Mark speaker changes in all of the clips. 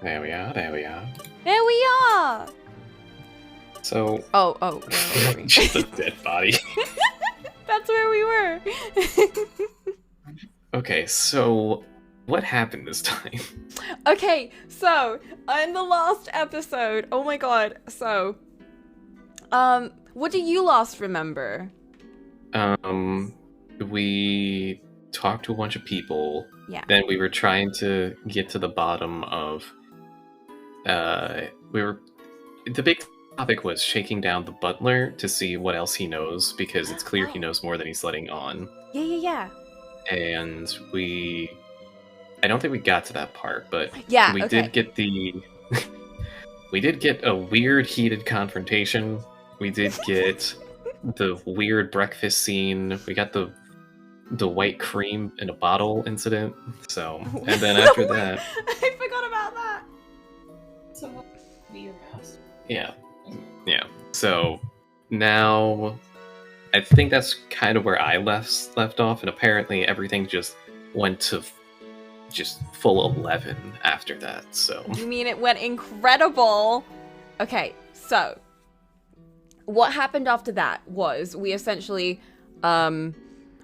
Speaker 1: There we are, there we are.
Speaker 2: There we are!
Speaker 1: So...
Speaker 2: Oh, where were we?
Speaker 1: Just a dead body.
Speaker 2: That's where we were.
Speaker 1: Okay, so... What happened this time?
Speaker 2: Okay, so, in the last episode, oh my god, so... what do you last remember?
Speaker 1: We talked to a bunch of people.
Speaker 2: Yeah.
Speaker 1: Then we were trying to get to the bottom of... The big topic was shaking down the butler to see what else he knows, because it's clear he knows more than he's letting on.
Speaker 2: Yeah.
Speaker 1: And I don't think we got to that part, but
Speaker 2: Yeah,
Speaker 1: we
Speaker 2: okay.
Speaker 1: did get we did get a weird heated confrontation. We did get the weird breakfast scene. We got the white cream in a bottle incident. So, and then after that...
Speaker 2: I forgot about that.
Speaker 3: So, be your mouse.
Speaker 1: Yeah. So, now... I think that's kind of where I left off, and apparently everything just went to just full 11 after that, so...
Speaker 2: You mean it went incredible? Okay, so... What happened after that was we essentially,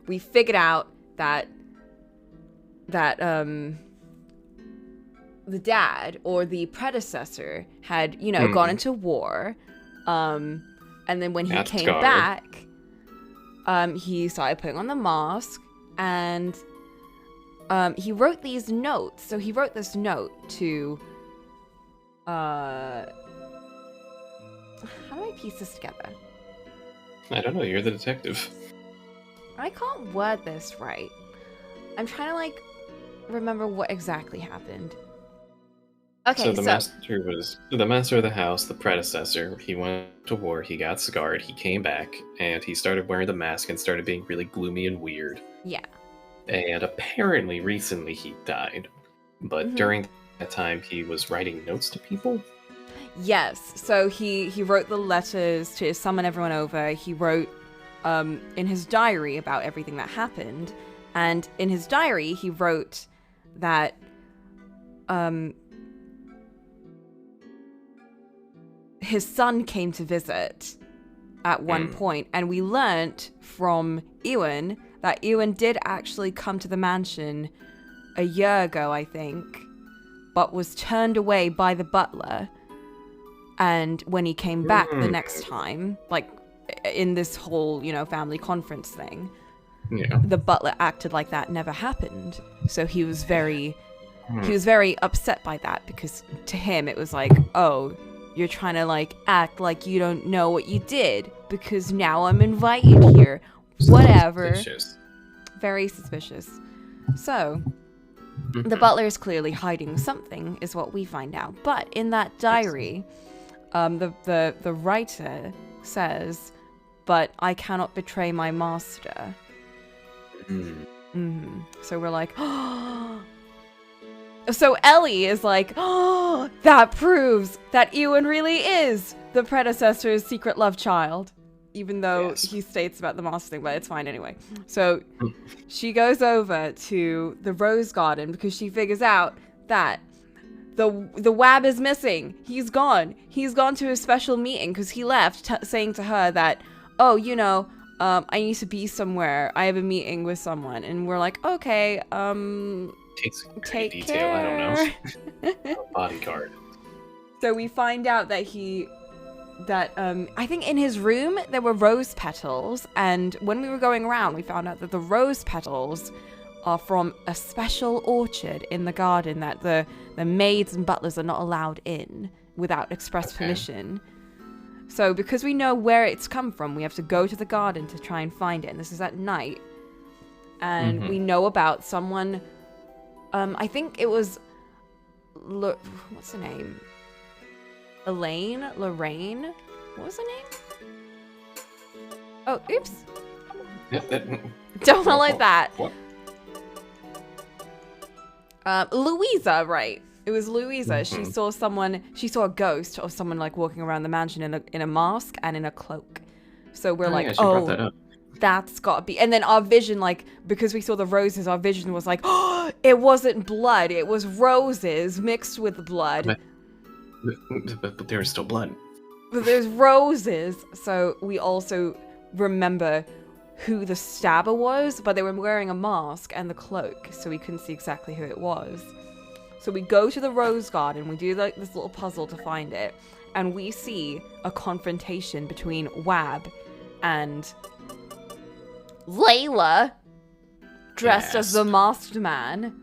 Speaker 2: we figured out that the dad, or the predecessor, had, gone into war, and then when he came back, he started putting on the mask, and he wrote these notes. So he wrote this note to, how do I piece this together?
Speaker 1: I don't know, you're the detective.
Speaker 2: I can't word this right. I'm trying to, remember what exactly happened. Okay,
Speaker 1: so the master was the master of the house, the predecessor. He went to war, he got scarred, he came back, and he started wearing the mask and started being really gloomy and weird.
Speaker 2: Yeah.
Speaker 1: And apparently recently he died. But during that time he was writing notes to people?
Speaker 2: Yes. So he wrote the letters to summon everyone over. He wrote in his diary about everything that happened. And in his diary he wrote that his son came to visit at one point, and we learnt from Ewen that Ewen did actually come to the mansion a year ago, I think, but was turned away by the butler. And when he came back the next time, in this whole, family conference thing, the butler acted like that never happened. So he was very upset by that, because to him it was like, oh, you're trying to act like you don't know what you did because now I'm invited here. Whatever.
Speaker 1: Suspicious.
Speaker 2: Very suspicious. So, the butler is clearly hiding something, is what we find out. But in that diary, the writer says, "But I cannot betray my master." So we're like, oh. So Ellie is like, oh, that proves that Ewan really is the predecessor's secret love child. Even though he states about the master thing, but it's fine anyway. So she goes over to the rose garden because she figures out that the Wab is missing. He's gone. He's gone to a special meeting because he left saying to her that, oh, I need to be somewhere. I have a meeting with someone. And we're like, okay, take
Speaker 1: detail,
Speaker 2: care.
Speaker 1: I don't know. Bodyguard.
Speaker 2: So we find out that I think in his room there were rose petals, and when we were going around we found out that the rose petals are from a special orchard in the garden that the maids and butlers are not allowed in without express permission. So because we know where it's come from, we have to go to the garden to try and find it, and this is at night. And we know about someone, I think it was what's her name? Lorraine? What was her name? Oh, oops. Don't like that.
Speaker 1: What?
Speaker 2: Louisa, right. It was Louisa. She saw a ghost of someone walking around the mansion in a mask and in a cloak. So we're
Speaker 1: She brought that up.
Speaker 2: That's gotta be. And then our vision, like, because we saw the roses, our vision was like, oh, it wasn't blood. It was roses mixed with blood.
Speaker 1: But there is still blood.
Speaker 2: But there's roses. So we also remember who the stabber was, but they were wearing a mask and the cloak, so we couldn't see exactly who it was. So we go to the rose garden, we do like this little puzzle to find it, and we see a confrontation between Wab and Layla, dressed as the masked man,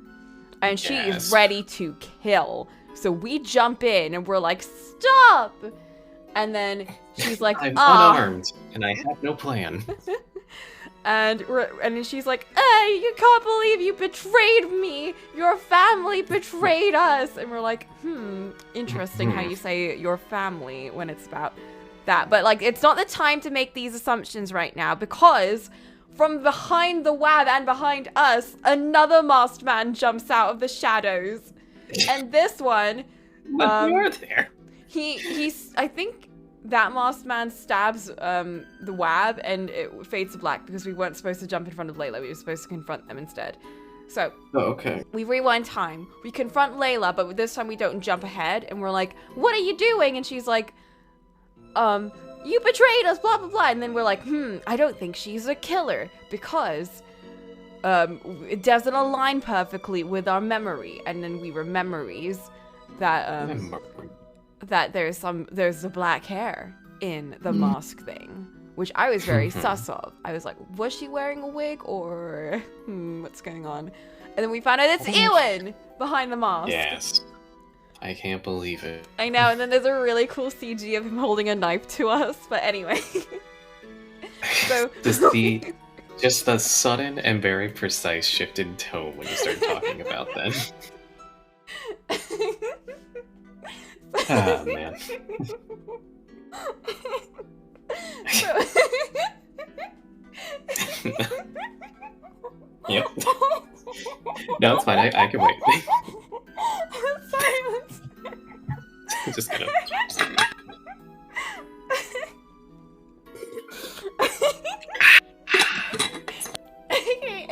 Speaker 2: and she is ready to kill. So we jump in and we're like, stop! And then she's like,
Speaker 1: I'm unarmed and I have no plan.
Speaker 2: And then she's like, hey, you can't believe you betrayed me. Your family betrayed us. And we're like, interesting how you say your family when it's about that. But like, it's not the time to make these assumptions right now, because from behind the Wab and behind us, another masked man jumps out of the shadows. And this one,
Speaker 1: But you are there.
Speaker 2: He's I think that masked man stabs the Wab and it fades to black because we weren't supposed to jump in front of Layla. We were supposed to confront them instead. So
Speaker 1: okay.
Speaker 2: We rewind time. We confront Layla, but this time we don't jump ahead, and we're like, what are you doing? And she's like, you betrayed us, blah, blah, blah. And then we're like, I don't think she's a killer because it doesn't align perfectly with our memory. And then we memories that that there's the black hair in the mask thing, which I was very sus of. I was like, was she wearing a wig or what's going on? And then we found out it's Ewen behind the mask.
Speaker 1: Yes. I can't believe it.
Speaker 2: I know, and then there's a really cool CG of him holding a knife to us, but anyway. So
Speaker 1: just the sudden and very precise shift in tone when you start talking about that. Oh, man. Yep. No, it's fine. I can wait.
Speaker 2: Silence.
Speaker 1: Just gonna.
Speaker 2: Okay,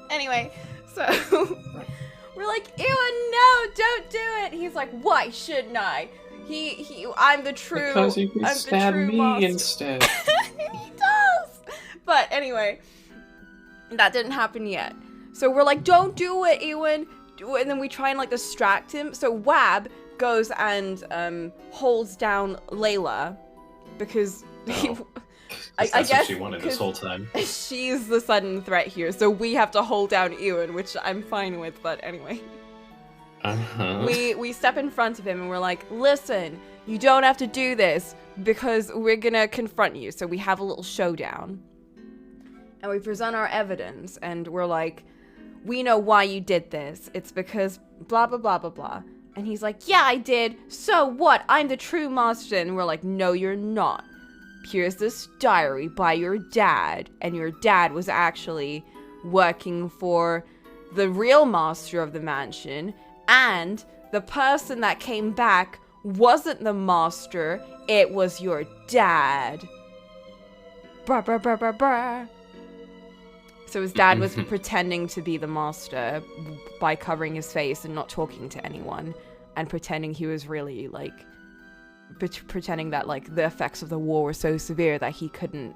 Speaker 2: anyway, so we're like, ew, no, don't do it. He's like, why shouldn't I? I'm the true.
Speaker 1: Because you can stab me instead.
Speaker 2: He does. But anyway, that didn't happen yet. So we're like, don't do it, Ewan. And then we try and like distract him. So Wab goes and holds down Layla because I guess
Speaker 1: what she wanted this whole time.
Speaker 2: She's the sudden threat here. So we have to hold down Ewan, which I'm fine with. But anyway. We step in front of him and we're like, listen, you don't have to do this because we're gonna confront you. So we have a little showdown and we present our evidence and we're like, we know why you did this. It's because blah, blah, blah, blah, blah. And he's like, yeah, I did. So what? I'm the true master. And we're like, no, you're not. Here's this diary by your dad. And your dad was actually working for the real master of the mansion. And the person that came back wasn't the master. It was your dad. Brr, brr, brr, brr, brr. So his dad was pretending to be the master by covering his face and not talking to anyone and pretending he was really like pretending that like the effects of the war were so severe that he couldn't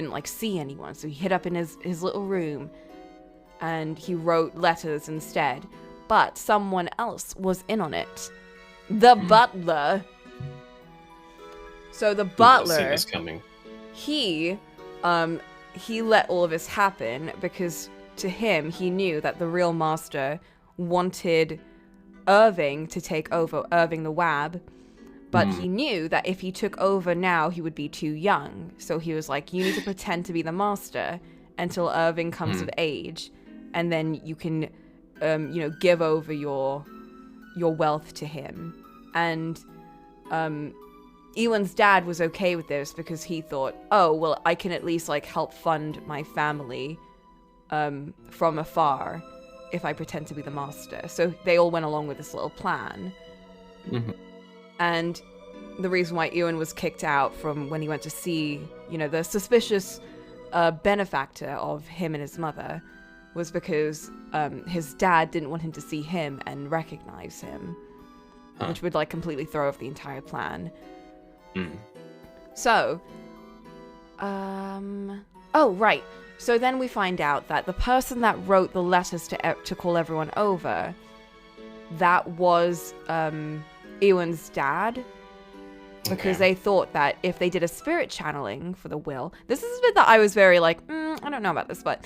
Speaker 2: like see anyone. So he hid up in his little room and he wrote letters instead. But someone else was in on it. The butler. So the butler, he let all of this happen because to him, he knew that the real master wanted Irving to take over, Irving the Wab, but he knew that if he took over now, he would be too young. So he was like, you need to pretend to be the master until Irving comes of age, and then you can, give over your wealth to him. And Ewan's dad was okay with this because he thought, oh, well, I can at least like help fund my family from afar if I pretend to be the master. So they all went along with this little plan. And the reason why Ewen was kicked out from when he went to see, the suspicious benefactor of him and his mother was because his dad didn't want him to see him and recognize him, which would completely throw off the entire plan. So, oh, right. So then we find out that the person that wrote the letters to call everyone over, that was Ewan's dad. Because they thought that if they did a spirit channeling for the will, this is a bit that I was very I don't know about this, but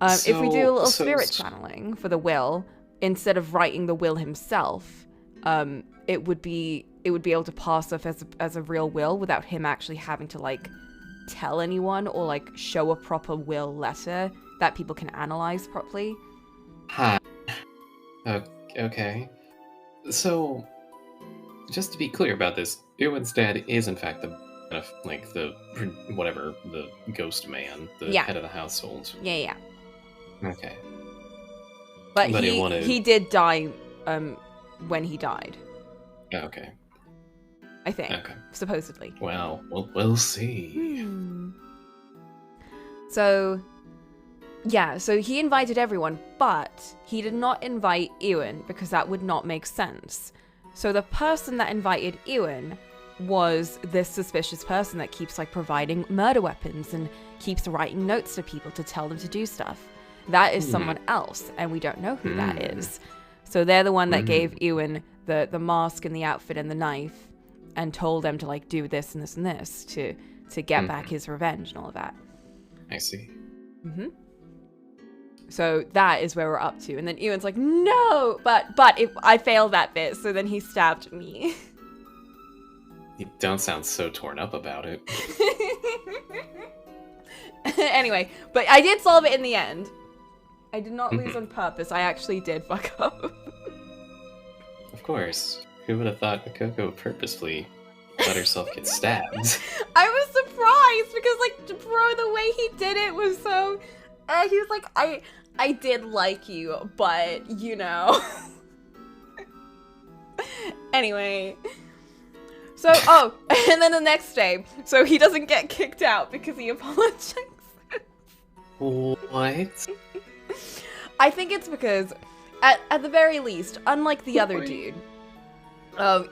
Speaker 2: if we do a little spirit channeling for the will, instead of writing the will himself, it would be able to pass off as a real will without him actually having to tell anyone or show a proper will letter that people can analyze properly.
Speaker 1: Okay. So, just to be clear about this, Ewan's dad is in fact the ghost man, the head of the household.
Speaker 2: Yeah.
Speaker 1: Okay.
Speaker 2: But he did die when he died.
Speaker 1: Okay.
Speaker 2: I think.
Speaker 1: Okay.
Speaker 2: Supposedly.
Speaker 1: Well, we'll see.
Speaker 2: So he invited everyone, but he did not invite Ewan because that would not make sense. So the person that invited Ewan was this suspicious person that keeps providing murder weapons and keeps writing notes to people to tell them to do stuff. That is someone else, and we don't know who that is. So they're the one that gave Ewan the mask and the outfit and the knife and told them to do this and this and this to get back his revenge and all of that.
Speaker 1: I see.
Speaker 2: So that is where we're up to. And then Ewan's like, no, but if I failed that bit, so then he stabbed me.
Speaker 1: You don't sound so torn up about it.
Speaker 2: Anyway, but I did solve it in the end. I did not lose on purpose. I actually did fuck up.
Speaker 1: Of course. Who would have thought Coco purposefully let herself get stabbed?
Speaker 2: I was surprised because, bro, the way he did it was so... he was like, I did like you, but, Anyway. So, and then the next day, so he doesn't get kicked out because he apologizes.
Speaker 1: What?
Speaker 2: I think it's because, at the very least, unlike the other dude,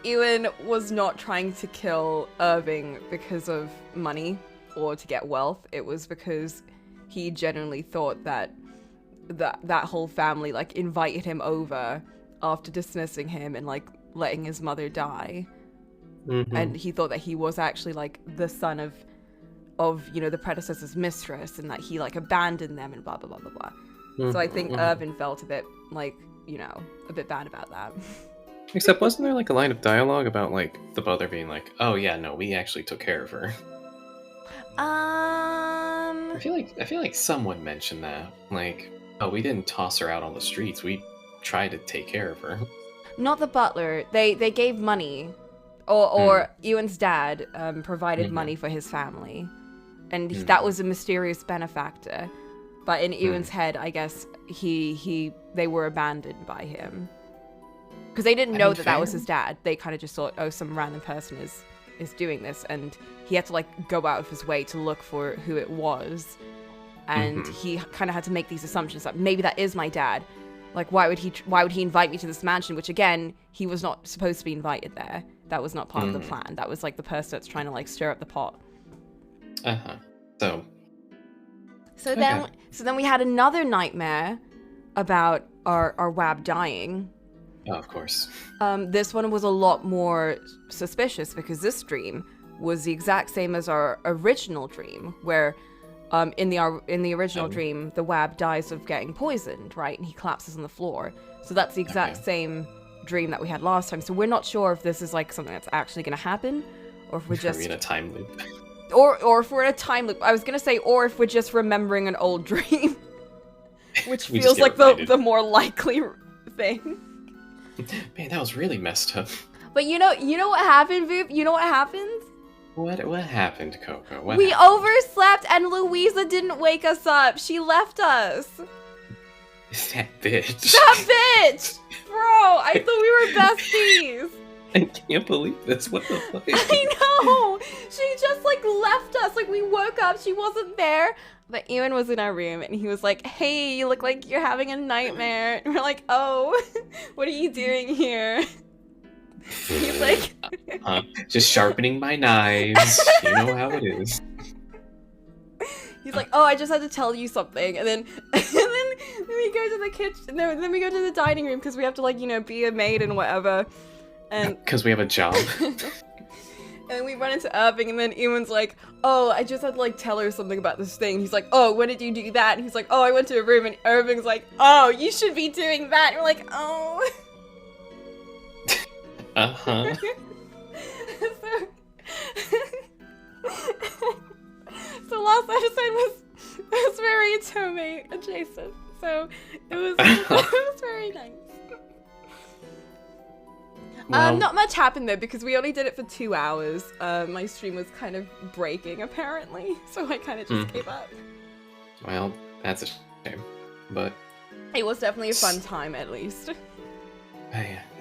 Speaker 2: Ewan was not trying to kill Irving because of money or to get wealth. It was because he genuinely thought that whole family invited him over after dismissing him and letting his mother die. And he thought that he was actually the son of the predecessor's mistress, and that he abandoned them and blah blah blah blah blah. So I think Irvin felt a bit a bit bad about that.
Speaker 1: Except wasn't there a line of dialogue about the brother being oh yeah, no, we actually took care of her. I feel like someone mentioned that. Oh, we didn't toss her out on the streets. We tried to take care of her.
Speaker 2: Not the butler. They gave money. Or Ewan's dad provided money for his family. And that was a mysterious benefactor. But in Ewan's head, I guess they were abandoned by him. Because they didn't know that was his dad. They kind of just thought, oh, some random person is doing this. And he had to go out of his way to look for who it was. And he kind of had to make these assumptions that maybe that is my dad. Why would he invite me to this mansion? Which again, he was not supposed to be invited there. That was not part of the plan. That was the person that's trying to stir up the pot. So then we had another nightmare about our Wab dying.
Speaker 1: Oh, of course.
Speaker 2: This one was a lot more suspicious because this dream was the exact same as our original dream, where in the original dream, the Wab dies of getting poisoned, right? And he collapses on the floor. So that's the exact same dream that we had last time. So we're not sure if this is something that's actually going to happen, or if we're just
Speaker 1: in a time loop.
Speaker 2: Or if we're in a time loop. I was going to say, or if we're just remembering an old dream, which feels like the more likely thing.
Speaker 1: Man, that was really messed up.
Speaker 2: But you know what happened, Voop? You know what happened?
Speaker 1: What happened, Coco?
Speaker 2: We overslept and Louisa didn't wake us up. She left us.
Speaker 1: That bitch.
Speaker 2: That bitch! Bro, I thought we were besties.
Speaker 1: I can't believe this. What the fuck?
Speaker 2: I know! She just, like, left us. Like, we woke up, she wasn't there. But Ewan was in our room, and he was like, hey, you look like you're having a nightmare. And we're like, oh, what are you doing here? He's like...
Speaker 1: Just sharpening my knives. You know how it is.
Speaker 2: He's like, oh, I just had to tell you something. And then we go to the kitchen. No, then we go to the dining room because we have to, like, you know, be a maid and whatever. And
Speaker 1: because we have a job.
Speaker 2: And we run into Irving, and then Ewan's like, oh, I just had to, like, tell her something about this thing. He's like, oh, when did you do that? And he's like, oh, I went to a room. And Irving's like, oh, you should be doing that. And we're like, oh.
Speaker 1: Uh-huh.
Speaker 2: So last episode was very Tomei adjacent. So it was very nice.
Speaker 1: Well,
Speaker 2: Not much happened though because we only did it for 2 hours. My stream was kind of breaking apparently, so I kind of just gave up.
Speaker 1: well, that's a shame. But
Speaker 2: It was definitely a fun time at least.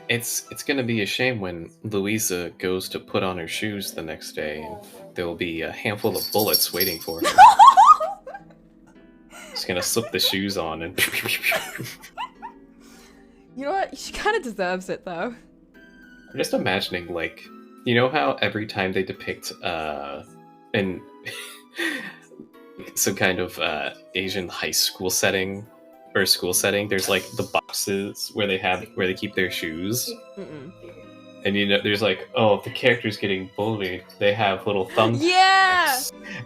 Speaker 1: it's gonna be a shame when Louisa goes to put on her shoes the next day and there'll be a handful of bullets waiting for her. She's gonna slip the shoes on and
Speaker 2: You know what? She kind of deserves it though.
Speaker 1: I'm just imagining, like, you know how every time they depict in some kind of Asian high school setting or school setting, there's like the boxes where they keep their shoes.
Speaker 2: Mm-mm.
Speaker 1: And you know, there's like, oh, if the character's getting bullied, they have little thumbs.
Speaker 2: Yeah!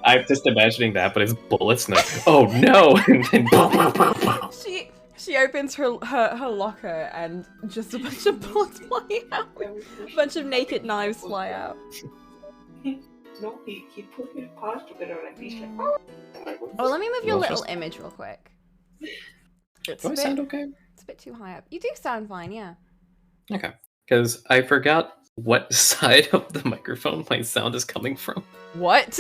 Speaker 1: I'm just imagining that, but it's bullets and like, oh no! And then
Speaker 2: She opens her locker and just a bunch of bullets fly out. A bunch of naked knives fly out.
Speaker 3: No, he put his paws together like this. Like,
Speaker 2: Oh, let me move your little image real quick. It's
Speaker 1: do I sound okay?
Speaker 2: It's a bit too high up. You do sound fine, yeah.
Speaker 1: Okay. Because I forgot what side of the microphone my sound is coming from.
Speaker 2: What?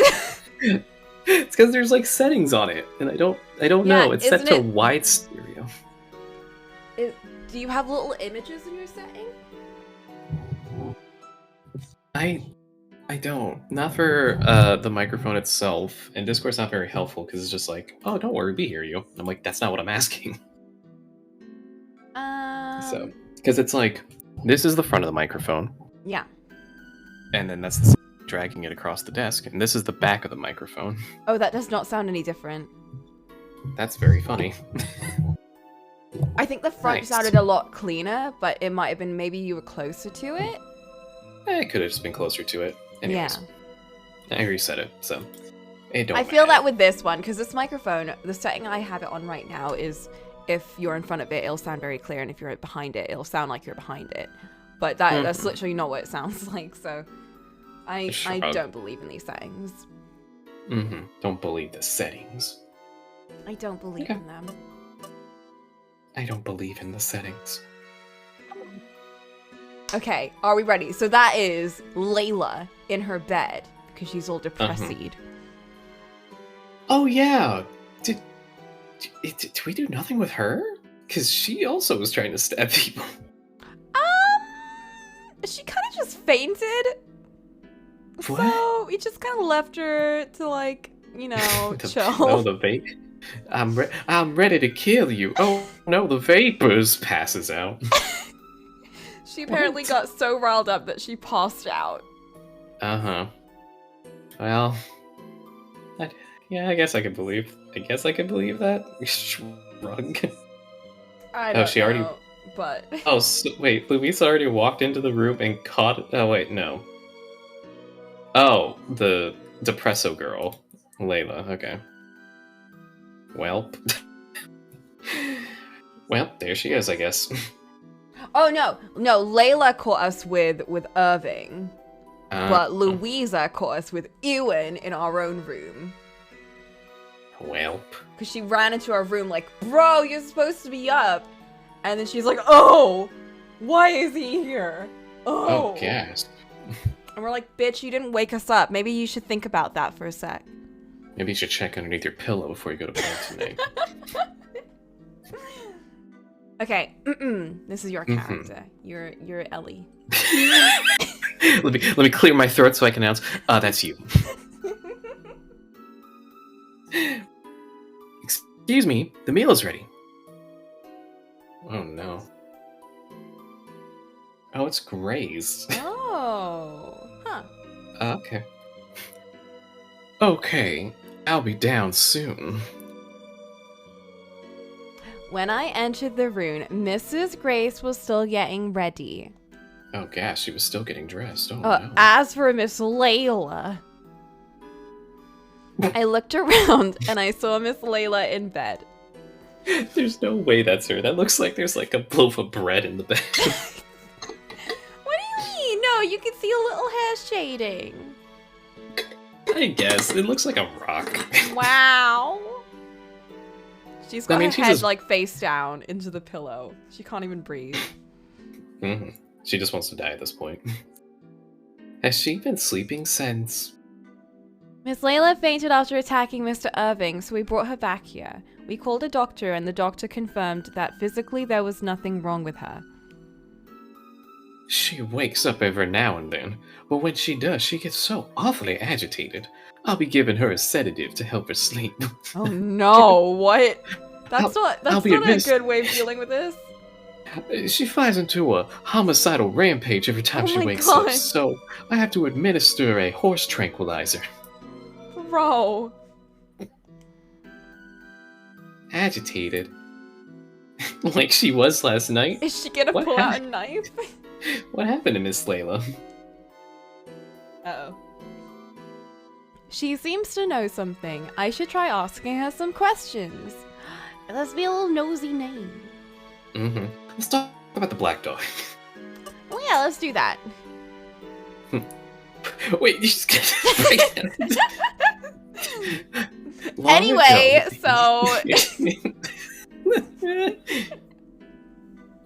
Speaker 1: It's because there's like settings on it, and I don't know. It's set to wide stereo.
Speaker 2: Do you have little images in your setting?
Speaker 1: I don't. Not for the microphone itself, and Discord's not very helpful because it's just like, oh, don't worry, we hear you. And I'm like, that's not what I'm asking. So, because it's like, this is the front of the microphone.
Speaker 2: Yeah.
Speaker 1: And then that's the dragging it across the desk, and this is the back of the microphone.
Speaker 2: Oh, that does not sound any different.
Speaker 1: That's very funny.
Speaker 2: I think the front
Speaker 1: Nice.
Speaker 2: sounded a lot cleaner, but it might have been maybe you were closer to it.
Speaker 1: It could have just been closer to it. Anyways, I reset it, so it don't
Speaker 2: I feel
Speaker 1: matter.
Speaker 2: that with this one, because this microphone, the setting I have it on right now is if you're in front of it, it'll sound very clear, and if you're behind it, it'll sound like you're behind it. But that's literally not what it sounds like, so I don't believe in these settings.
Speaker 1: Don't believe the settings.
Speaker 2: I don't believe in them.
Speaker 1: I don't believe in the settings.
Speaker 2: Okay, are we ready? So that is Layla in her bed, because she's all depressed.
Speaker 1: Oh yeah! Did we do nothing with her? Because she also was trying to stab people.
Speaker 2: She kind of just fainted.
Speaker 1: What?
Speaker 2: So we just kind of left her to, like, you know, chill.
Speaker 1: Oh, the vape. I'm ready to kill you. Oh no, the vapors passes out.
Speaker 2: She apparently got so riled up that she passed out.
Speaker 1: Well, I guess I could believe. I guess I could believe that. Shrug.
Speaker 2: I don't
Speaker 1: she already.
Speaker 2: know, but
Speaker 1: Oh, so, wait. Luisa already walked into the room and caught. Oh wait, no. Oh, the Depresso girl, Layla. Okay. Well. Well, there she is, I guess.
Speaker 2: oh no, Layla caught us with Irving, but Louisa caught us with Ewen in our own room.
Speaker 1: Well.
Speaker 2: Because she ran into our room like, bro, you're supposed to be up. And then she's like, oh, why is he here? Oh,
Speaker 1: gasp.
Speaker 2: And we're like, bitch, you didn't wake us up. Maybe you should think about that for a sec.
Speaker 1: Maybe you should check underneath your pillow before you go to bed tonight.
Speaker 2: Okay, this is your character. You're Ellie.
Speaker 1: Let me clear my throat so I can announce. That's you. Excuse me, the meal is ready. Oh no. Oh, it's Gray's.
Speaker 2: Oh, huh.
Speaker 1: Okay. Okay, I'll be down soon.
Speaker 2: When I entered the room, Mrs. Grace was still getting ready.
Speaker 1: Oh gosh, she was still getting dressed. Oh no.
Speaker 2: As for Miss Layla, I looked around and I saw Miss Layla in bed.
Speaker 1: There's no way that's her. That looks like there's like a loaf of bread in the bed.
Speaker 2: What do you mean? No, you can see a little hair shading.
Speaker 1: I guess. It looks like a rock.
Speaker 2: Wow. She's got her
Speaker 1: she's
Speaker 2: head like face down into the pillow. She can't even breathe.
Speaker 1: Mm-hmm. She just wants to die at this point. Has she been sleeping since?
Speaker 2: Miss Layla fainted after attacking Mr. Irving, so we brought her back here. We called a doctor, and the doctor confirmed that physically there was nothing wrong with her.
Speaker 1: She wakes up every now and then, but when she does, she gets so awfully agitated. I'll be giving her a sedative to help her sleep.
Speaker 2: Oh no, what? That's not a
Speaker 1: admits-
Speaker 2: good way of dealing with this.
Speaker 1: She flies into a homicidal rampage every time
Speaker 2: Oh
Speaker 1: she
Speaker 2: my
Speaker 1: wakes
Speaker 2: God.
Speaker 1: up, so I have to administer a horse tranquilizer.
Speaker 2: Bro.
Speaker 1: Agitated? Like she was last night?
Speaker 2: Is she gonna
Speaker 1: What
Speaker 2: pull out a
Speaker 1: happened?
Speaker 2: knife?
Speaker 1: What happened to Miss Layla?
Speaker 2: Uh-oh. She seems to know something. I should try asking her some questions. Let's be a little nosy name.
Speaker 1: Mm-hmm. Let's talk about the black dog.
Speaker 2: Well, yeah, let's do that.
Speaker 1: Wait, you just
Speaker 2: Anyway, so...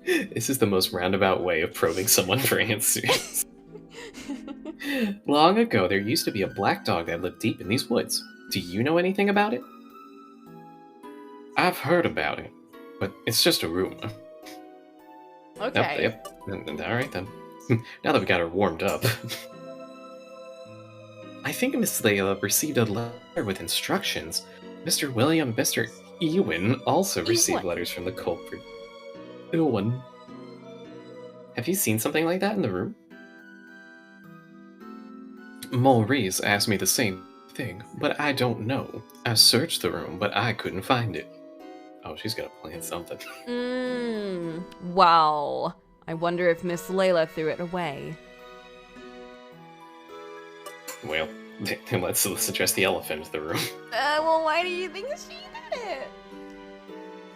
Speaker 1: This is the most roundabout way of probing someone for answers. Long ago, there used to be a black dog that lived deep in these woods. Do you know anything about it? I've heard about it, but it's just a rumor.
Speaker 2: Okay.
Speaker 1: Yep. Alright then. Now that we got her warmed up. I think Miss Layla received a letter with instructions. Mr. William, Mr. Ewen also received
Speaker 2: Ewen.
Speaker 1: letters from the culprit. Ewen. Have you seen something like that in the room? Maurice asked me the same thing, but I don't know. I searched the room, but I couldn't find it. Oh, she's gonna plan something.
Speaker 2: Well, I wonder if Miss Layla threw it away.
Speaker 1: Well, let's address the elephant in the room.
Speaker 2: Well, why do you think she did it?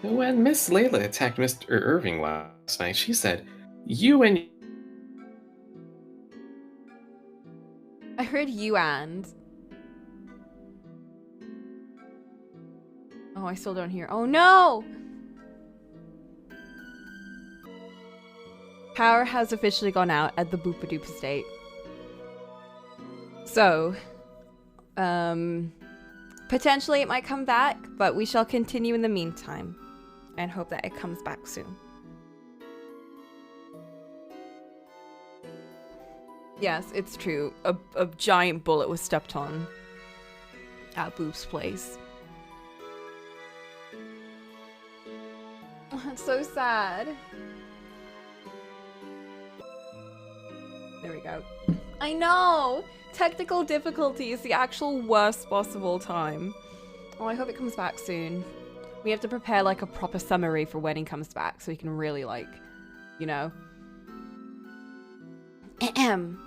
Speaker 1: When Miss Layla attacked Mr. Irving last night, she said, "You and..."
Speaker 2: I heard you and. Oh, I still don't hear. Oh no! Power has officially gone out at the Boopadoop estate. So, potentially it might come back, but we shall continue in the meantime and hope that it comes back soon. Yes, it's true. A giant bullet was stepped on at Boop's place. Oh, that's so sad. There we go. I know! Technical difficulty is the actual worst possible time. Oh, I hope it comes back soon. We have to prepare like a proper summary for when he comes back so he can really like, you know. Ahem.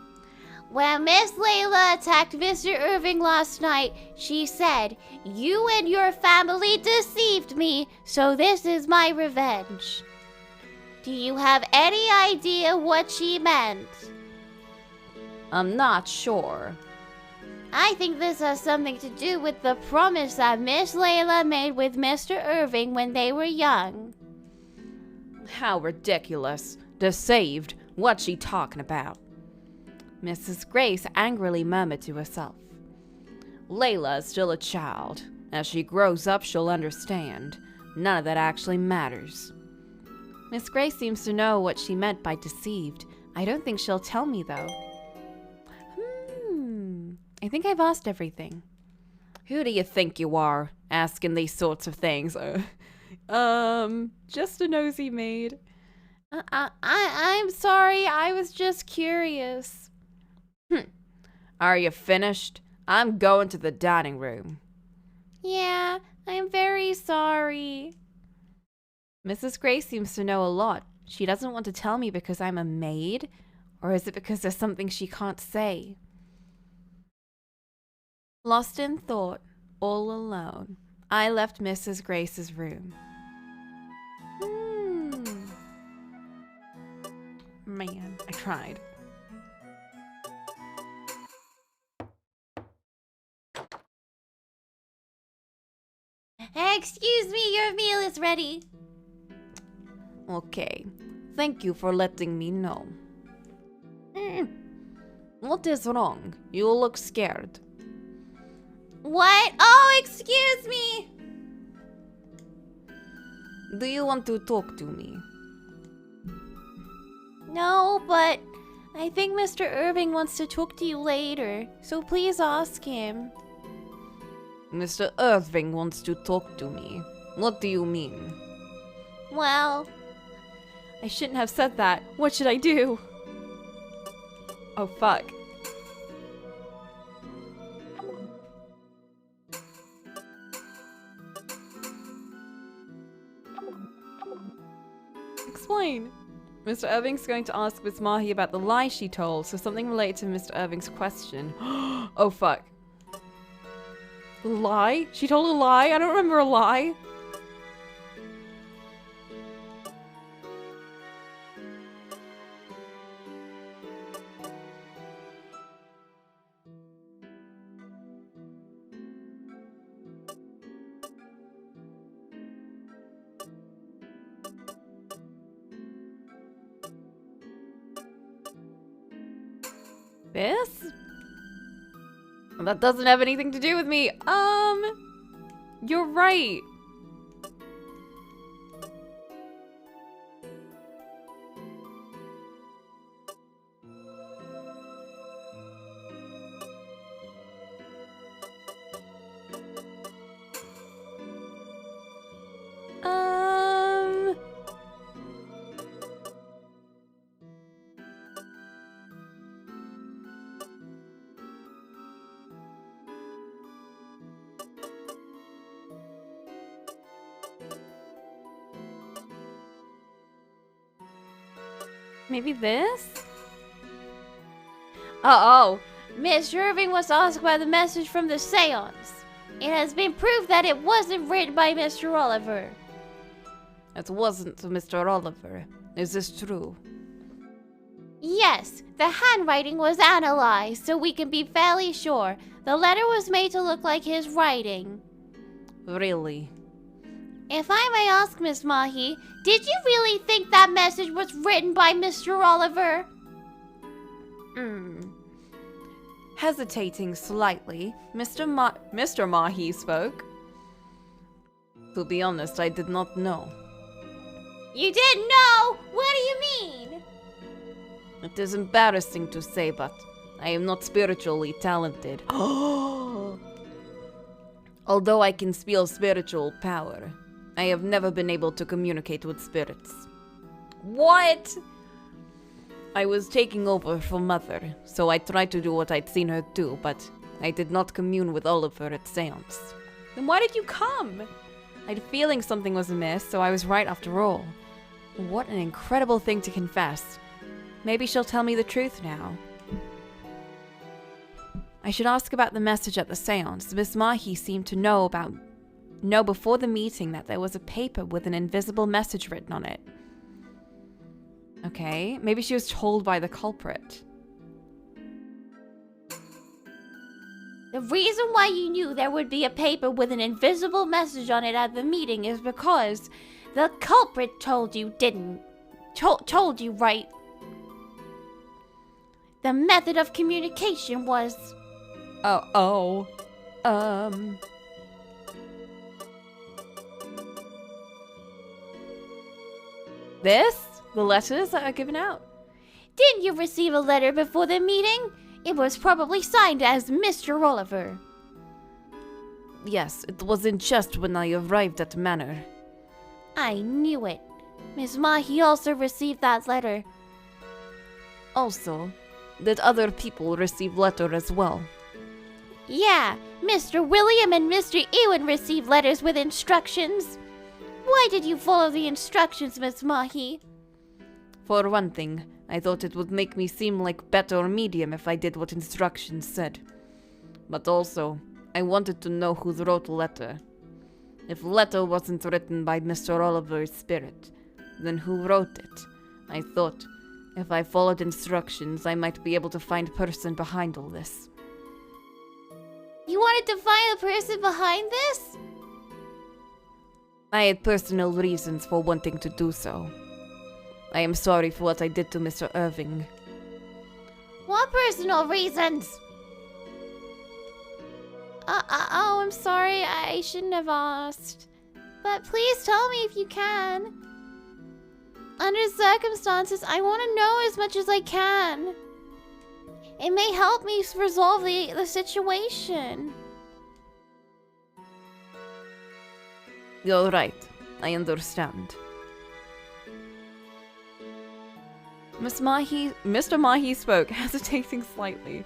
Speaker 4: When Miss Layla attacked Mr. Irving last night, she said, "You and your family deceived me, so this is my revenge." Do you have any idea what she meant?
Speaker 2: I'm not sure.
Speaker 4: I think this has something to do with the promise that Miss Layla made with Mr. Irving when they were young.
Speaker 2: How ridiculous. Deceived? What's she talking about? Mrs. Grace angrily murmured to herself. Layla is still a child. As she grows up, she'll understand. None of that actually matters. Miss Gray seems to know what she meant by deceived. I don't think she'll tell me, though. I think I've asked everything. Who do you think you are, asking these sorts of things? Just a nosy maid. I'm sorry, I was just curious. Are you finished? I'm going to the dining room. Yeah, I'm very sorry. Mrs. Gray seems to know a lot. She doesn't want to tell me because I'm a maid? Or is it because there's something she can't say? Lost in thought, all alone, I left Mrs. Grace's room. Man, I tried.
Speaker 4: Excuse me, your meal is ready.
Speaker 2: Okay, thank you for letting me know. What is wrong? You look scared.
Speaker 4: What? Oh, excuse me.
Speaker 2: Do you want to talk to me?
Speaker 4: No, but I think Mr. Irving wants to talk to you later, so please ask him.
Speaker 2: Mr. Irving wants to talk to me. What do you mean?
Speaker 4: Well,
Speaker 2: I shouldn't have said that. What should I do? Oh, fuck. Explain. Mr. Irving's going to ask Miss Mahi about the lie she told, so something related to Mr. Irving's question. Oh, fuck. Lie? She told a lie? I don't remember a lie. This? That doesn't have anything to do with me. You're right. Maybe this?
Speaker 4: oh, Mr. Irving was asked about the message from the seance. It has been proved that it wasn't written by Mr. Oliver.
Speaker 2: It wasn't Mr. Oliver. Is this true?
Speaker 4: Yes, the handwriting was analyzed, so we can be fairly sure. The letter was made to look like his writing.
Speaker 2: Really?
Speaker 4: If I may ask, Miss Mahi, did you really think that message was written by Mr. Oliver?
Speaker 2: Hesitating slightly, Mr. Mahi spoke. To be honest, I did not know.
Speaker 4: You didn't know? What do you mean?
Speaker 2: It is embarrassing to say, but I am not spiritually talented. Although I can feel spiritual power, I have never been able to communicate with spirits. What? I was taking over for Mother, so I tried to do what I'd seen her do, but I did not commune with Oliver at seance. Then why did you come? I had a feeling something was amiss, so I was right after all. What an incredible thing to confess. Maybe she'll tell me the truth now. I should ask about the message at the seance. Miss Mahi seemed to know before the meeting that there was a paper with an invisible message written on it. Okay, maybe she was told by the culprit.
Speaker 4: The reason why you knew there would be a paper with an invisible message on it at the meeting is because the culprit told you, told you, right? The method of communication was...
Speaker 2: The letters that are given out.
Speaker 4: Didn't you receive a letter before the meeting? It was probably signed as Mr. Oliver.
Speaker 2: Yes, it was in chest when I arrived at the manor.
Speaker 4: I knew it. Miss Mahi also received that letter.
Speaker 2: Also, did other people receive letter as well?
Speaker 4: Yeah, Mr. William and Mr. Ewen received letters with instructions. Why did you follow the instructions, Miss Mahi?
Speaker 2: For one thing, I thought it would make me seem like better medium if I did what instructions said. But also, I wanted to know who wrote the letter. If the letter wasn't written by Mr. Oliver's spirit, then who wrote it? I thought, if I followed instructions, I might be able to find the person behind all this.
Speaker 4: You wanted to find the person behind this?
Speaker 2: I had personal reasons for wanting to do so. I am sorry for what I did to Mr. Irving.
Speaker 4: What personal reasons? Oh, I'm sorry. I shouldn't have asked. But please tell me if you can. Under circumstances, I want to know as much as I can. It may help me resolve the situation.
Speaker 2: You're right. I understand. Mr. Mahi spoke, hesitating slightly.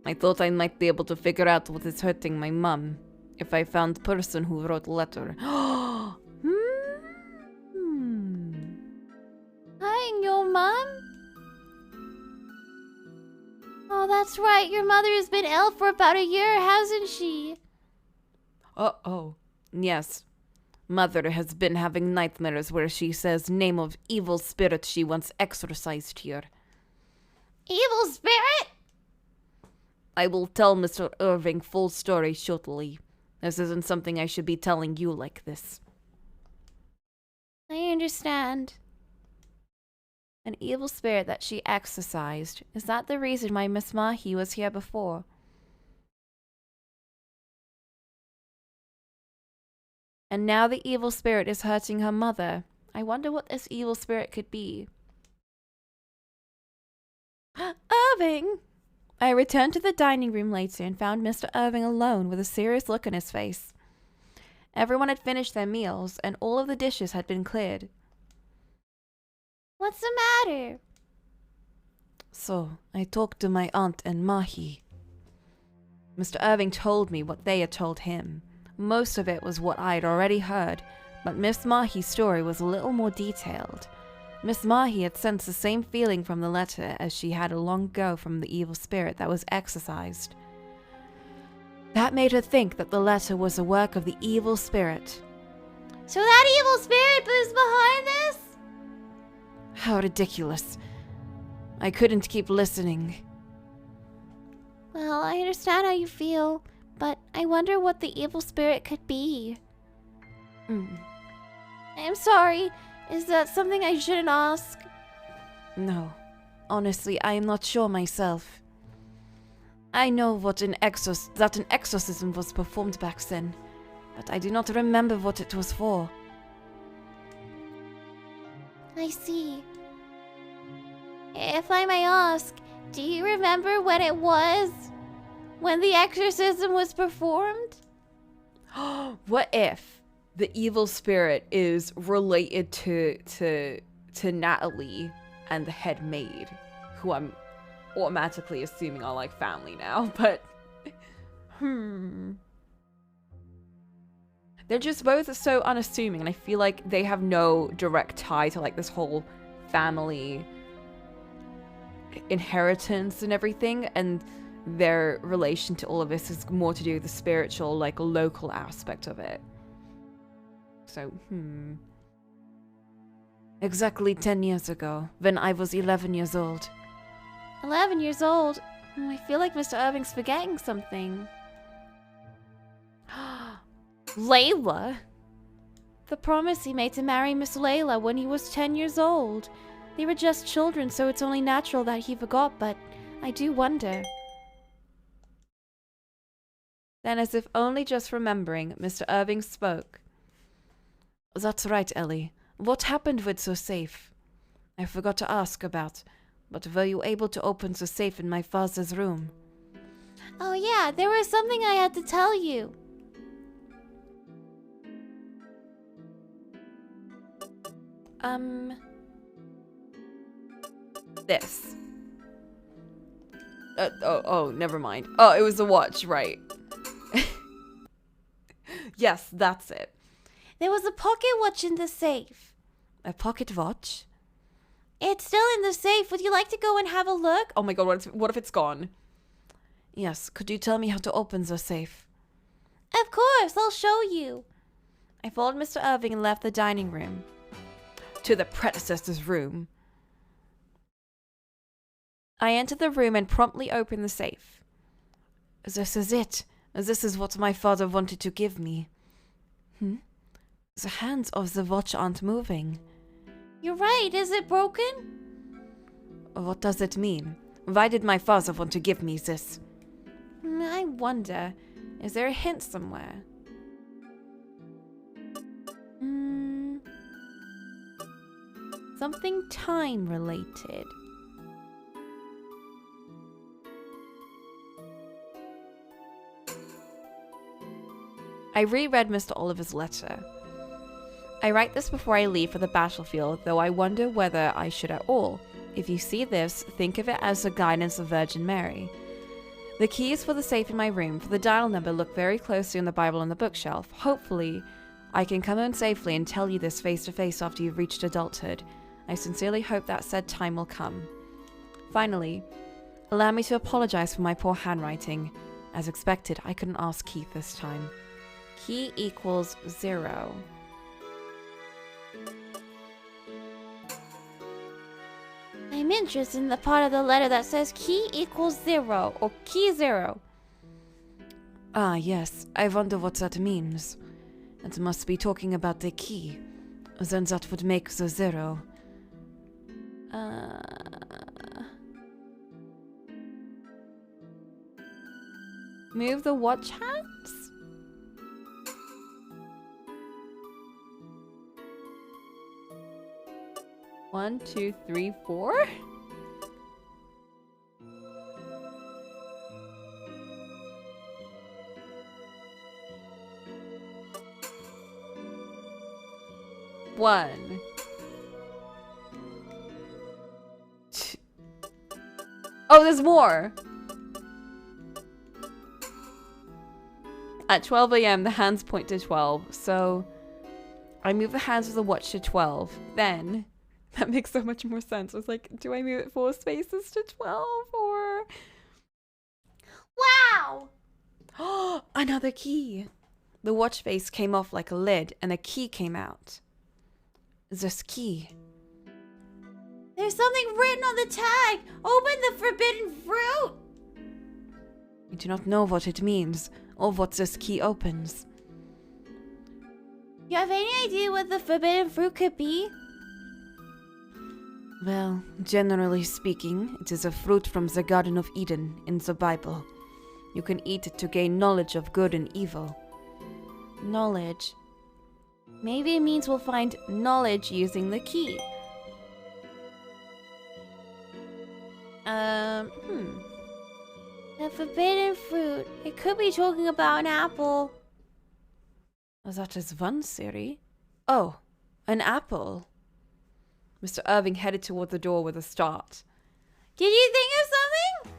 Speaker 2: I thought I might be able to figure out what is hurting my mum if I found the person who wrote the letter.
Speaker 4: Hi, your mom? Oh, that's right. Your mother has been ill for about a year, hasn't she?
Speaker 2: Uh-oh. Yes. Mother has been having nightmares where she says name of evil spirit she once exorcised here.
Speaker 4: Evil spirit?
Speaker 2: I will tell Mr. Irving full story shortly. This isn't something I should be telling you like this.
Speaker 4: I understand.
Speaker 2: An evil spirit that she exorcised. Is that the reason why Miss Mahi was here before? And now the evil spirit is hurting her mother. I wonder what this evil spirit could be. Irving! I returned to the dining room later and found Mr. Irving alone with a serious look on his face. Everyone had finished their meals, and all of the dishes had been cleared.
Speaker 4: What's the matter?
Speaker 2: So, I talked to my aunt and Mahi. Mr. Irving told me what they had told him. Most of it was what I had already heard, but Miss Mahi's story was a little more detailed. Miss Mahi had sensed the same feeling from the letter as she had long ago from the evil spirit that was exorcised. That made her think that the letter was a work of the evil spirit.
Speaker 4: So that evil spirit was behind this?
Speaker 2: How ridiculous. I couldn't keep listening.
Speaker 4: Well, I understand how you feel, but I wonder what the evil spirit could be. I'm sorry. Is that something I shouldn't ask?
Speaker 2: No. Honestly, I am not sure myself. I know that an exorcism was performed back then, but I do not remember what it was for.
Speaker 4: I see. If I may ask, do you remember when it was? When the exorcism was performed?
Speaker 2: What if the evil spirit is related to Natalie and the head maid, who I'm automatically assuming are like family now, but they're just both so unassuming, and I feel like they have no direct tie to like this whole family inheritance and everything, and their relation to all of this is more to do with the spiritual, like local aspect of it. So, Exactly 10 years ago, when I was 11 years old.
Speaker 4: 11 years old? I feel like Mr. Irving's forgetting something.
Speaker 2: Layla?
Speaker 4: The promise he made to marry Miss Layla when he was 10 years old. They were just children, so it's only natural that he forgot, but I do wonder.
Speaker 2: Then, as if only just remembering, Mr. Irving spoke. That's right, Ellie. What happened with the safe? I forgot to ask about, but were you able to open the safe in my father's room?
Speaker 4: Oh yeah, there was something I had to tell you.
Speaker 2: This. Never mind. Oh, it was a watch, right. Yes, that's it.
Speaker 4: There was a pocket watch in the safe.
Speaker 2: A pocket watch?
Speaker 4: It's still in the safe. Would you like to go and have a look?
Speaker 2: Oh my god, what if it's gone? Yes, could you tell me how to open the safe?
Speaker 4: Of course, I'll show you.
Speaker 2: I followed Mr. Irving and left the dining room. To the predecessor's room. I entered the room and promptly opened the safe. This is it. This is what my father wanted to give me. The hands of the watch aren't moving.
Speaker 4: You're right, is it broken?
Speaker 2: What does it mean? Why did my father want to give me this? I wonder, is there a hint somewhere? Something time related. I reread Mr. Oliver's letter. I write this before I leave for the battlefield, though I wonder whether I should at all. If you see this, think of it as the guidance of Virgin Mary. The keys for the safe in my room, for the dial number, look very closely on the Bible on the bookshelf. Hopefully, I can come home safely and tell you this face to face after you've reached adulthood. I sincerely hope that said time will come. Finally, allow me to apologize for my poor handwriting. As expected, I couldn't ask Keith this time. Key equals 0.
Speaker 4: I'm interested in the part of the letter that says key equals 0 or key 0.
Speaker 2: Ah, yes. I wonder what that means. It must be talking about the key. Then that would make the 0. Move the watch hands? One, two, three, 4. One. Two. Oh, there's more. At 12 a.m., the hands point to 12, so I move the hands of the watch to 12. Then, that makes so much more sense. I was like, do I move it 4 spaces to 12, or...
Speaker 4: Wow!
Speaker 2: Oh, another key. The watch face came off like a lid, and a key came out. This key.
Speaker 4: There's something written on the tag! Open the forbidden fruit!
Speaker 2: I do not know what it means, or what this key opens.
Speaker 4: You have any idea what the forbidden fruit could be?
Speaker 2: Well, generally speaking, it is a fruit from the Garden of Eden in the Bible. You can eat it to gain knowledge of good and evil. Knowledge. Maybe it means we'll find knowledge using the key.
Speaker 4: The forbidden fruit. It could be talking about an apple.
Speaker 2: That is one theory. Oh, an apple. Mr. Irving headed toward the door with a start.
Speaker 4: Did you think of something?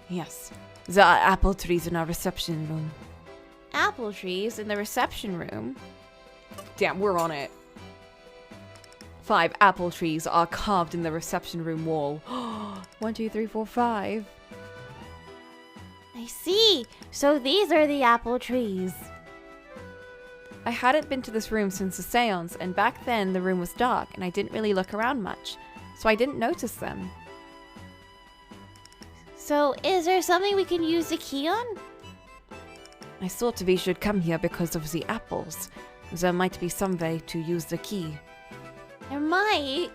Speaker 2: Yes, there are apple trees in our reception room.
Speaker 4: Apple trees in the reception room?
Speaker 2: Damn, we're on it. 5 apple trees are carved in the reception room wall. 1, 2, 3, 4, 5.
Speaker 4: I see. So these are the apple trees.
Speaker 2: I hadn't been to this room since the seance, and back then the room was dark and I didn't really look around much, so I didn't notice them.
Speaker 4: So is there something we can use the key on?
Speaker 2: I thought we should come here because of the apples. There might be some way to use the key.
Speaker 4: There might.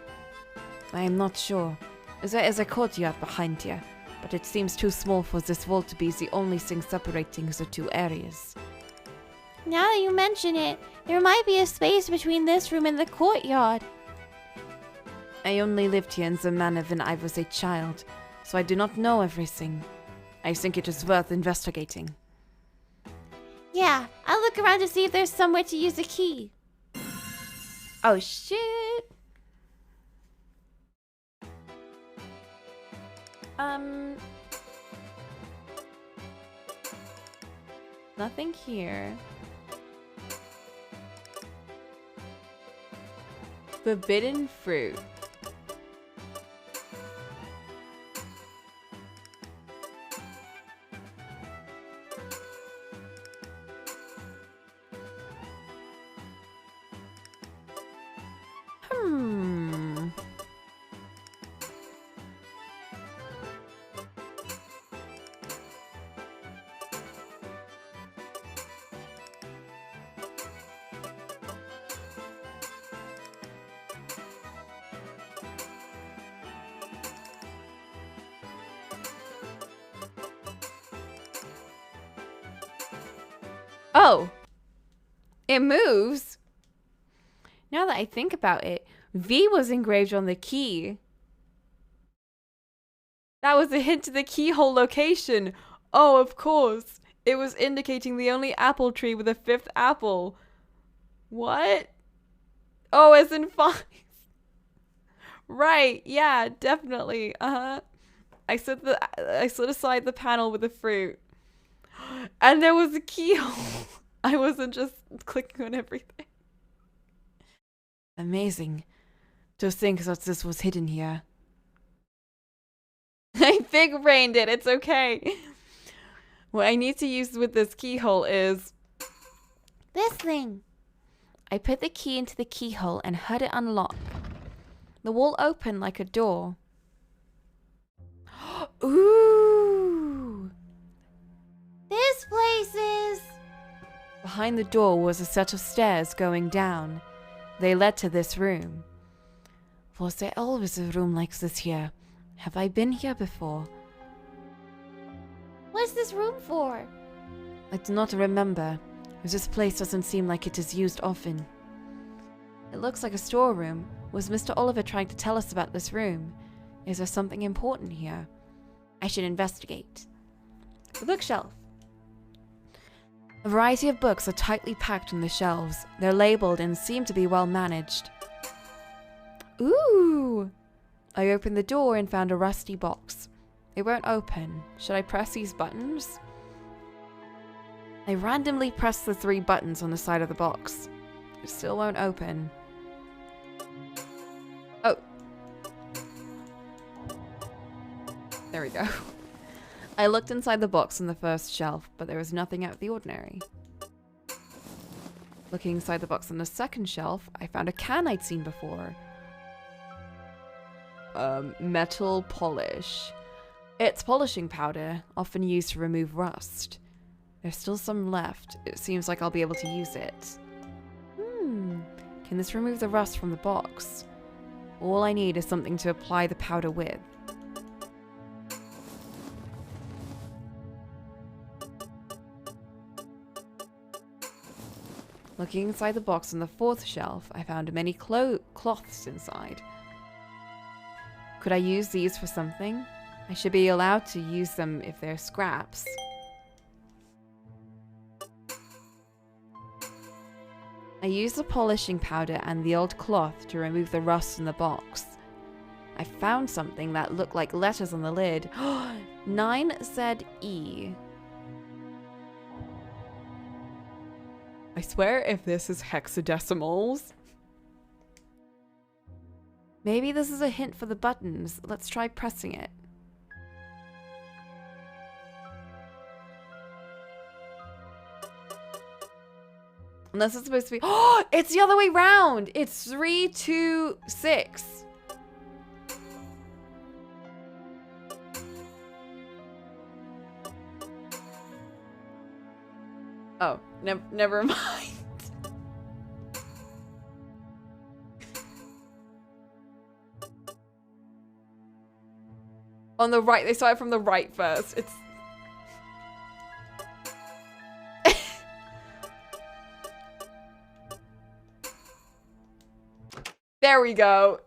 Speaker 2: I am not sure. There is a courtyard behind here. but it seems too small for this vault to be the only thing separating the two areas.
Speaker 4: Now that you mention it, there might be a space between this room and the courtyard.
Speaker 2: I only lived here in the manor when I was a child, so I do not know everything. I think it is worth investigating.
Speaker 4: Yeah, I'll look around to see if there's somewhere to use a key.
Speaker 2: Oh shit! Nothing here. Forbidden fruit. Oh! It moves! Now that I think about it, V was engraved on the key. That was a hint to the keyhole location. Oh, of course. It was indicating the only apple tree with a fifth apple. What? Oh, as in 5. Right, yeah, definitely. I slid aside the panel with the fruit. And there was a keyhole. I wasn't just clicking on everything. Amazing. To think that this was hidden here. I big brained it. It's okay. What I need to use with this keyhole is
Speaker 4: this thing.
Speaker 2: I put the key into the keyhole and heard it unlock. The wall opened like a door. Ooh!
Speaker 4: This place is...
Speaker 2: Behind the door was a set of stairs going down. They led to this room. Was there always a room like this here? Have I been here before?
Speaker 4: What's this room for?
Speaker 2: I do not remember. This place doesn't seem like it is used often. It looks like a storeroom. Was Mr. Oliver trying to tell us about this room? Is there something important here? I should investigate. The bookshelf. A variety of books are tightly packed on the shelves. They're labeled and seem to be well managed. Ooh! I opened the door and found a rusty box. It won't open. Should I press these buttons? I randomly pressed the 3 buttons on the side of the box. It still won't open. Oh. There we go. I looked inside the box on the first shelf, but there was nothing out of the ordinary. Looking inside the box on the second shelf, I found a can I'd seen before. Metal polish. It's polishing powder, often used to remove rust. There's still some left. It seems like I'll be able to use it. Can this remove the rust from the box? All I need is something to apply the powder with. Looking inside the box on the 4th shelf, I found many cloths inside. Could I use these for something? I should be allowed to use them if they're scraps. I used the polishing powder and the old cloth to remove the rust in the box. I found something that looked like letters on the lid. 9ZE. I swear if this is hexadecimals. Maybe this is a hint for the buttons. Let's try pressing it. Unless it's supposed to be... Oh, it's the other way round. It's 3, 2, 6. Oh, never mind. On the right, they started from the right first. It's... There we go.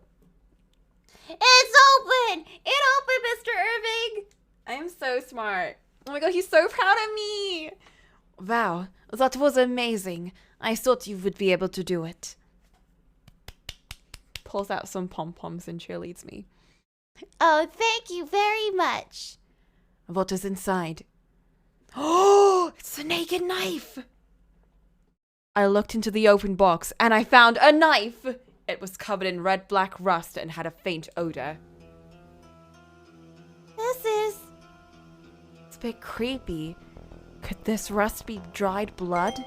Speaker 4: It's open! It opened, Mr. Irving!
Speaker 2: I am so smart. Oh my god, he's so proud of me. Wow, that was amazing. I thought you would be able to do it. Pulls out some pom-poms and cheerleads me.
Speaker 4: Oh, thank you very much.
Speaker 2: What is inside? Oh, it's a naked knife. I looked into the open box and I found a knife. It was covered in red-black rust and had a faint odor.
Speaker 4: This is...
Speaker 2: It's a bit creepy. Could this rust be dried blood?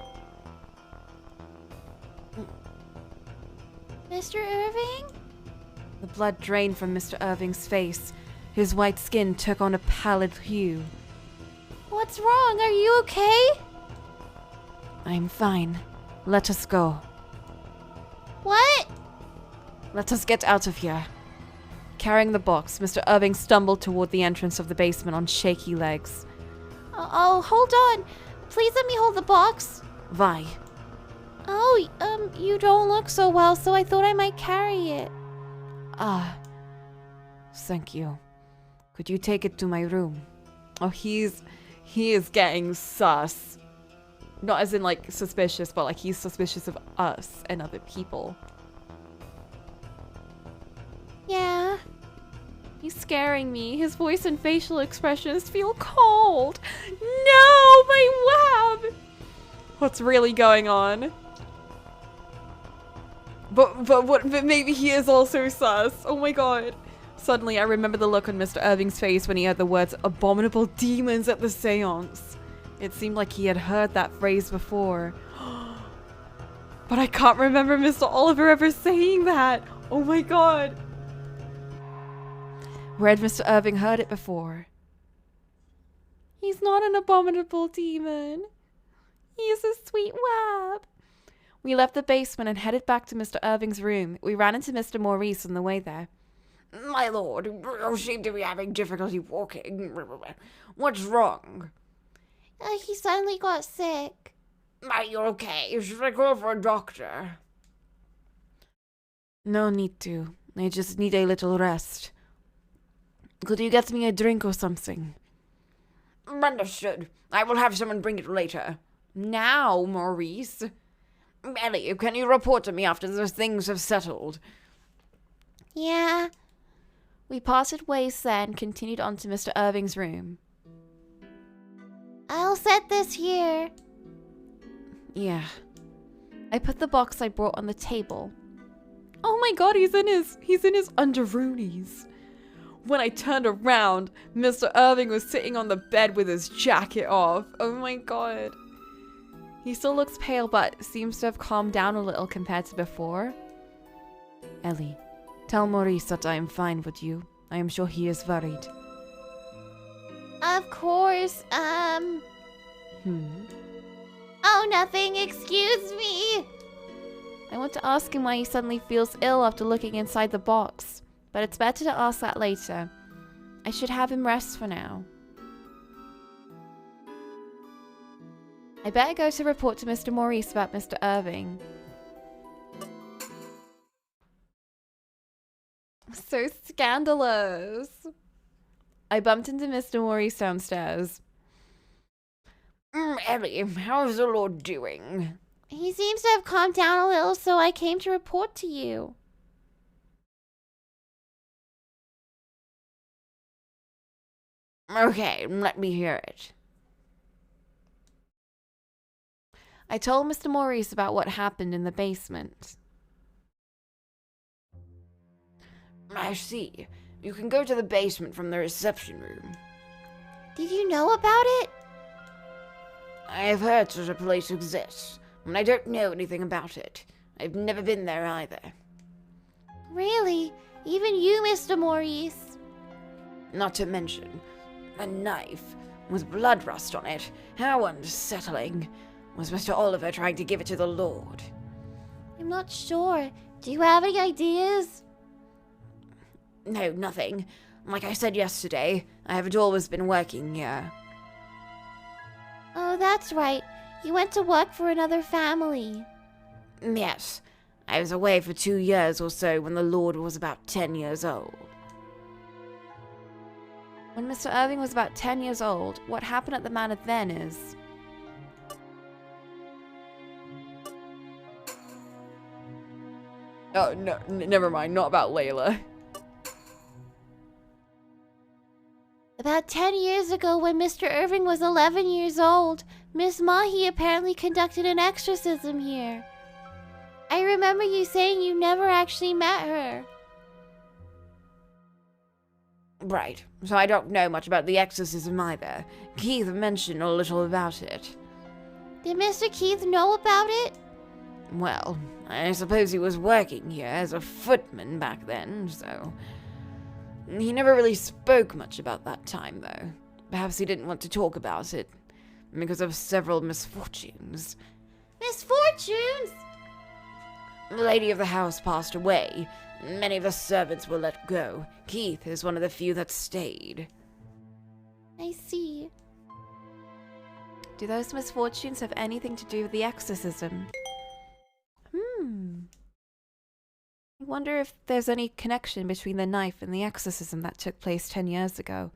Speaker 4: Mr. Irving?
Speaker 2: The blood drained from Mr. Irving's face. His white skin took on a pallid hue.
Speaker 4: What's wrong? Are you okay?
Speaker 2: I'm fine. Let us go.
Speaker 4: What?
Speaker 2: Let us get out of here. Carrying the box, Mr. Irving stumbled toward the entrance of the basement on shaky legs.
Speaker 4: Oh, hold on. Please let me hold the box.
Speaker 2: Why?
Speaker 4: Oh, you don't look so well, so I thought I might carry it.
Speaker 2: Ah, thank you. Could you take it to my room? Oh, he is getting sus. Not as in, like, suspicious, but, like, he's suspicious of us and other people.
Speaker 4: Yeah.
Speaker 2: He's scaring me. His voice and facial expressions feel cold. No, my web! What's really going on? But maybe he is also sus. Oh my god. Suddenly, I remember the look on Mr. Irving's face when he heard the words abominable demons at the seance. It seemed like he had heard that phrase before. But I can't remember Mr. Oliver ever saying that. Oh my god. Where had Mr. Irving heard it before? He's not an abominable demon. He's a sweet wab. We left the basement and headed back to Mr. Irving's room. We ran into Mr. Maurice on the way there. My lord, you seem to be having difficulty walking. What's wrong?
Speaker 4: He suddenly got sick.
Speaker 2: You're okay. Should I call for a doctor? No need to. I just need a little rest. Could you get me a drink or something? Understood. I will have someone bring it later. Now, Maurice. Ellie, can you report to me after those things have settled?
Speaker 4: Yeah.
Speaker 2: We parted ways then and continued on to Mr. Irving's room.
Speaker 4: I'll set this here.
Speaker 2: Yeah. I put the box I brought on the table. Oh my god, he's in his underoonies. When I turned around, Mr. Irving was sitting on the bed with his jacket off. Oh my god. He still looks pale, but seems to have calmed down a little compared to before. Ellie, tell Maurice that I am fine with you. I am sure he is worried.
Speaker 4: Of course, Oh, nothing. Excuse me.
Speaker 2: I want to ask him why he suddenly feels ill after looking inside the box, but it's better to ask that later. I should have him rest for now. I better go to report to Mr. Maurice about Mr. Irving. So scandalous. I bumped into Mr. Maurice downstairs. Ellie, how's the Lord doing?
Speaker 4: He seems to have calmed down a little, so I came to report to you.
Speaker 2: Okay, let me hear it. I told Mr. Maurice about what happened in the basement. I see. You can go to the basement from the reception room.
Speaker 4: Did you know about it?
Speaker 2: I have heard such a place exists, and I don't know anything about it. I've never been there either.
Speaker 4: Really? Even you, Mr. Maurice?
Speaker 2: Not to mention, a knife with blood rust on it. How unsettling. Was Mr. Oliver trying to give it to the Lord?
Speaker 4: I'm not sure. Do you have any ideas?
Speaker 2: No, nothing. Like I said yesterday, I haven't always been working here.
Speaker 4: Oh, that's right. You went to work for another family.
Speaker 2: Yes, I was away for 2 years or so when the Lord was about 10 years old. When Mr. Irving was about 10 years old, what happened at the manor then is... Oh, no, never mind, not about Layla.
Speaker 4: About 10 years ago, when Mr. Irving was 11 years old, Miss Mahi apparently conducted an exorcism here. I remember you saying you never actually met her.
Speaker 2: Right, so I don't know much about the exorcism either. Keith mentioned a little about it.
Speaker 4: Did Mr. Keith know about it?
Speaker 2: Well, I suppose he was working here as a footman back then, so... He never really spoke much about that time, though. Perhaps he didn't want to talk about it, because of several misfortunes.
Speaker 4: Misfortunes?
Speaker 2: The lady of the house passed away. Many of the servants were let go. Keith is one of the few that stayed.
Speaker 4: I see.
Speaker 2: Do those misfortunes have anything to do with the exorcism? I wonder if there's any connection between the knife and the exorcism that took place 10 years ago.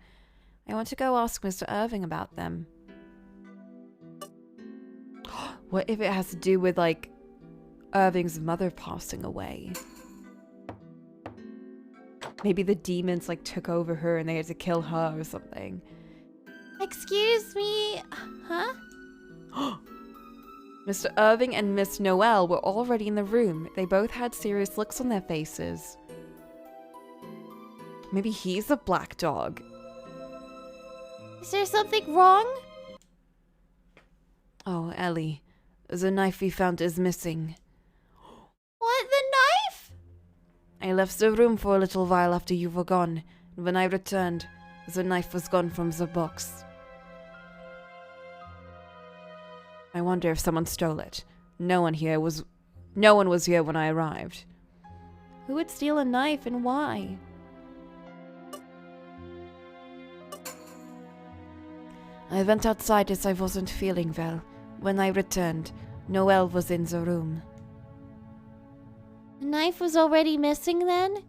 Speaker 2: I want to go ask Mr. Irving about them. What if it has to do with, like, Irving's mother passing away? Maybe the demons, like, took over her and they had to kill her or something.
Speaker 4: Excuse me, huh?
Speaker 2: Mr. Irving and Miss Noel were already in the room. They both had serious looks on their faces. Maybe he's a black dog.
Speaker 4: Is there something wrong?
Speaker 2: Oh, Ellie, the knife we found is missing.
Speaker 4: What, the knife?
Speaker 2: I left the room for a little while after you were gone, and when I returned, the knife was gone from the box. I wonder if someone stole it. No one was here when I arrived. Who would steal a knife and why? I went outside as I wasn't feeling well. When I returned, Noel was in the room.
Speaker 4: The knife was already missing then?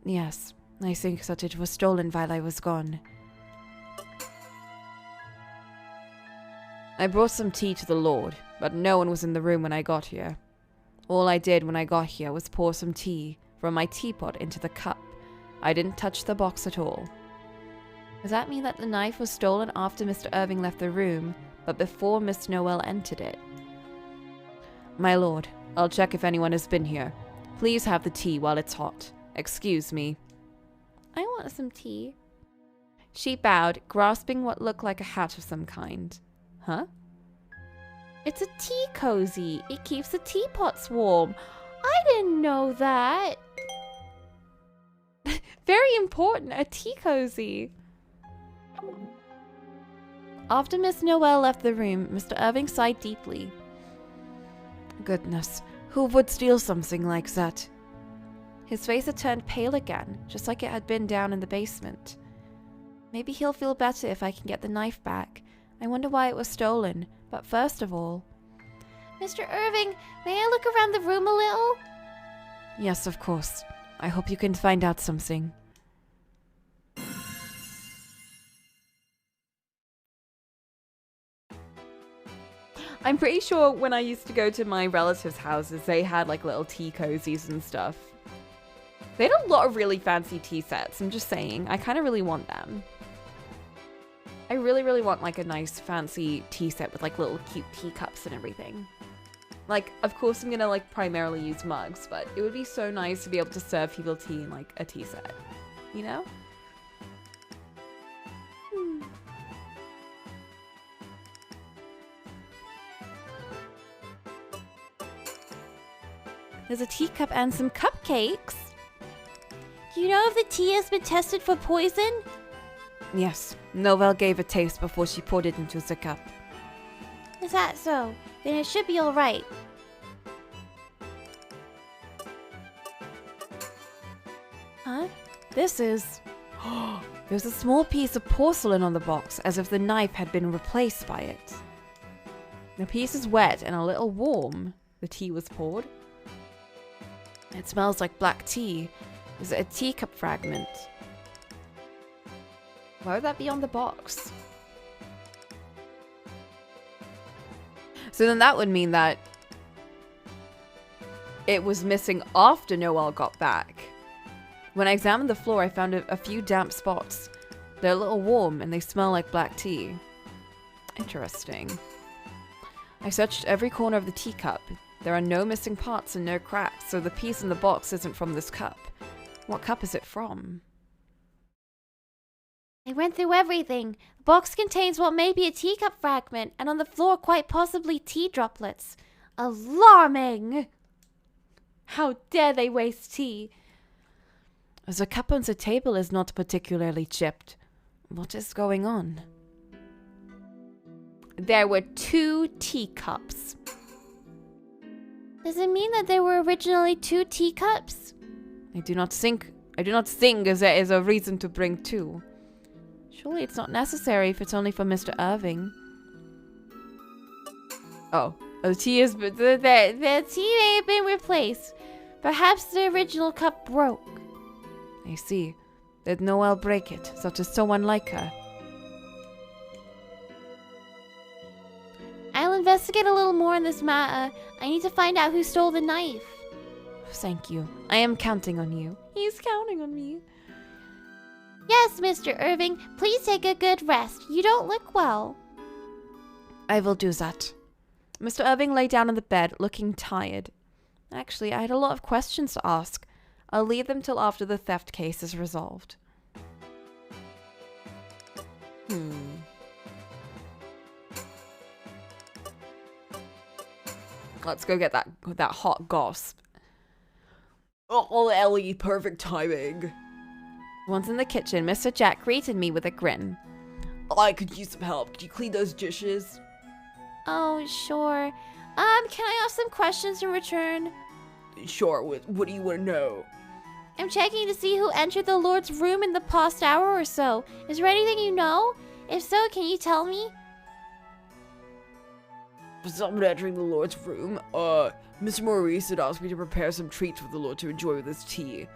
Speaker 2: Yes, I think that it was stolen while I was gone. I brought some tea to the Lord, but no one was in the room when I got here. All I did when I got here was pour some tea from my teapot into the cup. I didn't touch the box at all. Does that mean that the knife was stolen after Mr. Irving left the room, but before Miss Noel entered it? My lord, I'll check if anyone has been here. Please have the tea while it's hot. Excuse me.
Speaker 4: I want some tea.
Speaker 2: She bowed, grasping what looked like a hat of some kind. Huh?
Speaker 4: It's a tea cozy. It keeps the teapots warm. I didn't know that.
Speaker 2: Very important, a tea cozy. After Miss Noel left the room, Mr. Irving sighed deeply. Goodness, who would steal something like that? His face had turned pale again, just like it had been down in the basement. Maybe he'll feel better if I can get the knife back. I wonder why it was stolen, but first of all...
Speaker 4: Mr. Irving, may I look around the room a little?
Speaker 2: Yes, of course. I hope you can find out something. I'm pretty sure when I used to go to my relatives' houses, they had like little tea cozies and stuff. They had a lot of really fancy tea sets, I'm just saying. I kind of really want them. I really, really want like a nice fancy tea set with like little cute teacups and everything. Like, of course I'm gonna like primarily use mugs, but it would be so nice to be able to serve people tea in like a tea set, you know? There's a teacup and some cupcakes.
Speaker 4: Do you know if the tea has been tested for poison?
Speaker 2: Yes, Noel gave a taste before she poured it into the cup.
Speaker 4: Is that so? Then it should be alright.
Speaker 2: Huh? This is... There's a small piece of porcelain on the box, as if the knife had been replaced by it. The piece is wet and a little warm. The tea was poured. It smells like black tea. Is it a teacup fragment? Why would that be on the box? So then that would mean that it was missing after Noelle got back. When I examined the floor, I found a few damp spots. They're a little warm and they smell like black tea. Interesting. I searched every corner of the teacup. There are no missing parts and no cracks, so the piece in the box isn't from this cup. What cup is it from?
Speaker 4: I went through everything. The box contains what may be a teacup fragment, and on the floor quite possibly tea droplets. Alarming! How dare they waste tea?
Speaker 2: As the cup on the table is not particularly chipped. What is going on?
Speaker 4: There were 2 teacups. Does it mean that there were originally 2 teacups?
Speaker 2: I do not think there is a reason to bring 2. Surely it's not necessary if it's only for Mr. Irving. Oh, the tea is...
Speaker 4: The tea may have been replaced. Perhaps the original cup broke.
Speaker 2: I see. Did Noelle break it, such as so unlike her?
Speaker 4: I'll investigate a little more in this matter. I need to find out who stole the knife.
Speaker 2: Thank you. I am counting on you.
Speaker 4: He's counting on me. Yes, Mr. Irving, please take a good rest. You don't look well.
Speaker 2: I will do that. Mr. Irving lay down on the bed, looking tired. Actually, I had a lot of questions to ask. I'll leave them till after the theft case is resolved. Let's go get that hot gossip. Oh, Ellie, perfect timing. Once in the kitchen, Mr. Jack greeted me with a grin. I could use some help. Could you clean those dishes?
Speaker 4: Oh, sure. Can I ask some questions in return?
Speaker 2: Sure. What do you want to know?
Speaker 4: I'm checking to see who entered the Lord's room in the past hour or so. Is there anything you know? If so, can you tell me?
Speaker 2: Someone entering the Lord's room. Mr. Maurice had asked me to prepare some treats for the Lord to enjoy with his tea.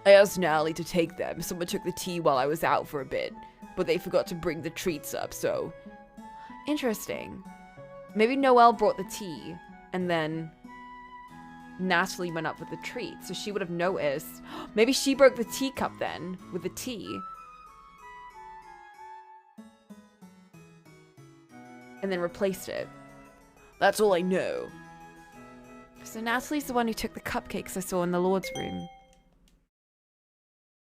Speaker 2: I asked Natalie to take them. Someone took the tea while I was out for a bit, but they forgot to bring the treats up, so... Interesting. Maybe Noelle brought the tea, and then Natalie went up with the treats, so she would have noticed. Maybe she broke the teacup then, with the tea. And then replaced it. That's all I know. So Natalie's the one who took the cupcakes I saw in the Lord's room.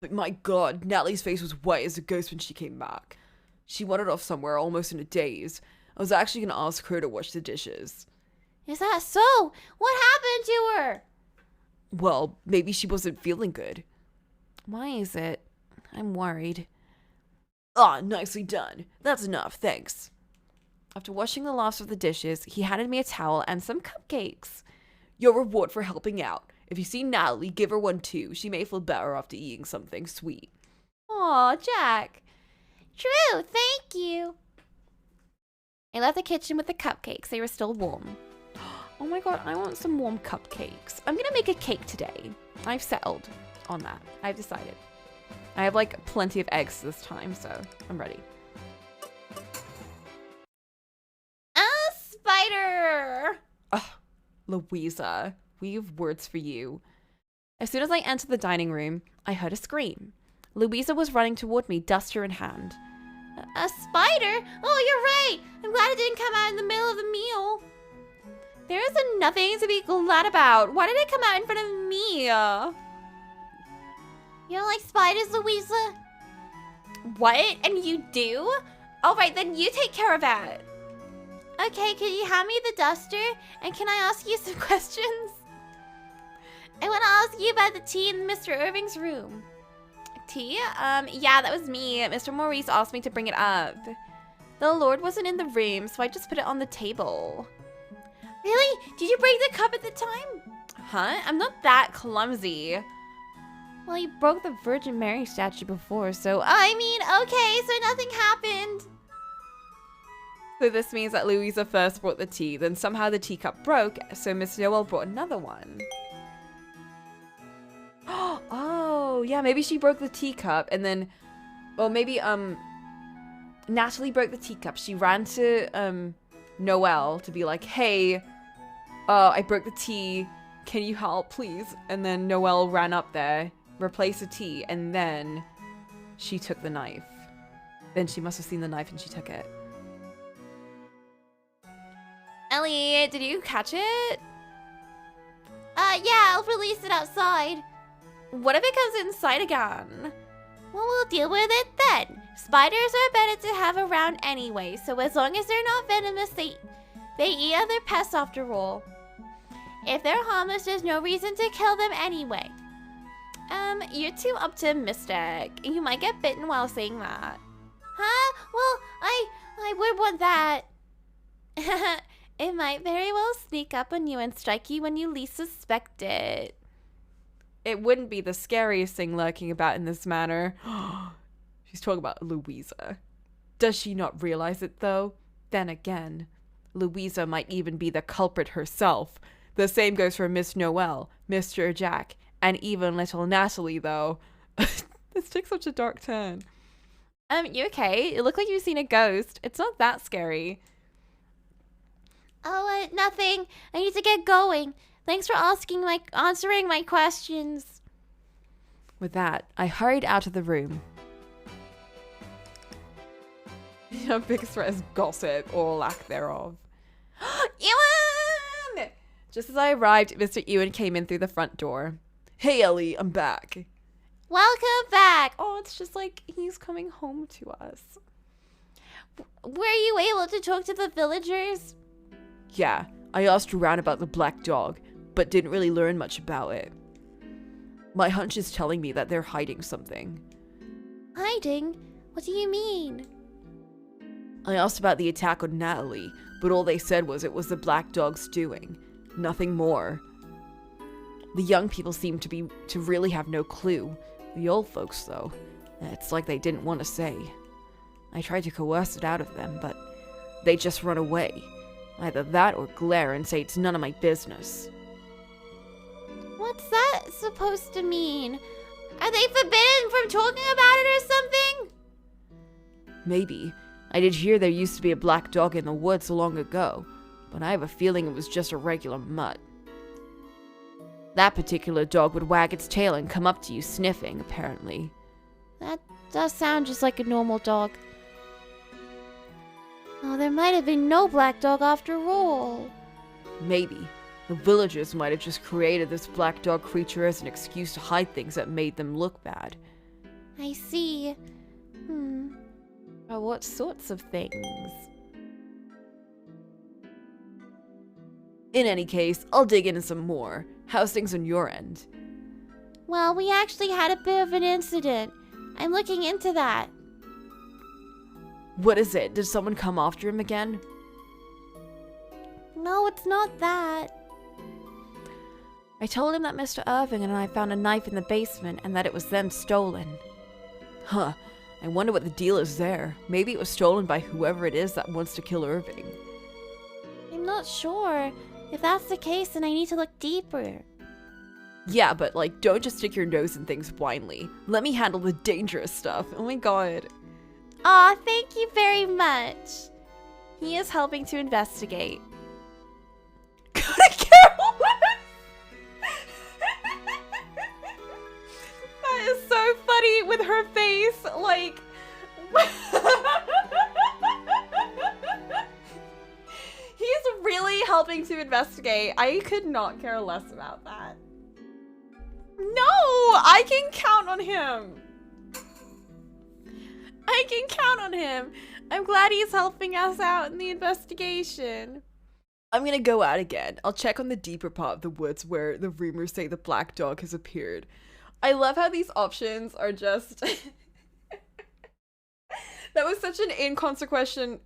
Speaker 2: But my god, Natalie's face was white as a ghost when she came back. She wandered off somewhere almost in a daze. I was actually going to ask her to wash the dishes.
Speaker 4: Is that so? What happened to her?
Speaker 2: Well, maybe she wasn't feeling good. Why is it? I'm worried. Ah, nicely done. That's enough, thanks. After washing the last of the dishes, he handed me a towel and some cupcakes. Your reward for helping out. If you see Natalie, give her one too. She may feel better after eating something sweet.
Speaker 4: Aw, Jack. True, thank you. I left the kitchen with the cupcakes. They were still warm.
Speaker 2: Oh my god, I want some warm cupcakes. I'm gonna make a cake today. I've settled on that. I've decided. I have like plenty of eggs this time, so I'm ready.
Speaker 4: A spider!
Speaker 2: Ugh, Louisa, we have words for you. As soon as I entered the dining room, I heard a scream. Louisa was running toward me, duster in hand.
Speaker 4: A spider? Oh, you're right. I'm glad it didn't come out in the middle of the meal. There is nothing to be glad about. Why did it come out in front of me? You don't like spiders, Louisa? What? And you do? All right, then you take care of that. Okay, can you hand me the duster? And can I ask you some questions? I want to ask you about the tea in Mr. Irving's room. Tea? Yeah, that was me. Mr. Maurice asked me to bring it up. The Lord wasn't in the room, so I just put it on the table. Really? Did you break the cup at the time? Huh? I'm not that clumsy. Well, you broke the Virgin Mary statue before, so I mean, okay, so nothing happened.
Speaker 2: So this means that Louisa first brought the tea, then somehow the teacup broke, so Miss Noel brought another one. Oh, yeah, maybe she broke the teacup and then, or maybe, Natalie broke the teacup. She ran to, Noel to be like, hey, I broke the tea. Can you help, please? And then Noel ran up there, replaced the tea, and then she took the knife. Then she must have seen the knife and she took it. Ellie, did you catch it?
Speaker 4: Yeah, I'll release it outside.
Speaker 2: What if it comes inside again?
Speaker 4: Well, we'll deal with it then. Spiders are better to have around anyway, so as long as they're not venomous, they eat other pests after all. If they're harmless, there's no reason to kill them anyway.
Speaker 2: You're too optimistic. You might get bitten while saying that.
Speaker 4: Huh? Well, I would want that. It might very well sneak up on you and strike you when you least suspect it.
Speaker 2: It wouldn't be the scariest thing lurking about in this manner. She's talking about Louisa. Does she not realize it, though? Then again, Louisa might even be the culprit herself. The same goes for Miss Noel, Mr. Jack, and even little Natalie, though. This takes such a dark turn. You okay? It looked like you've seen a ghost. It's not that scary.
Speaker 4: Oh, nothing. I need to get going. Thanks for answering my questions.
Speaker 2: With that, I hurried out of the room. Your biggest threat is gossip, or lack thereof. Ewen! Just as I arrived, Mr. Ewen came in through the front door. Hey, Ellie, I'm back.
Speaker 4: Welcome back.
Speaker 2: Oh, it's just like he's coming home to us.
Speaker 4: Were you able to talk to the villagers?
Speaker 2: Yeah, I asked around about the black dog, but didn't really learn much about it. My hunch is telling me that they're hiding something.
Speaker 4: Hiding? What do you mean?
Speaker 2: I asked about the attack on Natalie, but all they said was it was the black dog's doing. Nothing more. The young people seem to really have no clue. The old folks, though, it's like they didn't want to say. I tried to coerce it out of them, but they just run away. Either that or glare and say it's none of my business.
Speaker 4: What's that supposed to mean? Are they forbidden from talking about it or something?
Speaker 2: Maybe. I did hear there used to be a black dog in the woods long ago, but I have a feeling it was just a regular mutt. That particular dog would wag its tail and come up to you sniffing, apparently.
Speaker 4: That does sound just like a normal dog. Oh, there might have been no black dog after all.
Speaker 2: Maybe. The villagers might have just created this black dog creature as an excuse to hide things that made them look bad.
Speaker 4: I see.
Speaker 2: What sorts of things? In any case, I'll dig into some more. How's things on your end?
Speaker 4: Well, we actually had a bit of an incident. I'm looking into that.
Speaker 2: What is it? Did someone come after him again?
Speaker 4: No, it's not that.
Speaker 2: I told him that Mr. Irving and I found a knife in the basement and that it was then stolen. Huh. I wonder what the deal is there. Maybe it was stolen by whoever it is that wants to kill Irving.
Speaker 4: I'm not sure. If that's the case, then I need to look deeper.
Speaker 2: Yeah, but don't just stick your nose in things blindly. Let me handle the dangerous stuff. Oh my god.
Speaker 4: Aw, thank you very much.
Speaker 2: He is helping to investigate. That is so funny with her face, He's really helping to investigate. I could not care less about that. No, I can count on him. I can count on him. I'm glad he's helping us out in the investigation. I'm gonna go out again. I'll check on the deeper part of the woods where the rumors say the black dog has appeared. I love how these options are just... That was such an inconsequential,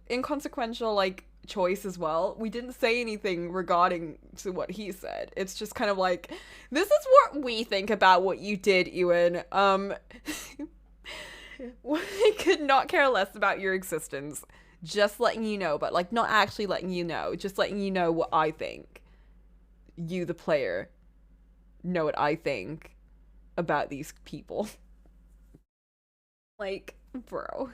Speaker 2: choice as well. We didn't say anything regarding to what he said. It's just kind of like, this is what we think about what you did, Ewan. We could not care less about your existence. Just letting you know, but like not actually letting you know, just letting you know what I think. You, the player, know what I think about these people. Like, bro.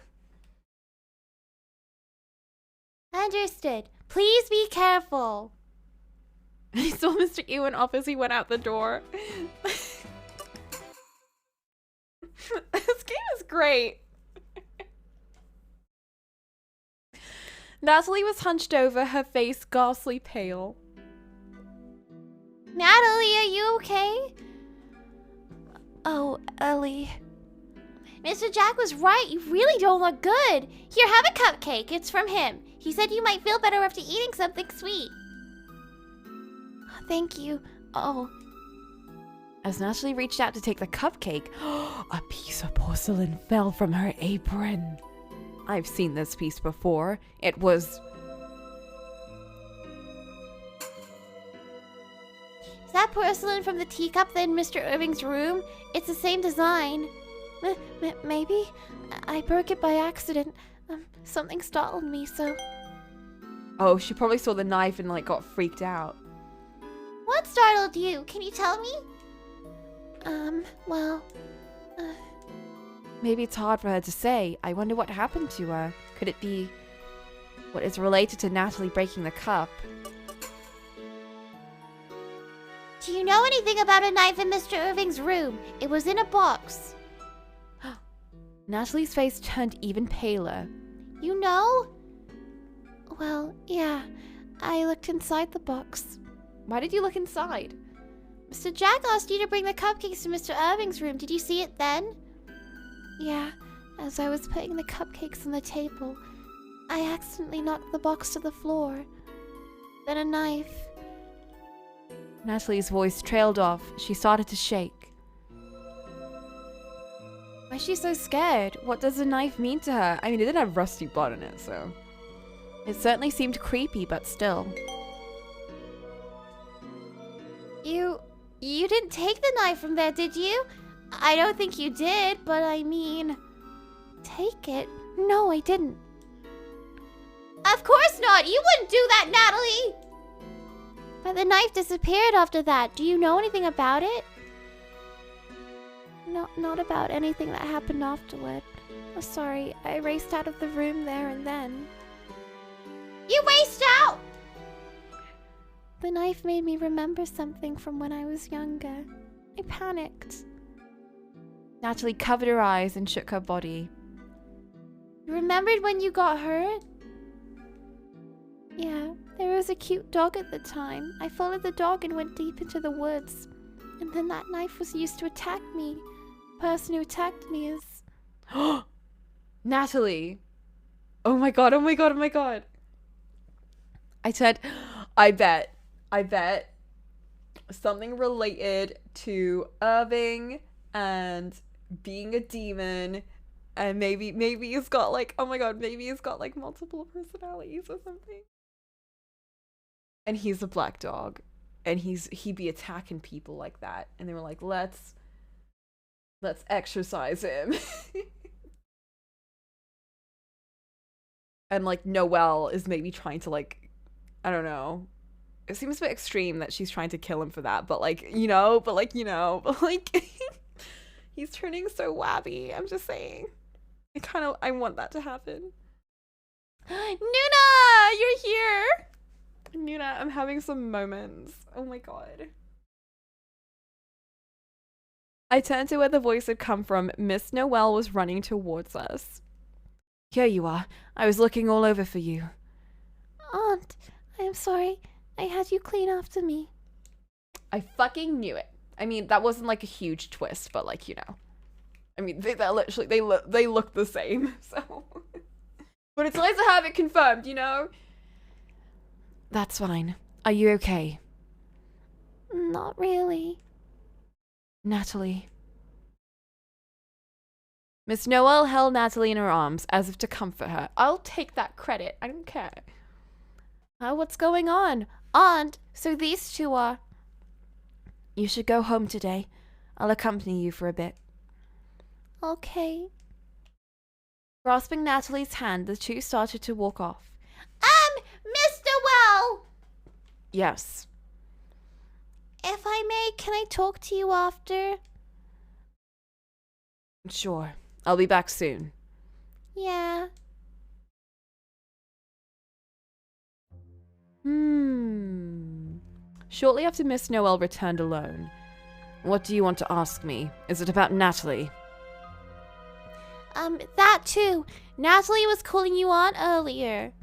Speaker 4: Understood. Please be careful.
Speaker 2: I saw Mr. Ewan off as he went out the door. This game is great. Natalie was hunched over, her face ghastly pale.
Speaker 4: Natalie, are you okay? Oh, Ellie. Mr. Jack was right. You really don't look good. Here, have a cupcake. It's from him. He said you might feel better after eating something sweet. Thank you. Oh.
Speaker 2: As Natalie reached out to take the cupcake, a piece of porcelain fell from her apron. I've seen this piece before. It was...
Speaker 4: Is that porcelain from the teacup in Mr. Irving's room? It's the same design. Maybe? I broke it by accident. Something startled me, so...
Speaker 2: Oh, she probably saw the knife and, like, got freaked out.
Speaker 4: What startled you? Can you tell me? Well...
Speaker 2: Maybe it's hard for her to say. I wonder what happened to her. Could it be what is related to Natalie breaking the cup?
Speaker 4: Do you know anything about a knife in Mr. Irving's room? It was in a box.
Speaker 2: Natalie's face turned even paler.
Speaker 4: You know? Well, yeah. I looked inside the box.
Speaker 2: Why did you look inside?
Speaker 4: Mr. Jack asked you to bring the cupcakes to Mr. Irving's room. Did you see it then? Yeah. As I was putting the cupcakes on the table, I accidentally knocked the box to the floor. Then a knife.
Speaker 2: Natalie's voice trailed off. She started to shake. Why is she so scared? What does the knife mean to her? I mean, it did have rusty blood in it, so... It certainly seemed creepy, but still.
Speaker 4: You didn't take the knife from there, did you? I don't think you did, but I mean... Take it? No, I didn't. Of course not! You wouldn't do that, Natalie! But the knife disappeared after that. Do you know anything about it? Not about anything that happened afterward. Oh, sorry, I raced out of the room there and then. You raced out! The knife made me remember something from when I was younger. I panicked.
Speaker 2: Natalie covered her eyes and shook her body.
Speaker 4: You remembered when you got hurt? Yeah, there was a cute dog at the time. I followed the dog and went deep into the woods. And then that knife was used to attack me. The person who attacked me is...
Speaker 2: Natalie! Oh my god, oh my god, oh my god. I said, I bet something related to Irving and being a demon, and maybe he's got like, oh my god, maybe he's got like multiple personalities or something. And he's a black dog, and he'd be attacking people like that, and they were like, let's exorcise him. And like Noelle is maybe trying to like, I don't know. It seems a bit extreme that she's trying to kill him for that, but like, he's turning so wabby. I'm just saying. I want that to happen. Nuna, you're here. Nuna, I'm having some moments. Oh my god. I turned to where the voice had come from. Miss Noelle was running towards us. Here you are. I was looking all over for you.
Speaker 4: Aunt, I am sorry. I had you clean after me.
Speaker 2: I fucking knew it. I mean, that wasn't like a huge twist, but like, you know. I mean, they look the same, so. But it's nice to have it confirmed, you know? That's fine. Are you okay?
Speaker 4: Not really.
Speaker 2: Natalie. Miss Noelle held Natalie in her arms as if to comfort her. I'll take that credit. I don't care.
Speaker 4: What's going on? Aunt, so these two are...
Speaker 2: You should go home today. I'll accompany you for a bit.
Speaker 4: Okay.
Speaker 2: Grasping Natalie's hand, the two started to walk off.
Speaker 4: Mr. Well!
Speaker 2: Yes.
Speaker 4: If I may, can I talk to you after?
Speaker 2: Sure. I'll be back soon.
Speaker 4: Yeah.
Speaker 2: Shortly after Miss Noel returned alone. What do you want to ask me? Is it about Natalie?
Speaker 4: That too. Natalie was calling you on earlier.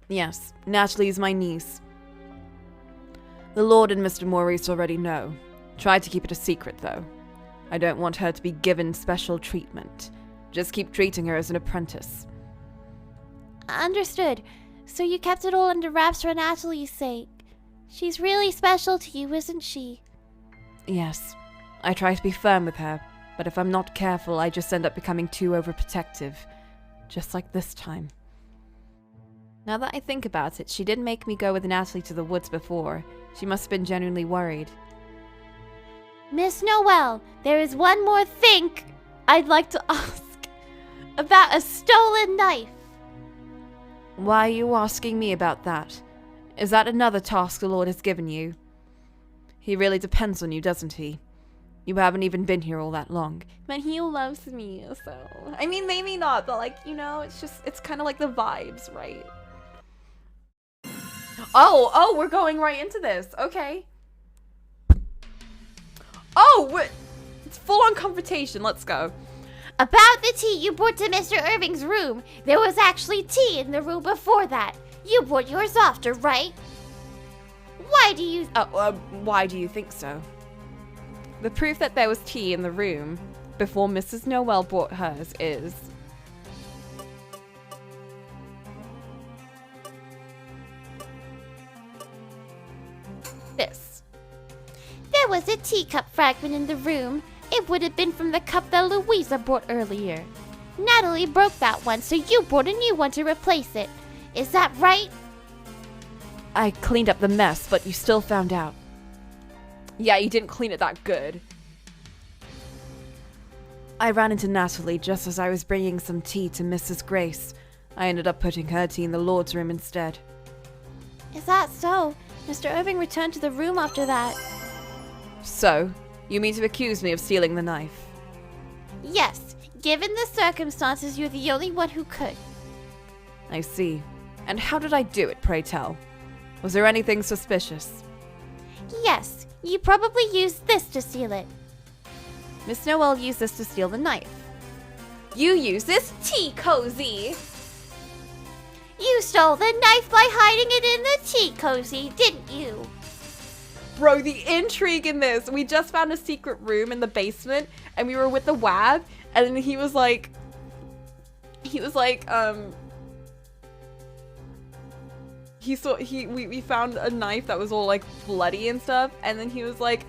Speaker 2: Yes, Natalie's my niece. The Lord and Mr. Maurice already know. Try to keep it a secret, though. I don't want her to be given special treatment. Just keep treating her as an apprentice.
Speaker 4: Understood. So you kept it all under wraps for Natalie's sake. She's really special to you, isn't she?
Speaker 2: Yes. I try to be firm with her, but if I'm not careful, I just end up becoming too overprotective. Just like this time. Now that I think about it, she did make me go with Natalie to the woods before. She must have been genuinely worried.
Speaker 4: Miss Noel, there is one more thing I'd like to ask about a stolen knife.
Speaker 2: Why are you asking me about that? Is that another task the Lord has given you? He really depends on you, doesn't he? You haven't even been here all that long. But he loves me, so... I mean, maybe not, but like, you know, it's kind of like the vibes, right? Oh, we're going right into this. Okay. Oh, it's full-on confrontation. Let's go.
Speaker 4: About the tea you brought to Mr. Irving's room. There was actually tea in the room before that. You brought yours after, right? Why do you...
Speaker 2: why do you think so? The proof that there was tea in the room before Mrs. Noel brought hers is...
Speaker 4: this. There was a teacup fragment in the room. It would have been from the cup that Louisa brought earlier. Natalie broke that one, so you brought a new one to replace it. Is that right?
Speaker 2: I cleaned up the mess, but you still found out. Yeah, you didn't clean it that good. I ran into Natalie just as I was bringing some tea to Mrs. Grace. I ended up putting her tea in the Lord's room instead.
Speaker 4: Is that so? Mr. Irving returned to the room after that.
Speaker 2: So, you mean to accuse me of stealing the knife?
Speaker 4: Yes, given the circumstances, you're the only one who could.
Speaker 2: I see. And how did I do it, pray tell? Was there anything suspicious?
Speaker 4: Yes, you probably used this to steal it.
Speaker 2: Miss Noel used this to steal the knife. You used this tea cozy!
Speaker 4: You stole the knife by hiding it in the tea cozy, didn't you?
Speaker 2: Bro, the intrigue in this. We just found a secret room in the basement, and we were with the Wab, and then we found a knife that was all like bloody and stuff, and then he was like,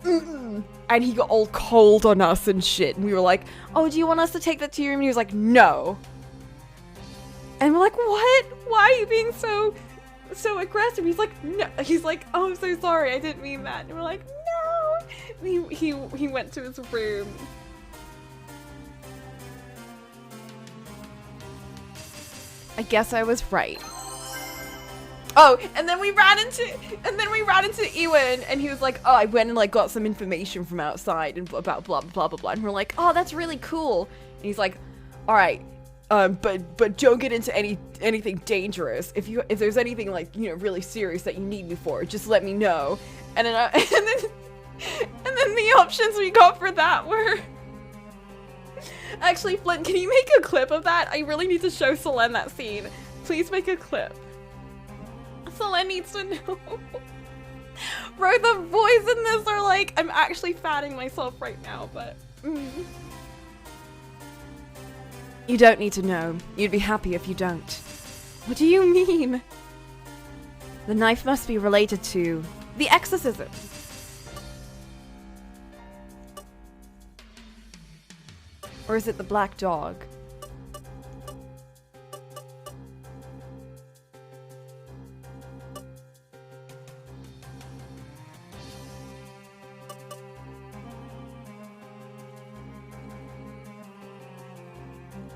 Speaker 2: and he got all cold on us and shit, and we were like, oh, do you want us to take that to your room? And he was like, no. And we're like, what? Why are you being so aggressive? He's like, no. He's like, oh, I'm so sorry, I didn't mean that. And we're like, no. He went to his room. I guess I was right. Oh, and then we ran into Ewen, and he was like, oh, I went and like got some information from outside and about blah blah blah blah. And we're like, oh, that's really cool. And he's like, all right. But don't get into anything dangerous. If there's anything like, you know, really serious that you need me for, just let me know. And then and then the options we got for that were actually, Flint, can you make a clip of that? I really need to show Selene that scene. Please make a clip. Selene needs to know. Bro, the boys in this are like, I'm actually fatting myself right now, but. You don't need to know. You'd be happy if you don't. What do you mean? The knife must be related to the exorcism. Or is it the black dog?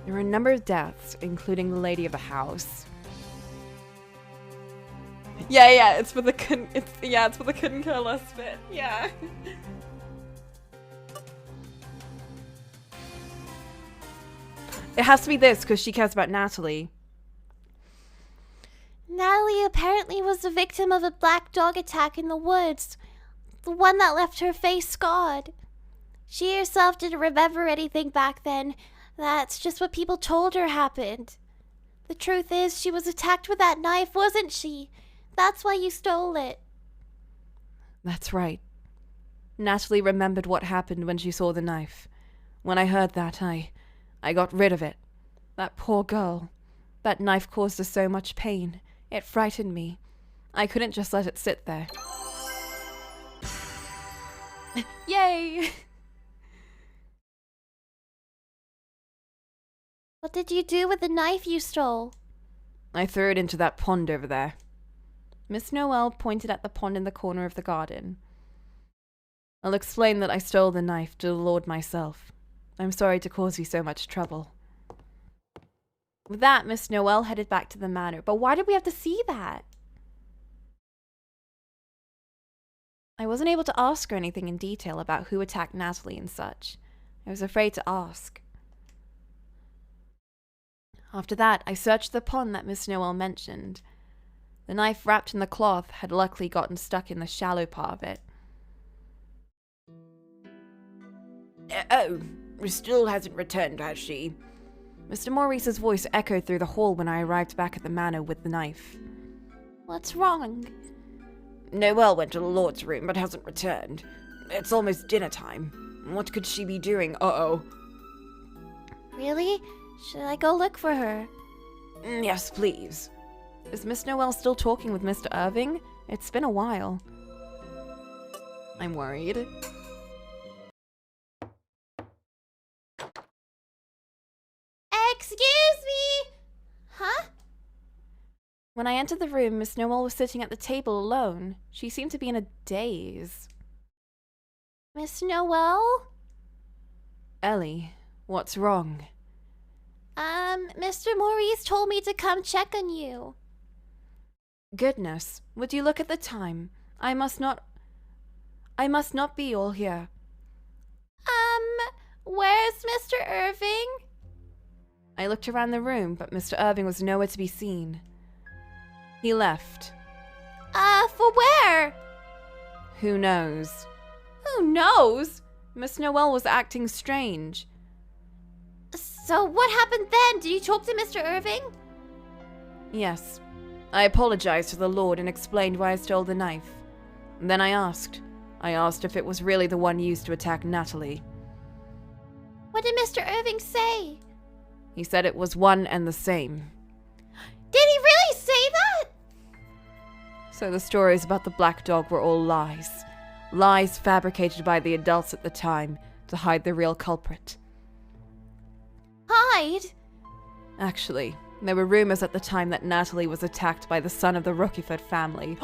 Speaker 2: There were a number of deaths, including the lady of the house. Yeah, it's for the it's for the couldn't care less bit. Yeah. It has to be this because she cares about Natalie.
Speaker 4: Natalie apparently was the victim of a black dog attack in the woods. The one that left her face scarred. She herself didn't remember anything back then. That's just what people told her happened. The truth is, she was attacked with that knife, wasn't she? That's why you stole it.
Speaker 2: That's right. Natalie remembered what happened when she saw the knife. When I heard that, I got rid of it. That poor girl. That knife caused her so much pain. It frightened me. I couldn't just let it sit there. Yay!
Speaker 4: What did you do with the knife you stole?
Speaker 2: I threw it into that pond over there. Miss Noel pointed at the pond in the corner of the garden. I'll explain that I stole the knife to the Lord myself. I'm sorry to cause you so much trouble. With that, Miss Noel headed back to the manor. But why did we have to see that? I wasn't able to ask her anything in detail about who attacked Natalie and such. I was afraid to ask. After that, I searched the pond that Miss Noel mentioned. The knife wrapped in the cloth had luckily gotten stuck in the shallow part of it. Oh, still hasn't returned, has she? Mr. Maurice's voice echoed through the hall when I arrived back at the manor with the knife.
Speaker 4: What's wrong?
Speaker 2: Noelle went to the Lord's room but hasn't returned. It's almost dinner time. What could she be doing? Uh-oh.
Speaker 4: Really? Should I go look for her?
Speaker 2: Yes, please. Is Miss Noel still talking with Mr. Irving? It's been a while. I'm worried.
Speaker 4: Excuse me! Huh?
Speaker 2: When I entered the room, Miss Noel was sitting at the table alone. She seemed to be in a daze.
Speaker 4: Miss Noel?
Speaker 2: Ellie, what's wrong?
Speaker 4: Mr. Maurice told me to come check on you.
Speaker 2: Goodness, would you look at the time? I must not be all here.
Speaker 4: Where's Mr. Irving?
Speaker 2: I looked around the room, but Mr. Irving was nowhere to be seen. He left.
Speaker 4: For where?
Speaker 2: Who knows?
Speaker 4: Who knows?
Speaker 2: Miss Noel was acting strange.
Speaker 4: So what happened then? Did you talk to Mr. Irving?
Speaker 2: Yes. I apologized to the Lord and explained why I stole the knife. And then I asked if it was really the one used to attack Natalie.
Speaker 4: What did Mr. Irving say?
Speaker 2: He said it was one and the same.
Speaker 4: Did he really say that?
Speaker 2: So the stories about the black dog were all lies. Lies fabricated by the adults at the time to hide the real culprit.
Speaker 4: Hide?
Speaker 2: Actually, there were rumors at the time that Natalie was attacked by the son of the Rookiford family.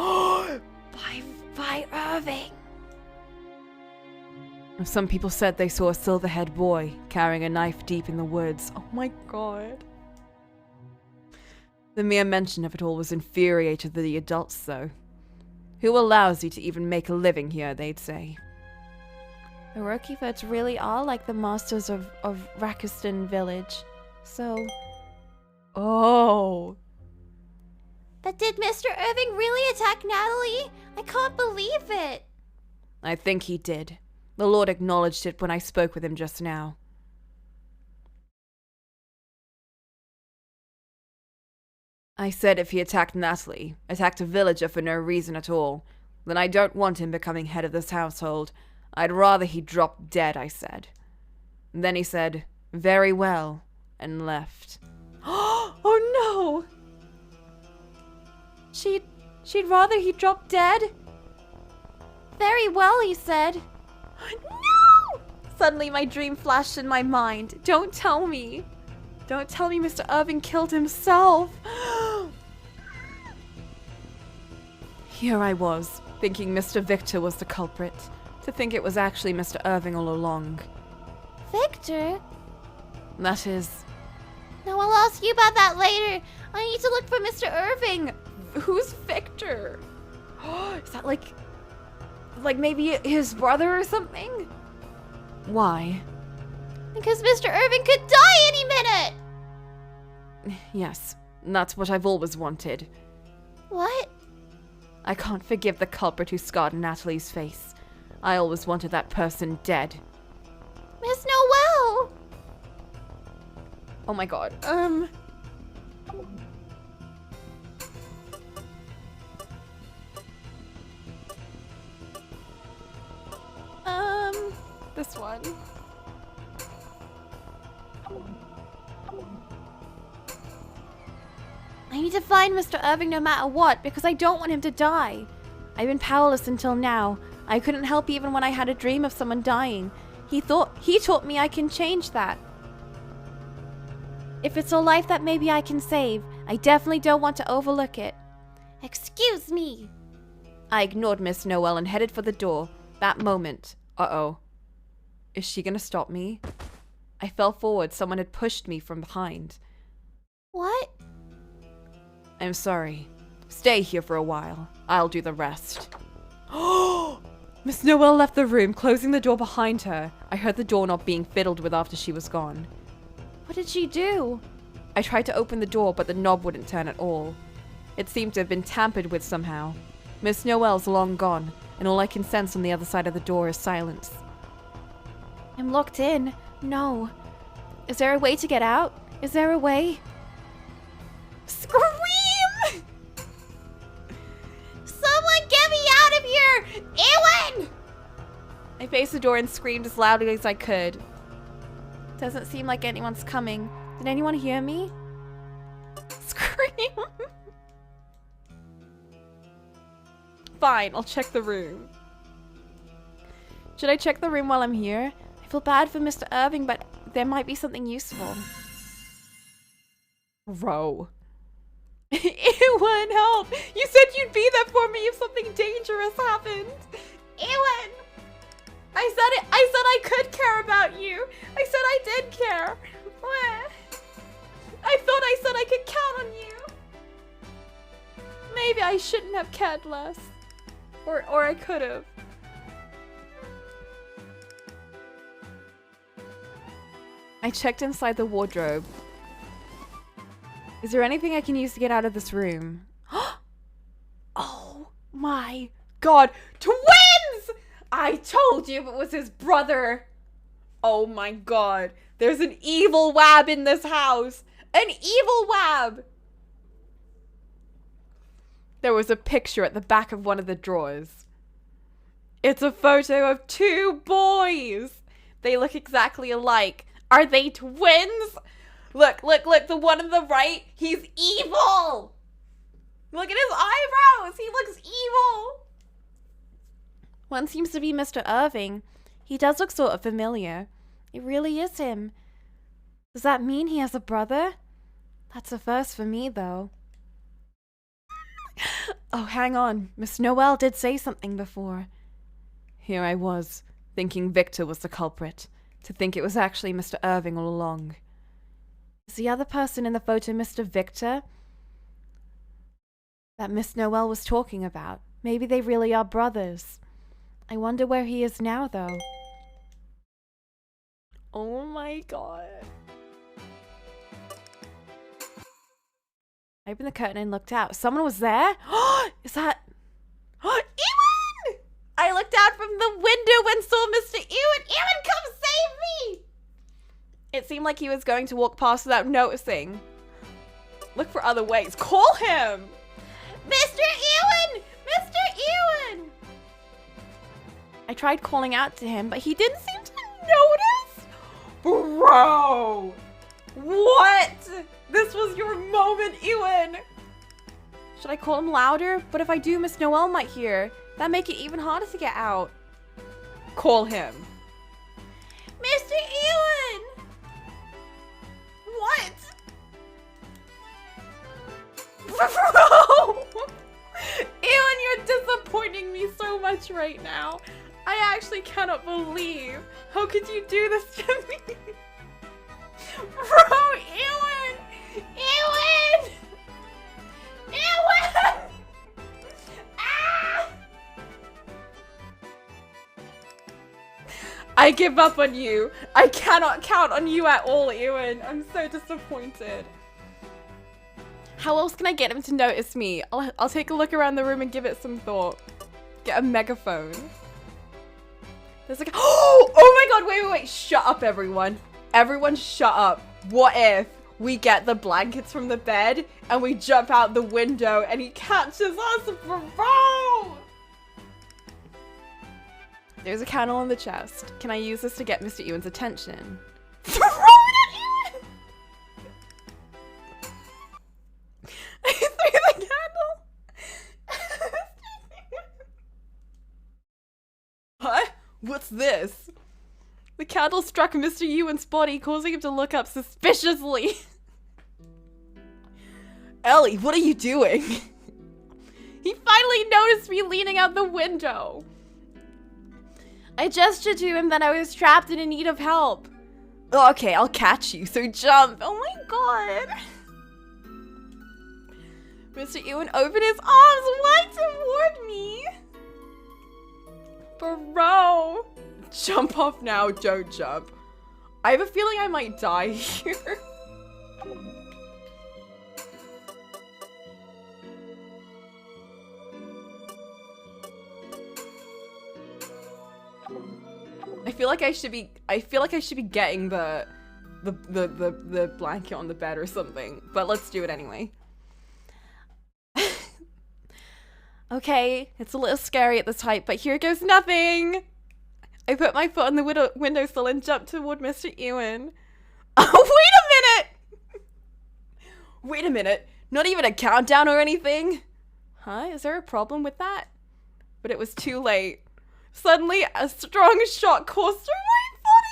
Speaker 2: by Irving! Some people said they saw a silver-haired boy carrying a knife deep in the woods. Oh my god. The mere mention of it all was infuriating to the adults, though. Who allows you to even make a living here, they'd say. The Rookifords really are like the masters of Rakiston Village. So... Oh.
Speaker 4: But did Mr. Irving really attack Natalie? I can't believe it.
Speaker 2: I think he did. The Lord acknowledged it when I spoke with him just now. I said if he attacked Natalie, attacked a villager for no reason at all, then I don't want him becoming head of this household. I'd rather he drop dead, I said. Then he said, very well, and left. Oh no! She'd rather he drop dead?
Speaker 4: Very well, he said.
Speaker 2: No! Suddenly my dream flashed in my mind. Don't tell me. Don't tell me Mr. Irving killed himself. Here I was, thinking Mr. Victor was the culprit. To think it was actually Mr. Irving all along.
Speaker 4: Victor?
Speaker 2: That is,
Speaker 4: No, I'll ask you about that later. I need to look for Mr. Irving.
Speaker 2: Who's Victor? Is that like maybe his brother or something? Why?
Speaker 4: Because Mr. Irving could die any minute.
Speaker 2: Yes, that's what I've always wanted.
Speaker 4: What?
Speaker 2: I can't forgive the culprit who scarred Natalie's face. I always wanted that person dead.
Speaker 4: Miss Noel!
Speaker 2: Oh my god. This one.
Speaker 4: I need to find Mr. Irving no matter what, because I don't want him to die. I've been powerless until now. I couldn't help even when I had a dream of someone dying. He taught me I can change that. If it's a life that maybe I can save, I definitely don't want to overlook it. Excuse me.
Speaker 2: I ignored Miss Noel and headed for the door. That moment. Uh-oh. Is she gonna stop me? I fell forward. Someone had pushed me from behind.
Speaker 4: What?
Speaker 2: I'm sorry. Stay here for a while. I'll do the rest. Miss Noel left the room, closing the door behind her. I heard the doorknob being fiddled with after she was gone.
Speaker 4: What did she do?
Speaker 2: I tried to open the door, but the knob wouldn't turn at all. It seemed to have been tampered with somehow. Miss Noel's long gone, and all I can sense on the other side of the door is silence.
Speaker 4: I'm locked in. No. Is there a way to get out? Is there a way?
Speaker 2: Scream!
Speaker 4: Someone get me out of here! Ewen!
Speaker 2: I faced the door and screamed as loudly as I could. Doesn't seem like anyone's coming. Did anyone hear me? Scream! Fine, I'll check the room. Should I check the room while I'm here?
Speaker 4: I feel bad for Mr. Irving, but there might be something useful.
Speaker 2: Row. Ewen, help! You said you'd be there for me if something dangerous happened. Ewen! I said I could care about you. I said I did care. I thought I said I could count on you. Maybe I shouldn't have cared less. Or I could have. I checked inside the wardrobe. Is there anything I can use to get out of this room? Oh my god. Twins! I told you it was his brother. Oh my god. There's an evil wab in this house. An evil wab. There was a picture at the back of one of the drawers. It's a photo of two boys. They look exactly alike. Are they twins? Look, the one on the right, he's evil! Look at his eyebrows, he looks evil!
Speaker 4: One seems to be Mr. Irving. He does look sort of familiar. It really is him. Does that mean he has a brother? That's a first for me, though.
Speaker 2: Oh, hang on. Miss Noel did say something before. Here I was, thinking Victor was the culprit. To think it was actually Mr. Irving all along.
Speaker 4: Is the other person in the photo Mr. Victor? That Miss Noel was talking about. Maybe they really are brothers. I wonder where he is now, though.
Speaker 2: Oh my god.
Speaker 4: I opened the curtain and looked out. Someone was there? Is that...
Speaker 2: Ewen! I looked out from the window and saw Mr. Ewen. Ewen, come save me! It seemed like he was going to walk past without noticing. Look for other ways. Call him! Mr. Ewen! Mr. Ewen! I tried calling out to him, but he didn't seem to notice. Bro! What? This was your moment, Ewen! Should I call him louder? But if I do, Miss Noel might hear. That'd make it even harder to get out. Call him. Mr. Ewen! What? Bro! Ewen, you're disappointing me so much right now. I actually cannot believe. How could you do this to me? Bro, Ewen! Ewen! Ewen! Ah! I give up on you. I cannot count on you at all, Ewen. I'm so disappointed. How else can I get him to notice me? I'll take a look around the room and give it some thought. Get a megaphone. There's like, oh my god, wait. Shut up, everyone. Everyone shut up. What if we get the blankets from the bed and we jump out the window and he catches us, bro? There's a candle on the chest. Can I use this to get Mr. Ewan's attention? Throw it at Ewan! I threw the candle! What? What's this? The candle struck Mr. Ewan's body, causing him to look up suspiciously. Ellie, what are you doing? He finally noticed me leaning out the window. I gestured to him that I was trapped and in need of help. Oh, okay, I'll catch you, so jump. Oh my god. Mr. Ewan opened his arms wide toward me. Bro. Jump off now, don't jump. I have a feeling I might die here. I feel like I should be getting the blanket on the bed or something, but let's do it anyway. Okay, it's a little scary at this height, but here goes nothing. I put my foot on the windowsill and jumped toward Mr. Ewan. Oh, wait a minute! Wait a minute, not even a countdown or anything? Huh, is there a problem with that? But it was too late. Suddenly, a strong shock coursed through my body.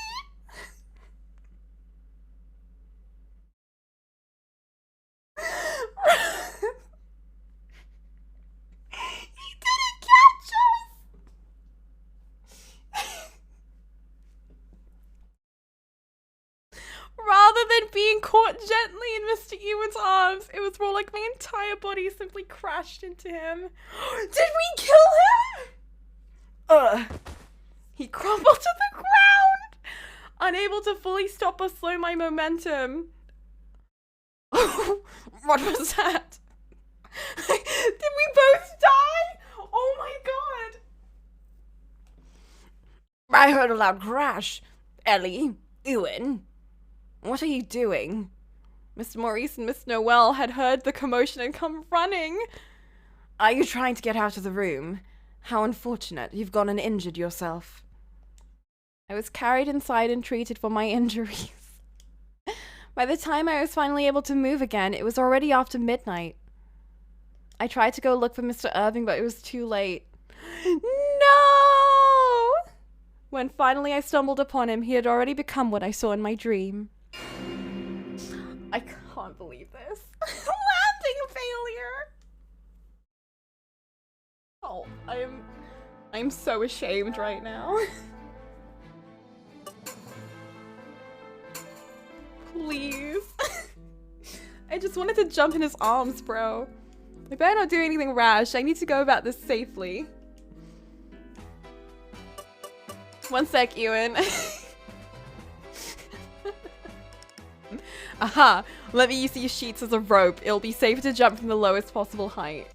Speaker 2: He didn't catch us! Rather than being caught gently in Mr. Ewan's arms, it was more like my entire body simply crashed into him. Did we kill him? He crumbled to the ground, unable to fully stop or slow my momentum. What was that? Did we both die? Oh my god. I heard a loud crash. Ellie, Ewan, what are you doing? Mr. Maurice and Miss Noel had heard the commotion and come running. Are you trying to get out of the room? How unfortunate. You've gone and injured yourself. I was carried inside and treated for my injuries. By the time I was finally able to move again, it was already after midnight. I tried to go look for Mr. Irving, but it was too late. No! When finally I stumbled upon him, he had already become what I saw in my dream. I can't believe this. Landing failure! Oh, I'm so ashamed right now. Please. I just wanted to jump in his arms, bro. I better not do anything rash. I need to go about this safely. One sec, Ewan. Aha! Let me use these sheets as a rope. It'll be safe to jump from the lowest possible height.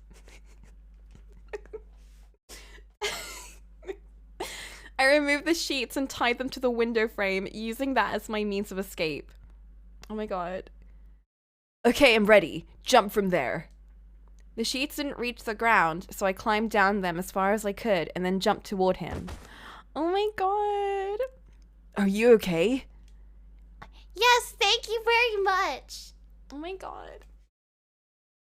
Speaker 2: I removed the sheets and tied them to the window frame, using that as my means of escape. Oh my god. Okay, I'm ready. Jump from there. The sheets didn't reach the ground, so I climbed down them as far as I could and then jumped toward him. Oh my god. Are you okay?
Speaker 4: Yes, thank you very much.
Speaker 2: Oh my god.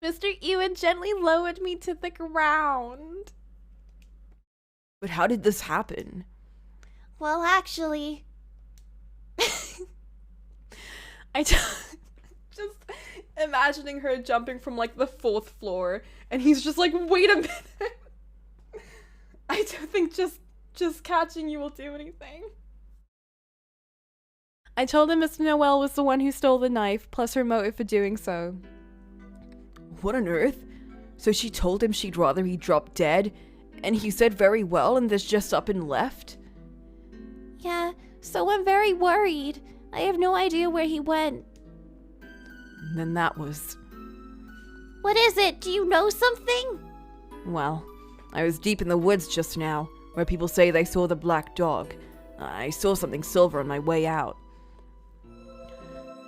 Speaker 2: Mr. Ewan gently lowered me to the ground. But how did this happen?
Speaker 4: Well, actually...
Speaker 2: just imagining her jumping from like the 4th floor and he's just like, wait a minute. I don't think just catching you will do anything. I told him Mr. Noel was the one who stole the knife, plus her motive for doing so. What on earth? So she told him she'd rather he drop dead, and he said very well and this just up and left?
Speaker 4: Yeah, so I'm very worried. I have no idea where he went.
Speaker 2: And then that was...
Speaker 4: What is it? Do you know something?
Speaker 2: Well, I was deep in the woods just now, where people say they saw the black dog. I saw something silver on my way out.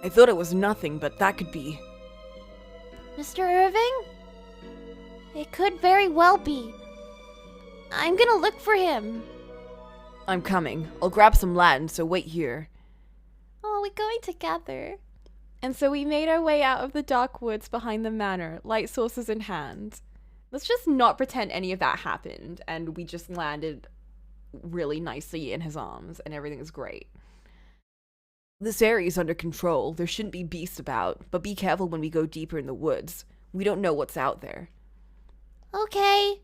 Speaker 2: I thought it was nothing, but that could be...
Speaker 4: Mr. Irving? It could very well be. I'm gonna look for him.
Speaker 2: I'm coming. I'll grab some Latin, so wait here.
Speaker 4: Oh, we're going together.
Speaker 2: And so we made our way out of the dark woods behind the manor, light sources in hand. Let's just not pretend any of that happened, and we just landed really nicely in his arms, and everything is great. This area is under control. There shouldn't be beasts about, but be careful when we go deeper in the woods. We don't know what's out there.
Speaker 4: Okay.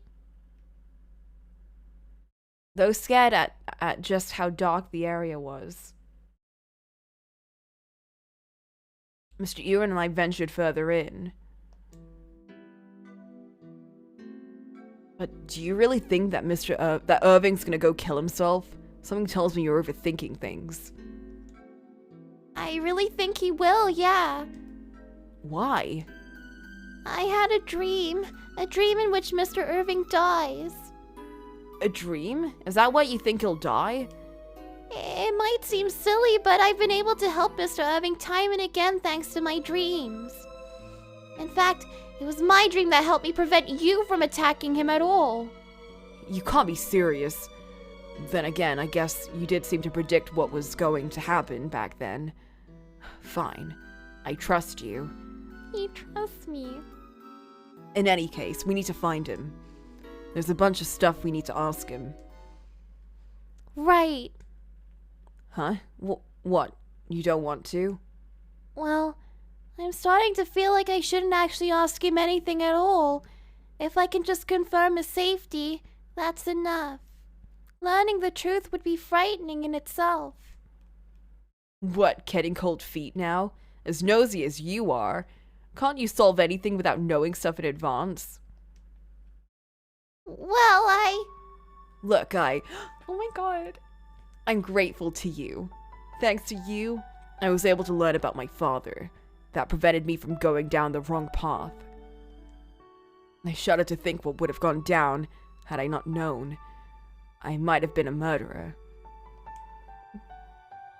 Speaker 2: Though scared at just how dark the area was. Mr. Ewan and I ventured further in. But do you really think that that Irving's gonna go kill himself? Something tells me you're overthinking things.
Speaker 4: I really think he will, yeah.
Speaker 2: Why?
Speaker 4: I had a dream in which Mr. Irving dies.
Speaker 2: A dream? Is that why you think he'll die?
Speaker 4: It might seem silly, but I've been able to help Mr. Irving time and again thanks to my dreams. In fact, it was my dream that helped me prevent you from attacking him at all.
Speaker 2: You can't be serious. Then again, I guess you did seem to predict what was going to happen back then. Fine. I trust you.
Speaker 4: He trusts me.
Speaker 2: In any case, we need to find him. There's a bunch of stuff we need to ask him.
Speaker 4: Right.
Speaker 2: Huh? What? You don't want to?
Speaker 4: Well, I'm starting to feel like I shouldn't actually ask him anything at all. If I can just confirm his safety, that's enough. Learning the truth would be frightening in itself.
Speaker 2: What, getting cold feet now? As nosy as you are, can't you solve anything without knowing stuff in advance?
Speaker 4: Well,
Speaker 2: Look, oh my god. I'm grateful to you. Thanks to you, I was able to learn about my father. That prevented me from going down the wrong path. I shudder to think what would have gone down had I not known. I might have been a murderer.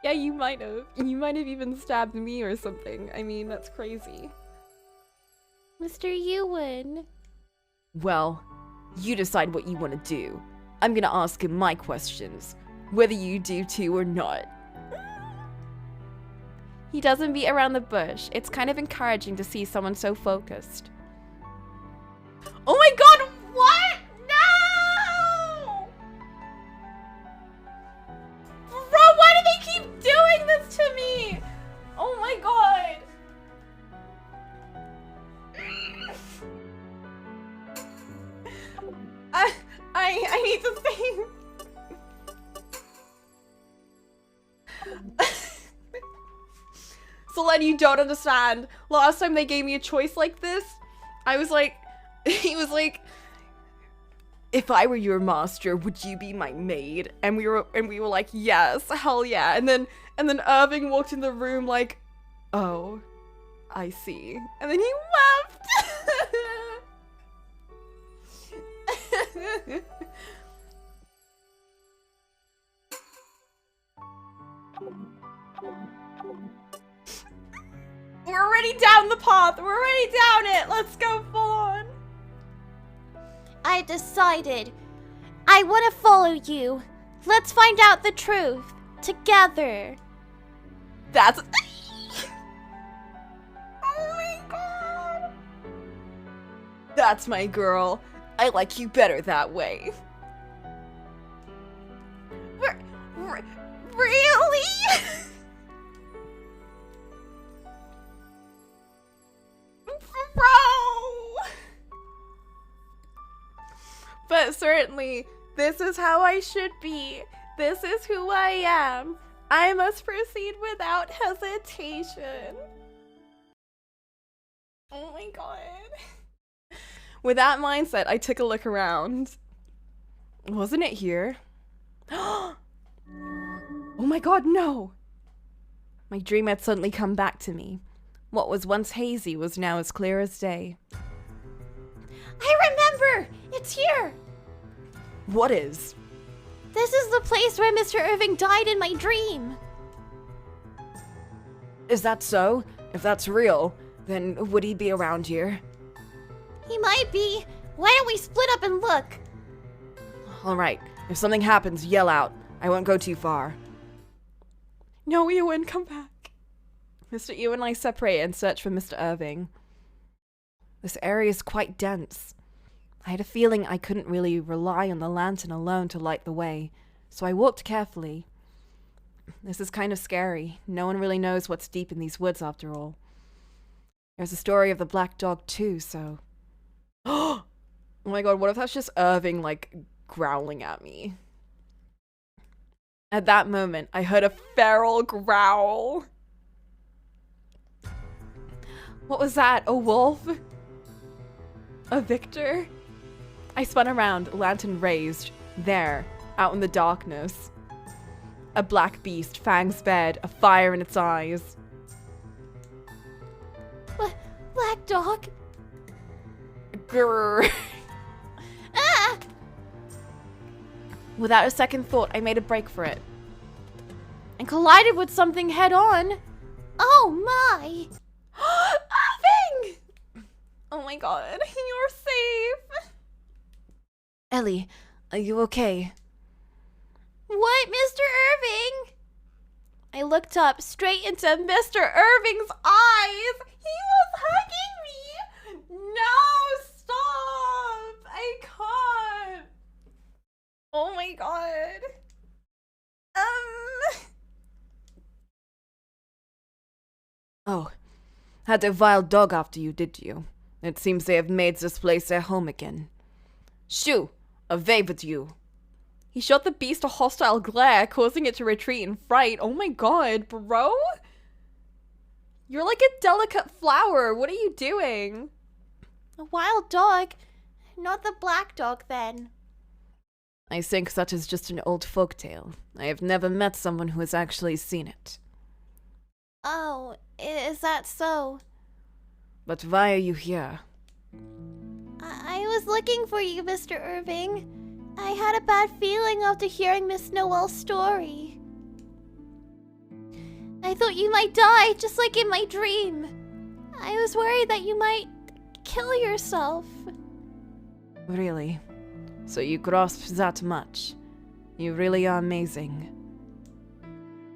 Speaker 2: Yeah, you might have. You might have even stabbed me or something. I mean, that's crazy.
Speaker 4: Mr. Ewan.
Speaker 2: Well, you decide what you want to do. I'm gonna ask him my questions, whether you do too or not. He doesn't beat around the bush. It's kind of encouraging to see someone so focused. Oh my god, what? No! Bro, why do they keep doing this to me? Oh my god. I need to save. Solène, you don't understand. Last time they gave me a choice like this, I was like, he was like, if I were your master, would you be my maid? And we were like, yes, hell yeah. And then Irving walked in the room like, oh, I see. And then he left. We're already down the path. We're already down it. Let's go full on.
Speaker 4: I decided. I want to follow you. Let's find out the truth. Together.
Speaker 2: That's... Oh my god. That's my girl. I like you better that way. Really? Bro! But certainly, this is how I should be. This is who I am. I must proceed without hesitation. Oh my god. With that mindset, I took a look around. Wasn't it here? Oh my god, no! My dream had suddenly come back to me. What was once hazy was now as clear as day.
Speaker 4: I remember! It's here!
Speaker 2: What is?
Speaker 4: This is the place where Mr. Irving died in my dream.
Speaker 2: Is that so? If that's real, then would he be around here?
Speaker 4: He might be. Why don't we split up and look?
Speaker 2: Alright, if something happens, yell out. I won't go too far. No, Ewen, come back. Mr. Ewen and I separate and search for Mr. Irving. This area is quite dense. I had a feeling I couldn't really rely on the lantern alone to light the way, so I walked carefully. This is kind of scary. No one really knows what's deep in these woods after all. There's a story of the black dog too, so... Oh my god, what if that's just Irving, like, growling at me? At that moment, I heard a feral growl. What was that? A wolf? A Victor? I spun around, lantern raised. There, out in the darkness. A black beast, fangs bared, a fire in its eyes.
Speaker 4: Black dog?
Speaker 2: Grrr.
Speaker 4: Ah!
Speaker 2: Without a second thought, I made a break for it. And collided with something head on.
Speaker 4: Oh my!
Speaker 2: Irving! Oh my god, you're safe. Ellie, are you okay?
Speaker 4: What, Mr. Irving?
Speaker 2: I looked up straight into Mr. Irving's eyes. He was hugging me. No, stop. I can't. Oh my god. Oh, had a wild dog after you, did you? It seems they have made this place their home again. Shoo, away with you. He shot the beast a hostile glare, causing it to retreat in fright. Oh my god, bro? You're like a delicate flower. What are you doing?
Speaker 4: A wild dog? Not the black dog, then.
Speaker 2: I think such is just an old folktale. I have never met someone who has actually seen it.
Speaker 4: Oh, is that so?
Speaker 2: But why are you here?
Speaker 4: I was looking for you, Mr. Irving. I had a bad feeling after hearing Miss Noel's story. I thought you might die, just like in my dream. I was worried that you might kill yourself.
Speaker 2: Really? So you grasp that much? You really are amazing.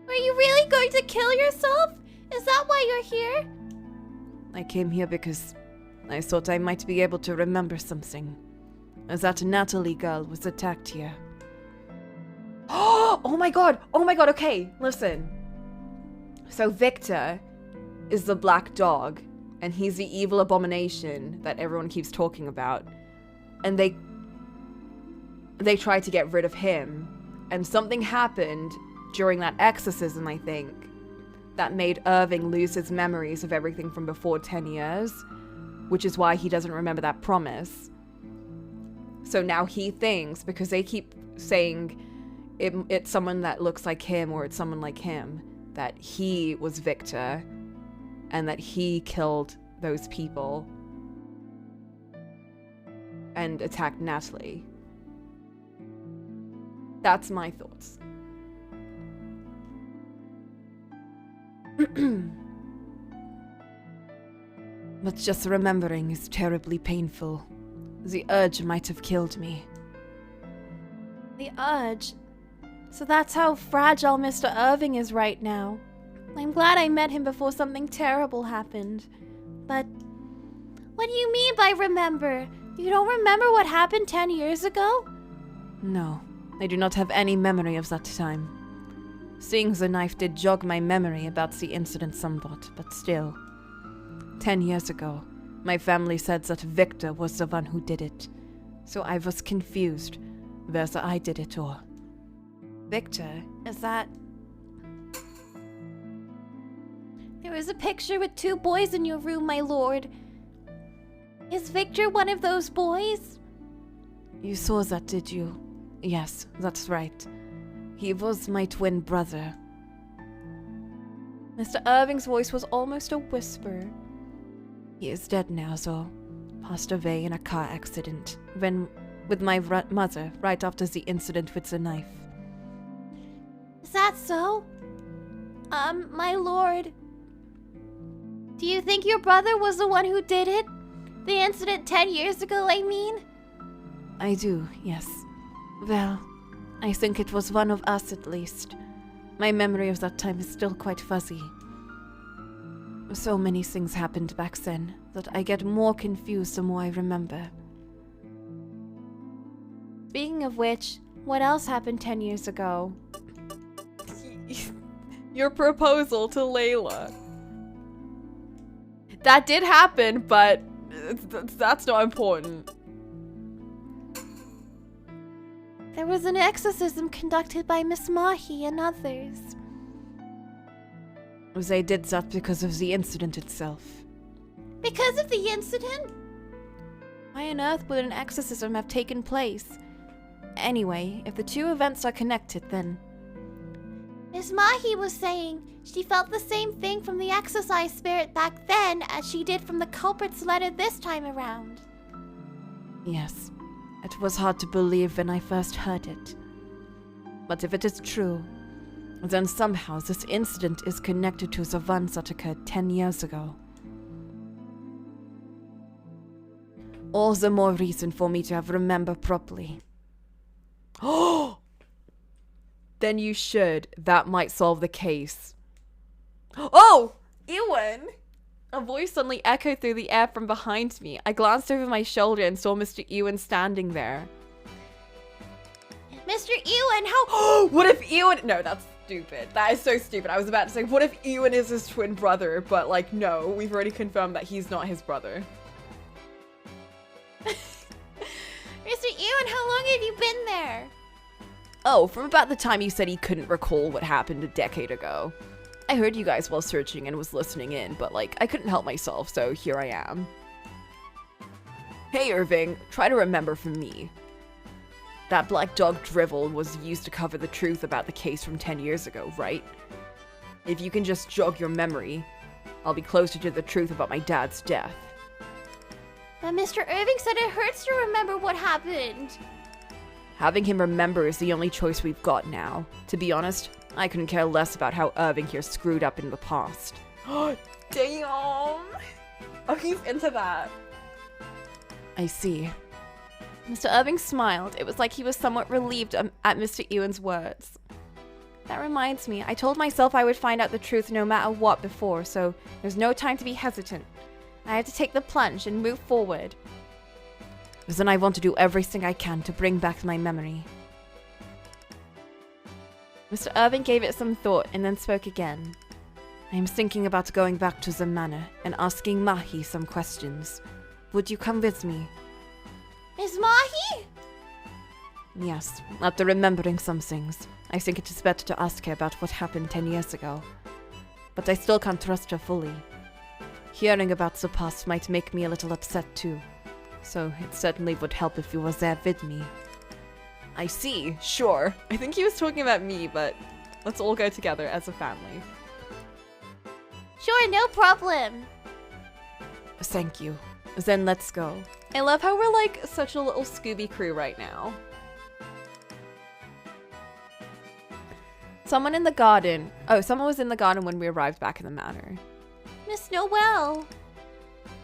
Speaker 4: Were you really going to kill yourself? Is that why you're here?
Speaker 2: I came here because I thought I might be able to remember something. As that Natalie girl was attacked here. Oh my god! Oh my god, okay, listen. So Victor is the black dog, and he's the evil abomination that everyone keeps talking about. And they tried to get rid of him, and something happened during that exorcism, I think, that made Irving lose his memories of everything from before 10 years, which is why he doesn't remember that promise. So now he thinks, because they keep saying it's someone that looks like him or it's someone like him, that he was Victor and that he killed those people and attacked Natalie. That's my thoughts. But just remembering is terribly painful. The urge might have killed me.
Speaker 4: The urge? So that's how fragile Mr. Irving is right now. I'm glad I met him before something terrible happened. But what do you mean by remember? You don't remember what happened 10 years ago?
Speaker 2: No, I do not have any memory of that time. Seeing the knife did jog my memory about the incident somewhat, but still. 10 years ago, my family said that Victor was the one who did it, so I was confused whether I did it or... Victor, is that...
Speaker 4: There is a picture with 2 boys in your room, my lord. Is Victor one of those boys?
Speaker 2: You saw that, did you? Yes, that's right. He was my twin brother. Mr. Irving's voice was almost a whisper. He is dead now, though. Passed away in a car accident with my mother right after the incident with the knife.
Speaker 4: Is that so? My lord. Do you think your brother was the one who did it? The incident 10 years ago, I mean?
Speaker 2: I do, yes. Well, I think it was one of us at least. My memory of that time is still quite fuzzy. So many things happened back then that I get more confused the more I remember.
Speaker 4: Speaking of which, what else happened 10 years ago?
Speaker 2: Your proposal to Layla. That did happen, but that's not important.
Speaker 4: There was an exorcism conducted by Miss Mahi and others.
Speaker 2: They did that because of the incident itself.
Speaker 4: Because of the incident?
Speaker 2: Why on earth would an exorcism have taken place? Anyway, if the 2 events are connected, then...
Speaker 4: Miss Mahi was saying she felt the same thing from the exorcised spirit back then as she did from the culprit's letter this time around.
Speaker 2: Yes, it was hard to believe when I first heard it. But if it is true, then somehow this incident is connected to the ones that occurred 10 years ago. All the more reason for me to have remembered properly. Oh! Then you should. That might solve the case. Oh! Ewen! A voice suddenly echoed through the air from behind me. I glanced over my shoulder and saw Mr. Ewen standing there.
Speaker 4: Mr. Ewen, how—
Speaker 2: What if Ewen— No, that's stupid. That is so stupid. I was about to say, what if Ewen is his twin brother? But, like, no. We've already confirmed that he's not his brother.
Speaker 4: Mr. Ewen, how long have you been there?
Speaker 2: Oh, from about the time you said he couldn't recall what happened a decade ago. I heard you guys while searching and was listening in, but, like, I couldn't help myself, so here I am. Hey, Irving, try to remember from me. That black dog drivel was used to cover the truth about the case from 10 years ago, right? If you can just jog your memory, I'll be closer to the truth about my dad's death.
Speaker 4: But Mr. Irving said it hurts to remember what happened.
Speaker 2: Having him remember is the only choice we've got now. To be honest, I couldn't care less about how Irving here screwed up in the past. Damn! Oh, he's into that. I see. Mr. Irving smiled. It was like he was somewhat relieved at Mr. Ewan's words. That reminds me, I told myself I would find out the truth no matter what before, so there's no time to be hesitant. I have to take the plunge and move forward. Then I want to do everything I can to bring back my memory. Mr. Irving gave it some thought and then spoke again. I am thinking about going back to the manor and asking Mahi some questions. Would you come with me?
Speaker 4: Miss Mahi?
Speaker 2: Yes, after remembering some things, I think it is better to ask her about what happened 10 years ago. But I still can't trust her fully. Hearing about the past might make me a little upset too. So it certainly would help if you were there with me. I see, sure. I think he was talking about me, but let's all go together as a family.
Speaker 4: Sure, no problem.
Speaker 2: Thank you. Then let's go. I love how we're like such a little Scooby crew right now. Someone in the garden. Oh, someone was in the garden when we arrived back in the manor.
Speaker 4: Miss Noelle.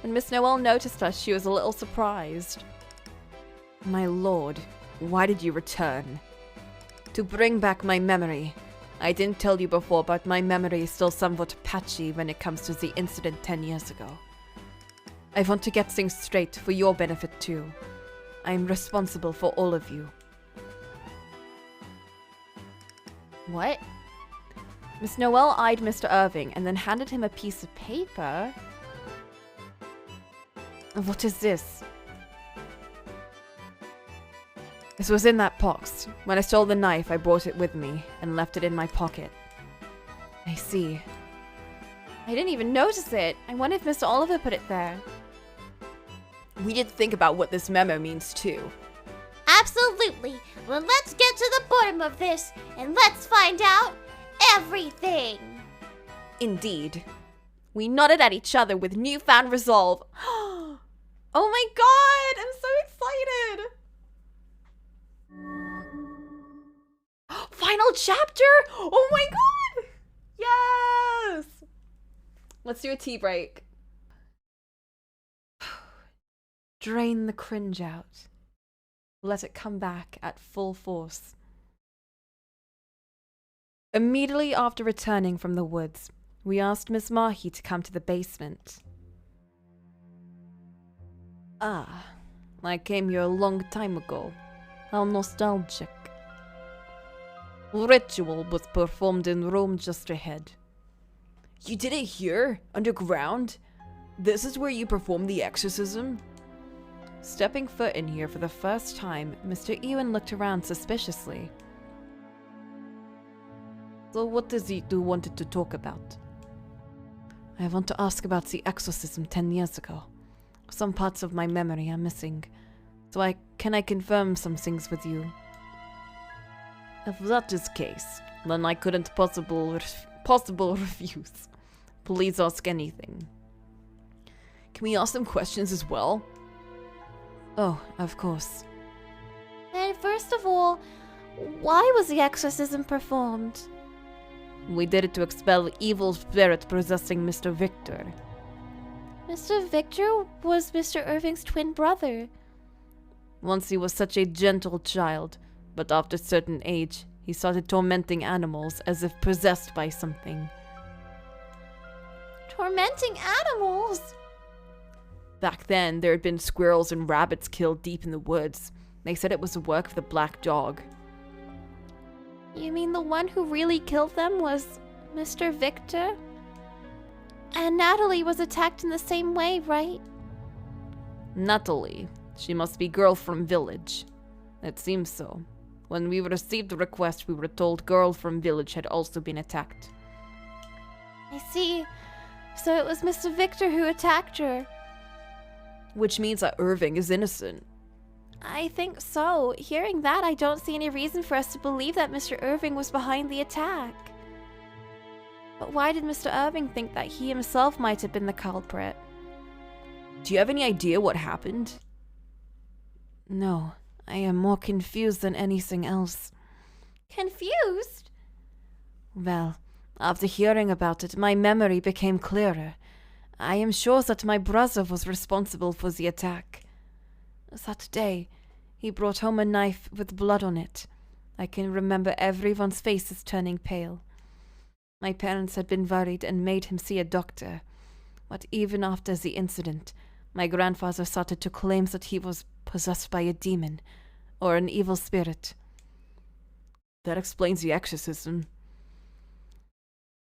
Speaker 2: When Miss Noelle noticed us, she was a little surprised. My lord, why did you return? To bring back my memory. I didn't tell you before, but my memory is still somewhat patchy when it comes to the incident 10 years ago. I want to get things straight for your benefit too. I am responsible for all of you.
Speaker 4: What?
Speaker 2: Miss Noelle eyed Mr. Irving and then handed him a piece of paper. What is this? This was in that box. When I stole the knife, I brought it with me and left it in my pocket. I see. I didn't even notice it. I wonder if Mr. Oliver put it there. We did think about what this memo means too.
Speaker 4: Absolutely. Well, let's get to the bottom of this and let's find out everything.
Speaker 2: Indeed. We nodded at each other with newfound resolve. Oh my god! I'm so excited! Final chapter? Oh my god! Yes! Let's do a tea break. Drain the cringe out. Let it come back at full force. Immediately after returning from the woods, we asked Miss Mahi to come to the basement. Ah, I came here a long time ago. How nostalgic. Ritual was performed in room just ahead. You did it here? Underground? This is where you perform the exorcism? Stepping foot in here for the first time, Mr. Ewen looked around suspiciously. So what is it you wanted to talk about? I want to ask about the exorcism 10 years ago. Some parts of my memory are missing, so can I confirm some things with you? If that is the case, then I couldn't possible refuse. Please ask anything. Can we ask them questions as well? Oh, of course.
Speaker 4: And first of all, why was the exorcism performed?
Speaker 2: We did it to expel evil spirit possessing Mr. Victor.
Speaker 4: Mr. Victor was Mr. Irving's twin brother.
Speaker 2: Once he was such a gentle child, but after a certain age, he started tormenting animals as if possessed by something.
Speaker 4: Tormenting animals?
Speaker 2: Back then, there had been squirrels and rabbits killed deep in the woods. They said it was the work of the black dog.
Speaker 4: You mean the one who really killed them was Mr. Victor? And Natalie was attacked in the same way, right?
Speaker 2: Natalie. She must be girl from village. It seems so. When we received the request, we were told girl from village had also been attacked.
Speaker 4: I see. So it was Mr. Victor who attacked her.
Speaker 2: Which means that Irving is innocent.
Speaker 4: I think so. Hearing that, I don't see any reason for us to believe that Mr. Irving was behind the attack. But why did Mr. Irving think that he himself might have been the culprit?
Speaker 2: Do you have any idea what happened?
Speaker 5: No, I am more confused than anything else.
Speaker 4: Confused?
Speaker 5: Well, after hearing about it, my memory became clearer. I am sure that my brother was responsible for the attack. That day, he brought home a knife with blood on it. I can remember everyone's faces turning pale. My parents had been worried and made him see a doctor. But even after the incident, my grandfather started to claim that he was possessed by a demon or an evil spirit.
Speaker 2: That explains the exorcism.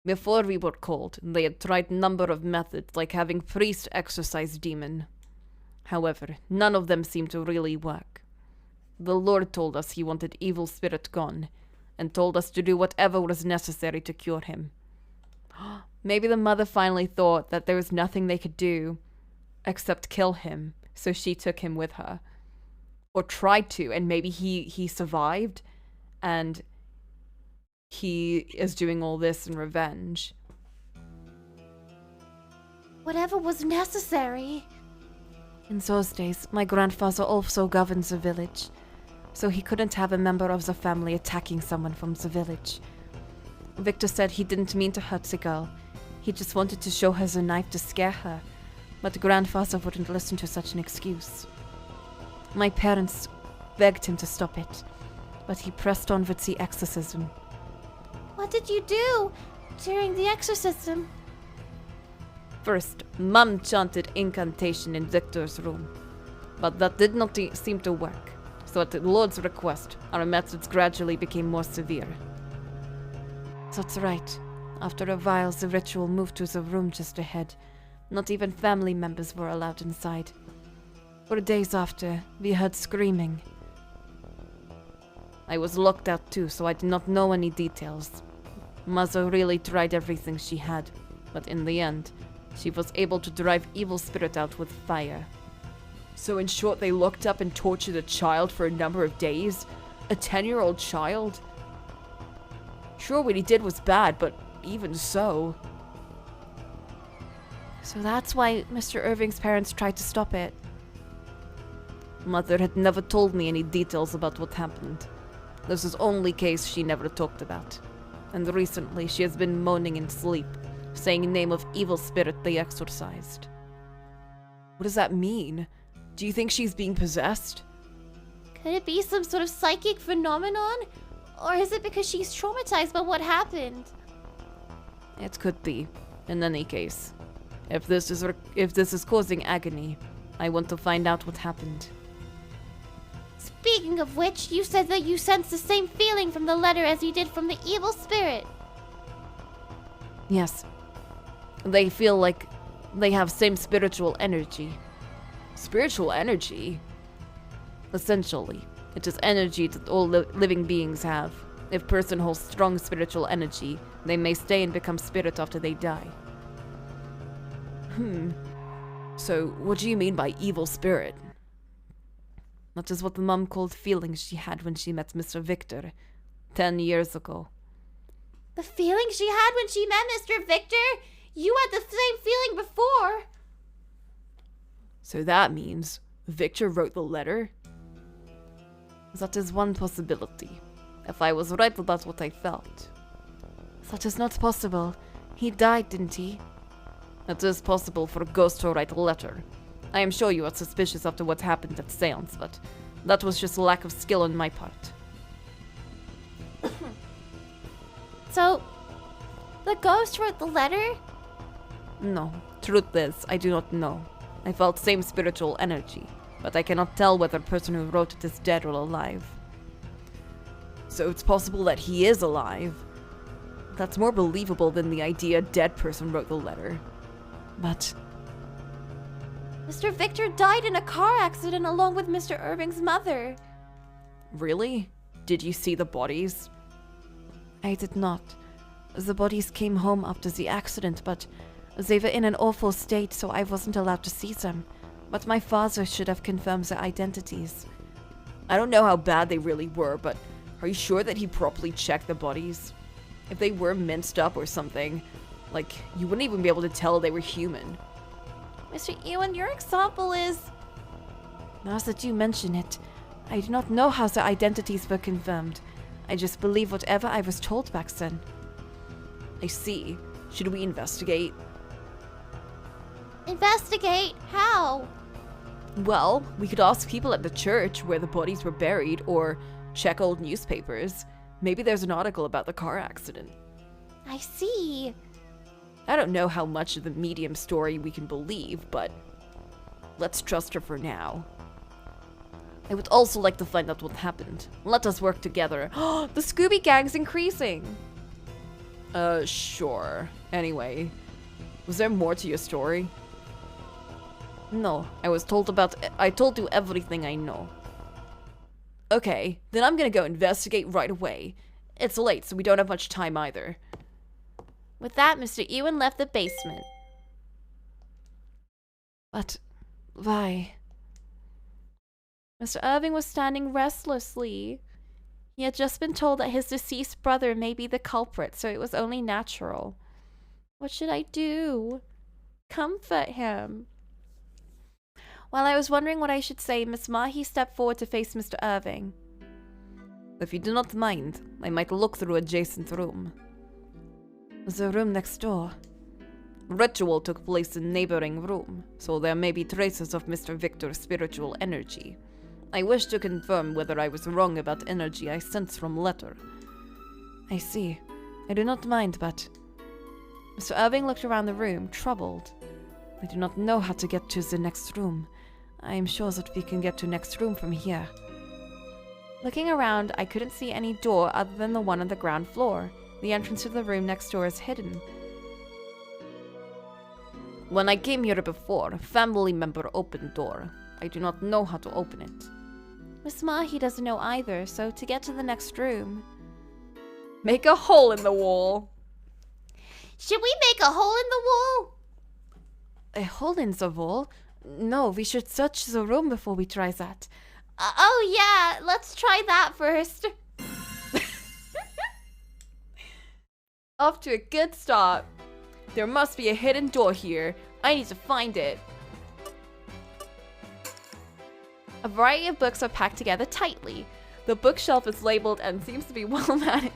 Speaker 2: Before we were called, they had tried a number of methods, like having priests exorcise demon. However, none of them seemed to really work. The Lord told us he wanted evil spirit gone, and told us to do whatever was necessary to cure him. Maybe the mother finally thought that there was nothing they could do except kill him, so she took him with her. Or tried to, and maybe he survived, and he is doing all this in revenge.
Speaker 4: Whatever was necessary.
Speaker 5: In those days, my grandfather also governed the village, so he couldn't have a member of the family attacking someone from the village. Victor said he didn't mean to hurt the girl. He just wanted to show her the knife to scare her, but grandfather wouldn't listen to such an excuse. My parents begged him to stop it, but he pressed on with the exorcism.
Speaker 4: What did you do during the exorcism?
Speaker 2: First, Mum chanted incantation in Victor's room, but that did not seem to work, so at the Lord's request, our methods gradually became more severe.
Speaker 5: That's right. After a while, the ritual moved to the room just ahead. Not even family members were allowed inside. For days after, we heard screaming.
Speaker 2: I was locked out too, so I did not know any details. Mother really tried everything she had,
Speaker 5: but in the end, she was able to drive evil spirit out with fire.
Speaker 2: So in short, they locked up and tortured a child for a number of days? A 10-year-old child? Sure, what he did was bad, but even so...
Speaker 5: So that's why Mr. Irving's parents tried to stop it.
Speaker 2: Mother had never told me any details about what happened. This is the only case she never talked about. And recently she has been moaning in sleep, saying the name of evil spirit they exorcised. What does that mean? Do you think she's being possessed?
Speaker 4: Could it be some sort of psychic phenomenon? Or is it because she's traumatized by what happened?
Speaker 2: It could be. In any case, if this is causing agony, I want to find out what happened.
Speaker 4: Speaking of which, you said that you sensed the same feeling from the letter as you did from the evil spirit.
Speaker 2: Yes. They feel like they have same spiritual energy. Spiritual energy? Essentially, it is energy that all living beings have. If person holds strong spiritual energy, they may stay and become spirit after they die. So, what do you mean by evil spirit? That is what the mum called feelings she had when she met Mr. Victor 10 years ago.
Speaker 4: The feeling she had when she met Mr. Victor? You had the same feeling before.
Speaker 2: So that means Victor wrote the letter? That is one possibility. If I was right about what I felt.
Speaker 5: That is not possible. He died, didn't he?
Speaker 2: It is possible for a ghost to write a letter. I am sure you are suspicious after what happened at Seance, but that was just a lack of skill on my part.
Speaker 4: So, the ghost wrote the letter?
Speaker 2: No, truth is, I do not know. I felt same spiritual energy, but I cannot tell whether the person who wrote it is dead or alive. So it's possible that he is alive. That's more believable than the idea a dead person wrote the letter. But...
Speaker 4: Mr. Victor died in a car accident along with Mr. Irving's mother.
Speaker 2: Really? Did you see the bodies?
Speaker 5: I did not. The bodies came home after the accident, but they were in an awful state, so I wasn't allowed to see them. But my father should have confirmed their identities.
Speaker 2: I don't know how bad they really were, but are you sure that he properly checked the bodies? If they were minced up or something, like, you wouldn't even be able to tell they were human.
Speaker 4: Mr. Ewan, your example is...
Speaker 5: Now that you mention it, I do not know how their identities were confirmed. I just believe whatever I was told back then.
Speaker 2: I see. Should we investigate?
Speaker 4: Investigate? How?
Speaker 2: Well, we could ask people at the church where the bodies were buried, or check old newspapers. Maybe there's an article about the car accident.
Speaker 4: I see.
Speaker 2: I don't know how much of the medium story we can believe, but let's trust her for now. I would also like to find out what happened. Let us work together. The Scooby Gang's increasing! Sure. Anyway, was there more to your story? No, I told you everything I know. Okay, then I'm gonna go investigate right away. It's late, so we don't have much time either.
Speaker 4: With that, Mr. Ewan left the basement.
Speaker 5: But why?
Speaker 4: Mr. Irving was standing restlessly. He had just been told that his deceased brother may be the culprit, so it was only natural. What should I do? Comfort him. While I was wondering what I should say, Miss Mahi stepped forward to face Mr. Irving.
Speaker 2: If you do not mind, I might look through adjacent room.
Speaker 5: The room next door.
Speaker 2: Ritual took place in neighboring room, so there may be traces of Mr. Victor's spiritual energy. I wish to confirm whether I was wrong about energy I sense from letter.
Speaker 5: I see. I do not mind, but...
Speaker 2: Mr. Irving looked around the room, troubled.
Speaker 5: I do not know how to get to the next room. I am sure that we can get to next room from here.
Speaker 4: Looking around, I couldn't see any door other than the one on the ground floor. The entrance to the room next door is hidden.
Speaker 2: When I came here before, a family member opened door. I do not know how to open it.
Speaker 4: Miss Mahi doesn't know either, so to get to the next room...
Speaker 2: Make a hole in the wall!
Speaker 4: Should we make a hole in the wall?
Speaker 5: A hole in the wall? No, we should search the room before we try that.
Speaker 4: Oh yeah, let's try that first.
Speaker 2: Off to a good start. There must be a hidden door here. I need to find it. A variety of books are packed together tightly. The bookshelf is labeled and seems to be well managed.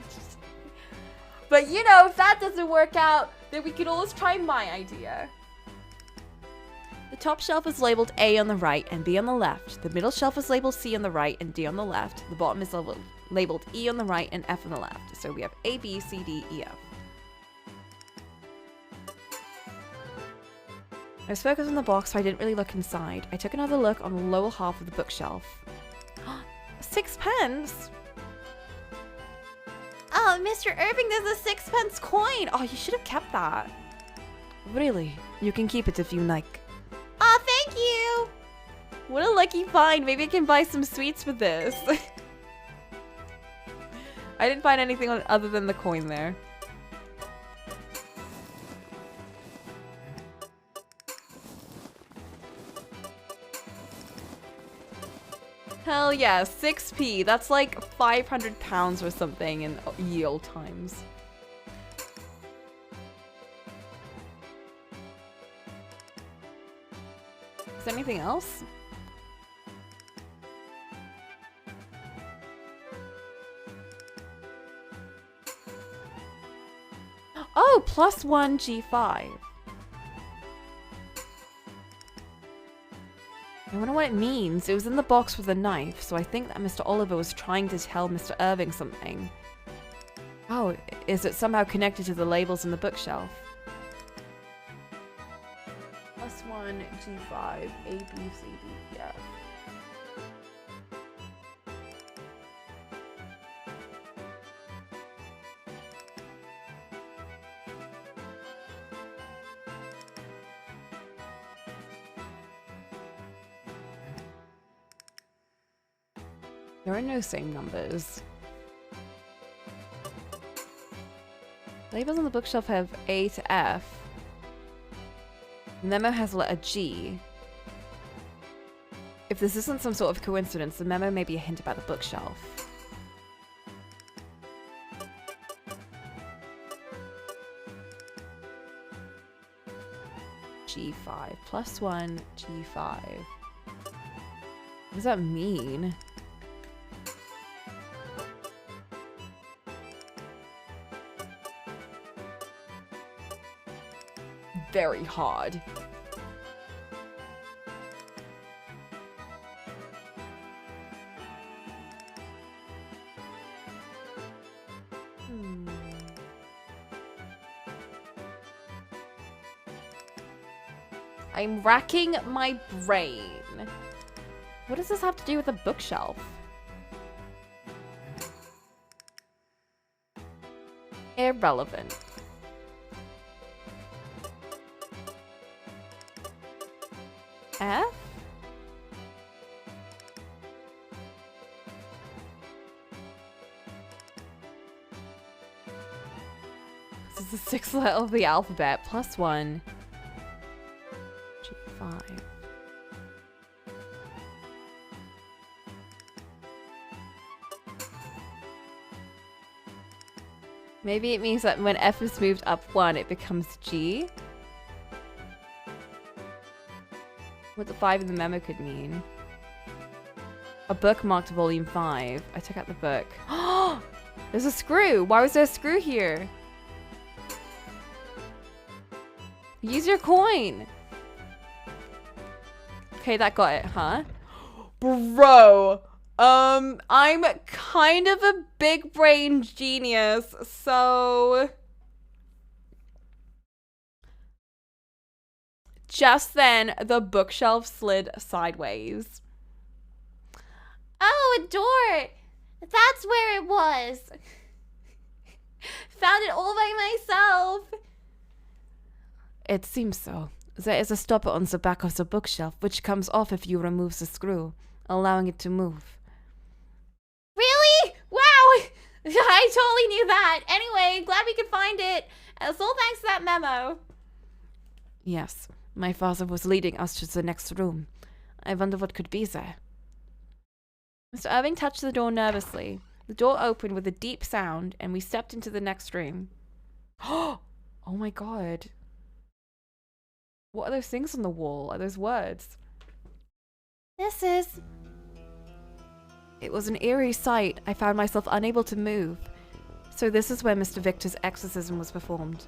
Speaker 2: But you know, if that doesn't work out, then we can always try my idea. The top shelf is labeled A on the right and B on the left. The middle shelf is labeled C on the right and D on the left. The bottom is labeled E on the right and F on the left. So we have A, B, C, D, E, F. I was focused on the box, so I didn't really look inside. I took another look on the lower half of the bookshelf. 6 pence?
Speaker 4: Oh, Mr. Irving, there's a 6-pence coin.
Speaker 2: Oh, you should have kept that.
Speaker 5: Really? You can keep it if you like.
Speaker 4: Oh, thank you.
Speaker 2: What a lucky find. Maybe I can buy some sweets with this. I didn't find anything other than the coin there. Hell yeah, 6p. That's like 500 pounds or something in yield times. Is there anything else? Oh, +1 G5. I wonder what it means. It was in the box with a knife, so I think that Mr. Oliver was trying to tell Mr. Irving something. Oh, is it somehow connected to the labels in the bookshelf? +1 G5 A, B, C, D, F. There are no same numbers. Labels on the bookshelf have A to F. The memo has letter G. If this isn't some sort of coincidence, the memo may be a hint about the bookshelf. G5. +1 G5. What does that mean? Very hard. I'm racking my brain. What does this have to do with a bookshelf? Irrelevant. F? This is the 6th letter of the alphabet. +1 G5. Maybe it means that when F is moved up 1, it becomes G. What the 5 in the memo could mean. A book marked volume 5. I took out the book. Oh! There's a screw! Why was there a screw here? Use your coin! Okay, that got it, huh? Bro! I'm kind of a big brain genius, so... Just then, the bookshelf slid sideways.
Speaker 4: Oh, a door! That's where it was. Found it all by myself.
Speaker 5: It seems so. There is a stopper on the back of the bookshelf, which comes off if you remove the screw, allowing it to move.
Speaker 4: Really? Wow! I totally knew that. Anyway, glad we could find it.
Speaker 2: It's all thanks to that memo.
Speaker 5: Yes, my father was leading us to the next room. I wonder what could be there.
Speaker 2: Mr. Irving touched the door nervously. The door opened with a deep sound, and we stepped into the next room. Oh my god. What are those things on the wall? Are those words?
Speaker 4: This is...
Speaker 2: It was an eerie sight. I found myself unable to move. So this is where Mr. Victor's exorcism was performed.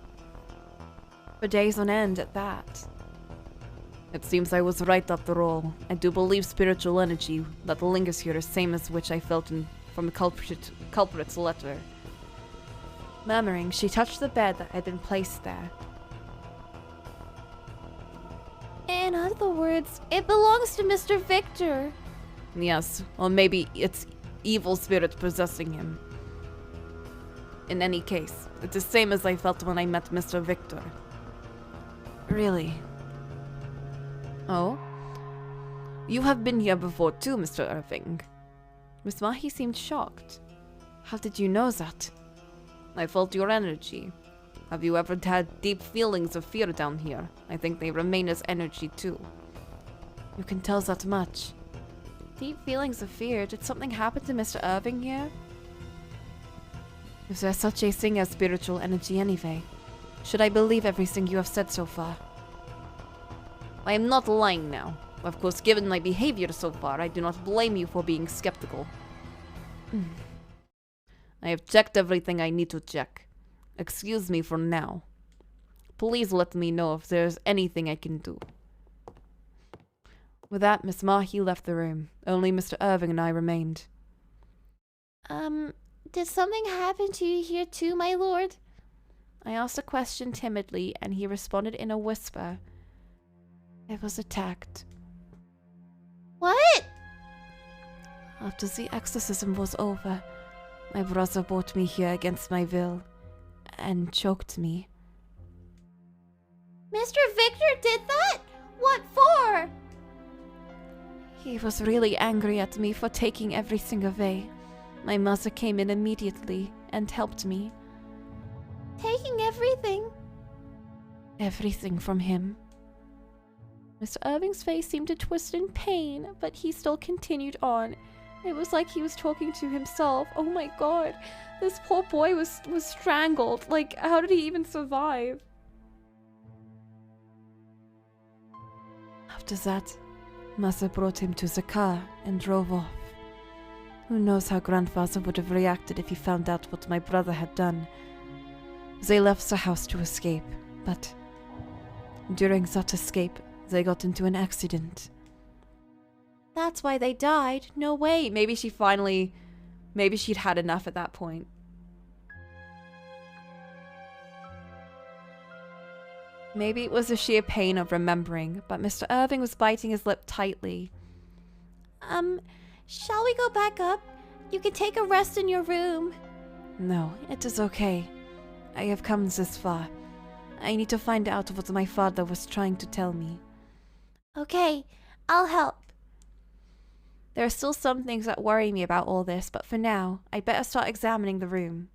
Speaker 2: For days on end at that.
Speaker 5: It seems I was right after all. I do believe spiritual energy that lingers here is same as which I felt from the culprit's letter.
Speaker 2: Murmuring, she touched the bed that had been placed there.
Speaker 4: In other words, it belongs to Mr. Victor.
Speaker 5: Yes, or maybe it's evil spirit possessing him. In any case, it's the same as I felt when I met Mr. Victor.
Speaker 2: Really?
Speaker 5: Oh? You have been here before too, Mr. Irving.
Speaker 2: Miss Mahi seemed shocked.
Speaker 5: How did you know that? I felt your energy. Have you ever had deep feelings of fear down here? I think they remain as energy too.
Speaker 2: You can tell that much. Deep feelings of fear. Did something happen to Mr. Irving here?
Speaker 5: Is there such a thing as spiritual energy anyway? Should I believe everything you have said so far? I am not lying now. Of course, given my behavior so far, I do not blame you for being skeptical. I have checked everything I need to check. Excuse me for now. Please let me know if there's anything I can do.
Speaker 2: With that, Miss Mahi left the room. Only Mr. Irving and I remained.
Speaker 4: Did something happen to you here too, my lord?
Speaker 2: I asked a question timidly, and he responded in a whisper.
Speaker 5: I was attacked.
Speaker 4: What?
Speaker 5: After the exorcism was over, my brother brought me here against my will and choked me.
Speaker 4: Mr. Victor did that? What for?
Speaker 5: He was really angry at me for taking everything away. My mother came in immediately and helped me.
Speaker 4: Taking everything?
Speaker 5: Everything from him.
Speaker 2: Mr. Irving's face seemed to twist in pain, but he still continued on. It was like he was talking to himself. Oh my god. This poor boy was strangled. Like, how did he even survive?
Speaker 5: After that, Mother brought him to the car and drove off. Who knows how grandfather would have reacted if he found out what my brother had done. They left the house to escape, but during that escape, they got into an accident.
Speaker 2: That's why they died. No way. Maybe she'd had enough at that point. Maybe it was the sheer pain of remembering, but Mr. Irving was biting his lip tightly.
Speaker 4: Shall we go back up? You can take a rest in your room.
Speaker 5: No, it is okay. I have come this far. I need to find out what my father was trying to tell me.
Speaker 4: Okay, I'll help.
Speaker 2: There are still some things that worry me about all this, but for now, I'd better start examining the room.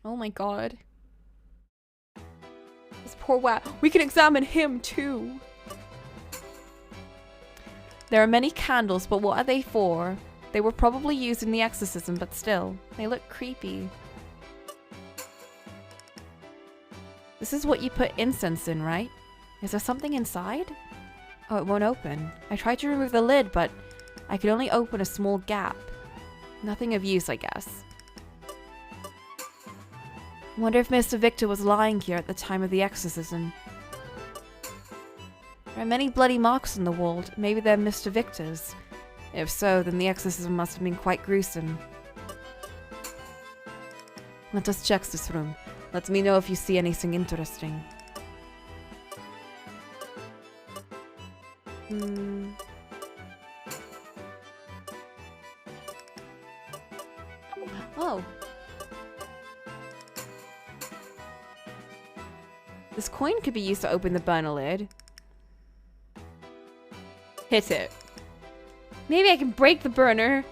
Speaker 2: Oh my god. This poor Wat. We can examine him too. There are many candles, but what are they for? They were probably used in the exorcism, but still, they look creepy. This is what you put incense in, right? Is there something inside? Oh, it won't open. I tried to remove the lid, but I could only open a small gap. Nothing of use, I guess. Wonder if Mr. Victor was lying here at the time of the exorcism. There are many bloody marks on the wall. Maybe they're Mr. Victor's. If so, then the exorcism must have been quite gruesome.
Speaker 5: Let us check this room. Let me know if you see anything interesting.
Speaker 2: Oh. This coin could be used to open the burner lid. Hit it. Maybe I can break the burner.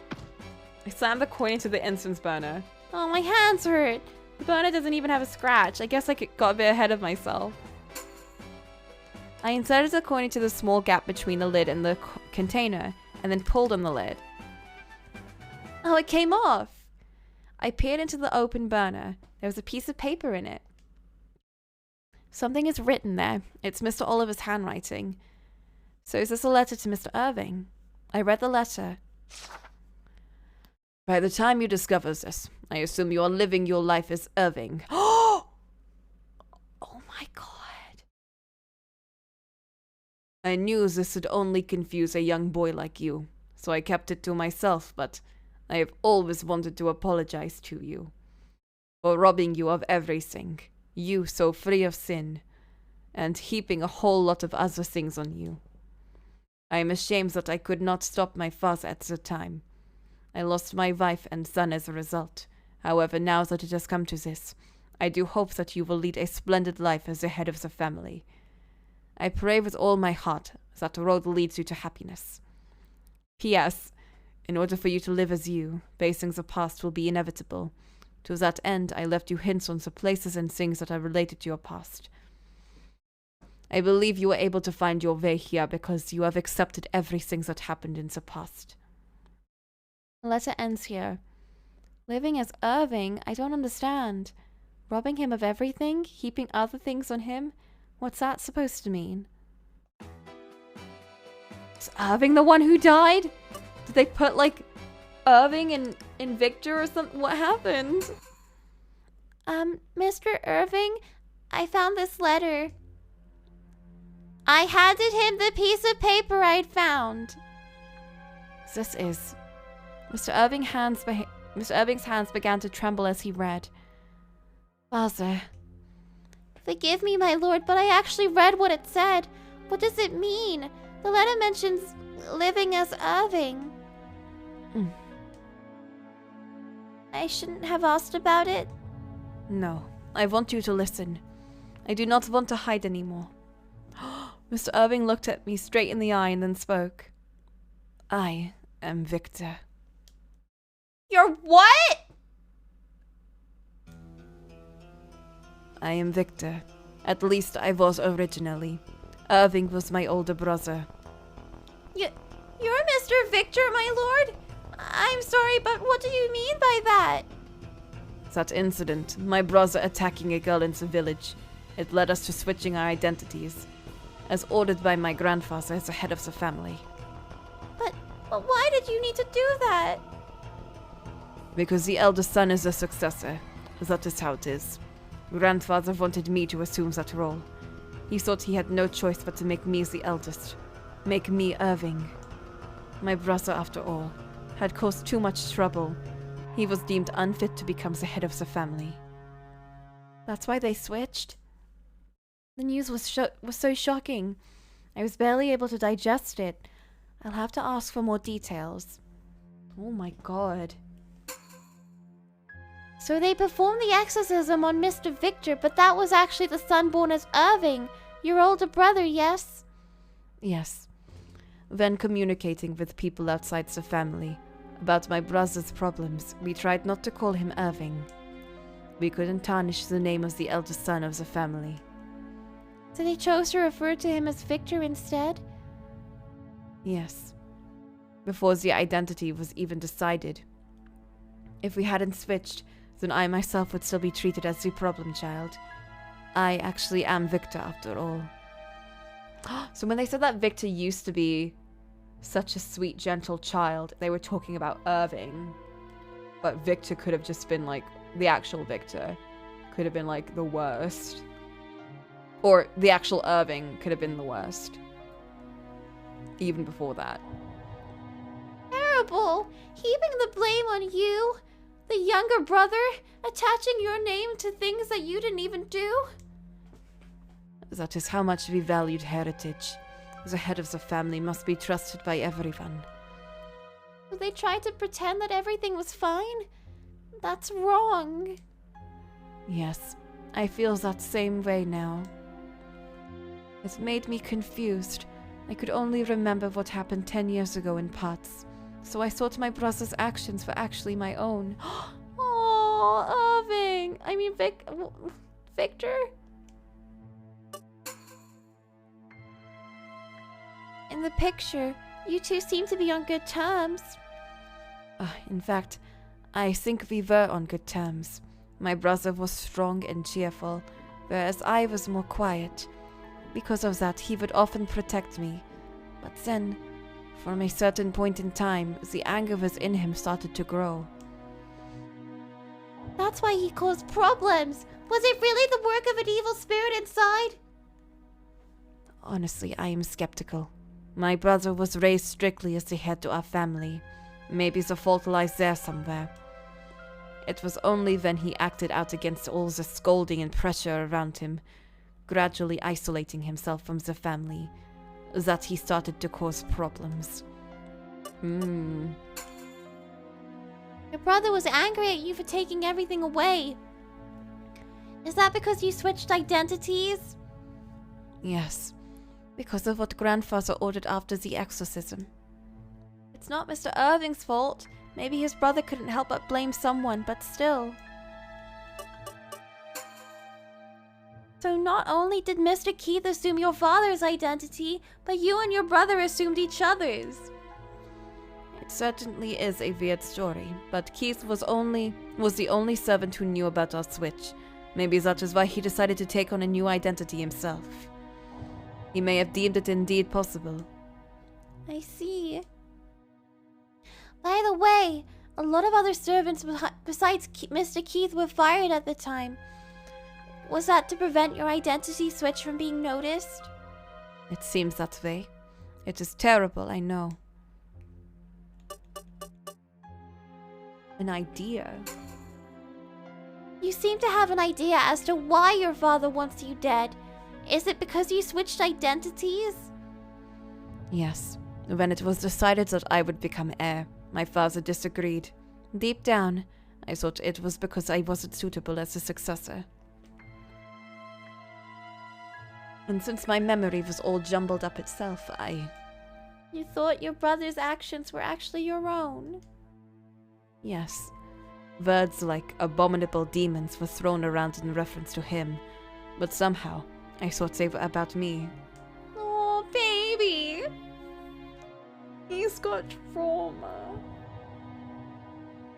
Speaker 2: I slammed the coin into the incense burner.
Speaker 4: Oh, my hands hurt.
Speaker 2: The burner doesn't even have a scratch. I guess I got a bit ahead of myself. I inserted the coin into the small gap between the lid and the container, and then pulled on the lid. Oh, it came off! I peered into the open burner. There was a piece of paper in it. Something is written there. It's Mr. Oliver's handwriting. So is this a letter to Mr. Irving? I read the letter. By the time you discover this, I assume you are living your life as Irving. Oh my god. I knew this would only confuse a young boy like you, so I kept it to myself, but I have always wanted to apologize to you for robbing you of everything, you so free of sin, and heaping a whole lot of other things on you. I am ashamed that I could not stop my father at the time. I lost my wife and son as a result. However, now that it has come to this, I do hope that you will lead a splendid life as the head of the family. I pray with all my heart that the road leads you to happiness. P.S. In order for you to live as you, facing the past will be inevitable. To that end, I left you hints on the places and things that are related to your past. I believe you were able to find your way here because you have accepted everything that happened in the past. The letter ends here. Living as Irving? I don't understand. Robbing him of everything? Heaping other things on him? What's that supposed to mean? Is Irving the one who died? Did they put, like, Irving in Victor or something? What happened?
Speaker 4: Mr. Irving, I found this letter. I handed him the piece of paper I'd found.
Speaker 2: This is... Mr. Irving's hands began to tremble as he read. Father.
Speaker 4: Forgive me, my lord, but I actually read what it said. What does it mean? The letter mentions living as Irving. I shouldn't have asked about it.
Speaker 2: No, I want you to listen. I do not want to hide anymore. Mr. Irving looked at me straight in the eye and then spoke. I am Victor.
Speaker 4: You're what?
Speaker 2: I am Victor. At least I was originally. Irving was my older brother.
Speaker 4: You're Mr. Victor, my lord? I'm sorry, but what do you mean by that?
Speaker 2: That incident, my brother attacking a girl in the village, it led us to switching our identities, as ordered by my grandfather as the head of the family.
Speaker 4: But why did you need to do that?
Speaker 2: Because the eldest son is the successor. That is how it is. Grandfather wanted me to assume that role. He thought he had no choice but to make me the eldest. Make me Irving. My brother, after all, had caused too much trouble. He was deemed unfit to become the head of the family. That's why they switched? The news was so shocking. I was barely able to digest it. I'll have to ask for more details. Oh my god.
Speaker 4: So they performed the exorcism on Mr. Victor, but that was actually the son born as Irving, your older brother, yes?
Speaker 2: Yes. When communicating with people outside the family about my brother's problems, we tried not to call him Irving. We couldn't tarnish the name of the eldest son of the family.
Speaker 4: So they chose to refer to him as Victor instead?
Speaker 2: Yes. Before the identity was even decided. If we hadn't switched, then I myself would still be treated as the problem child. I actually am Victor after all. So when they said that Victor used to be such a sweet, gentle child, they were talking about Irving. But Victor could have just been like, the actual Victor could have been like the worst. Or the actual Irving could have been the worst. Even before that.
Speaker 4: Terrible! Heaping the blame on you, the younger brother, attaching your name to things that you didn't even do.
Speaker 2: That is how much we valued heritage. The head of the family must be trusted by everyone.
Speaker 4: So they tried to pretend that everything was fine? That's wrong.
Speaker 2: Yes, I feel that same way now. It made me confused. I could only remember what happened 10 years ago in parts. So I thought my brother's actions were actually my own.
Speaker 4: Oh, Irving!
Speaker 5: Victor?
Speaker 4: In the picture, you two seem to be on good terms.
Speaker 5: In fact, I think we were on good terms. My brother was strong and cheerful, whereas I was more quiet. Because of that, he would often protect me. But then, from a certain point in time, the anger within him started to grow.
Speaker 4: That's why he caused problems. Was it really the work of an evil spirit inside?
Speaker 5: Honestly, I am skeptical. My brother was raised strictly as the head to our family. Maybe the fault lies there somewhere. It was only when he acted out against all the scolding and pressure around him, gradually isolating himself from the family, that he started to cause problems.
Speaker 4: Your brother was angry at you for taking everything away. Is that because you switched identities?
Speaker 5: Yes, because of what grandfather ordered after the exorcism. It's not Mr. Irving's fault. Maybe his brother couldn't help but blame someone, but still.
Speaker 4: So not only did Mr. Keith assume your father's identity, but you and your brother assumed each other's.
Speaker 5: It certainly is a weird story, but Keith was the only servant who knew about our switch. Maybe that is why he decided to take on a new identity himself. He may have deemed it indeed possible.
Speaker 4: I see. By the way, a lot of other servants besides Mr. Keith were fired at the time. Was that to prevent your identity switch from being noticed?
Speaker 5: It seems that way. It is terrible, I know. An idea?
Speaker 4: You seem to have an idea as to why your father wants you dead. Is it because you switched identities?
Speaker 5: Yes. When it was decided that I would become heir, my father disagreed. Deep down, I thought it was because I wasn't suitable as a successor. And since my memory was all jumbled up itself,
Speaker 4: You thought your brother's actions were actually your own?
Speaker 5: Yes. Words like abominable demons were thrown around in reference to him, but somehow I thought they were about me.
Speaker 4: Oh, baby! He's got trauma.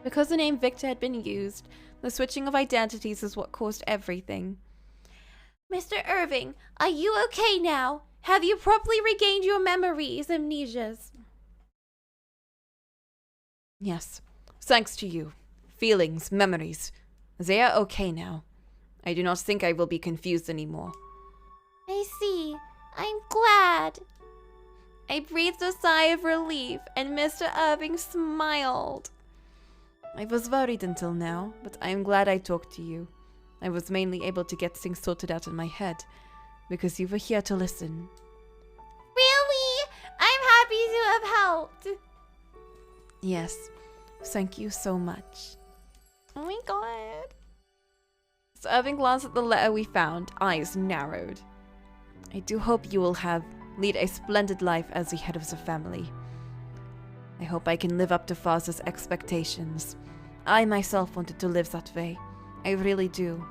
Speaker 5: Because the name Victor had been used, the switching of identities is what caused everything.
Speaker 4: Mr. Irving, are you okay now? Have you properly regained your memories, amnesias?
Speaker 5: Yes. Thanks to you. Feelings, memories. They are okay now. I do not think I will be confused anymore.
Speaker 4: I see. I'm glad. I breathed a sigh of relief, and Mr. Irving smiled.
Speaker 5: I was worried until now, but I am glad I talked to you. I was mainly able to get things sorted out in my head, because you were here to listen.
Speaker 4: Really? I'm happy to have helped.
Speaker 5: Yes. Thank you so much.
Speaker 4: Oh my god.
Speaker 5: As Irving glanced at the letter we found, eyes narrowed. I do hope you will lead a splendid life as the head of the family. I hope I can live up to Father's expectations. I myself wanted to live that way. I really do.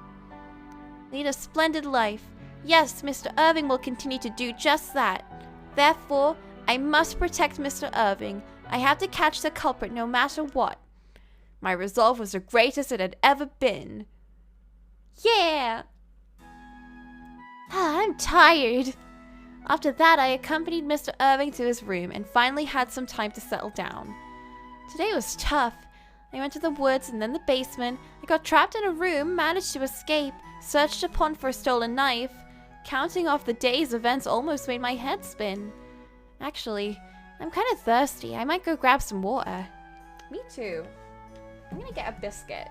Speaker 4: Lead a splendid life. Yes, Mr. Irving will continue to do just that. Therefore, I must protect Mr. Irving. I have to catch the culprit no matter what. My resolve was the greatest it had ever been. Yeah! I'm tired. After that, I accompanied Mr. Irving to his room and finally had some time to settle down. Today was tough. I went to the woods and then the basement. I got trapped in a room, managed to escape, searched upon for a stolen knife. Counting off the day's events almost made my head spin. Actually, I'm kind of thirsty. I might go grab some water.
Speaker 2: Me too. I'm gonna get a biscuit.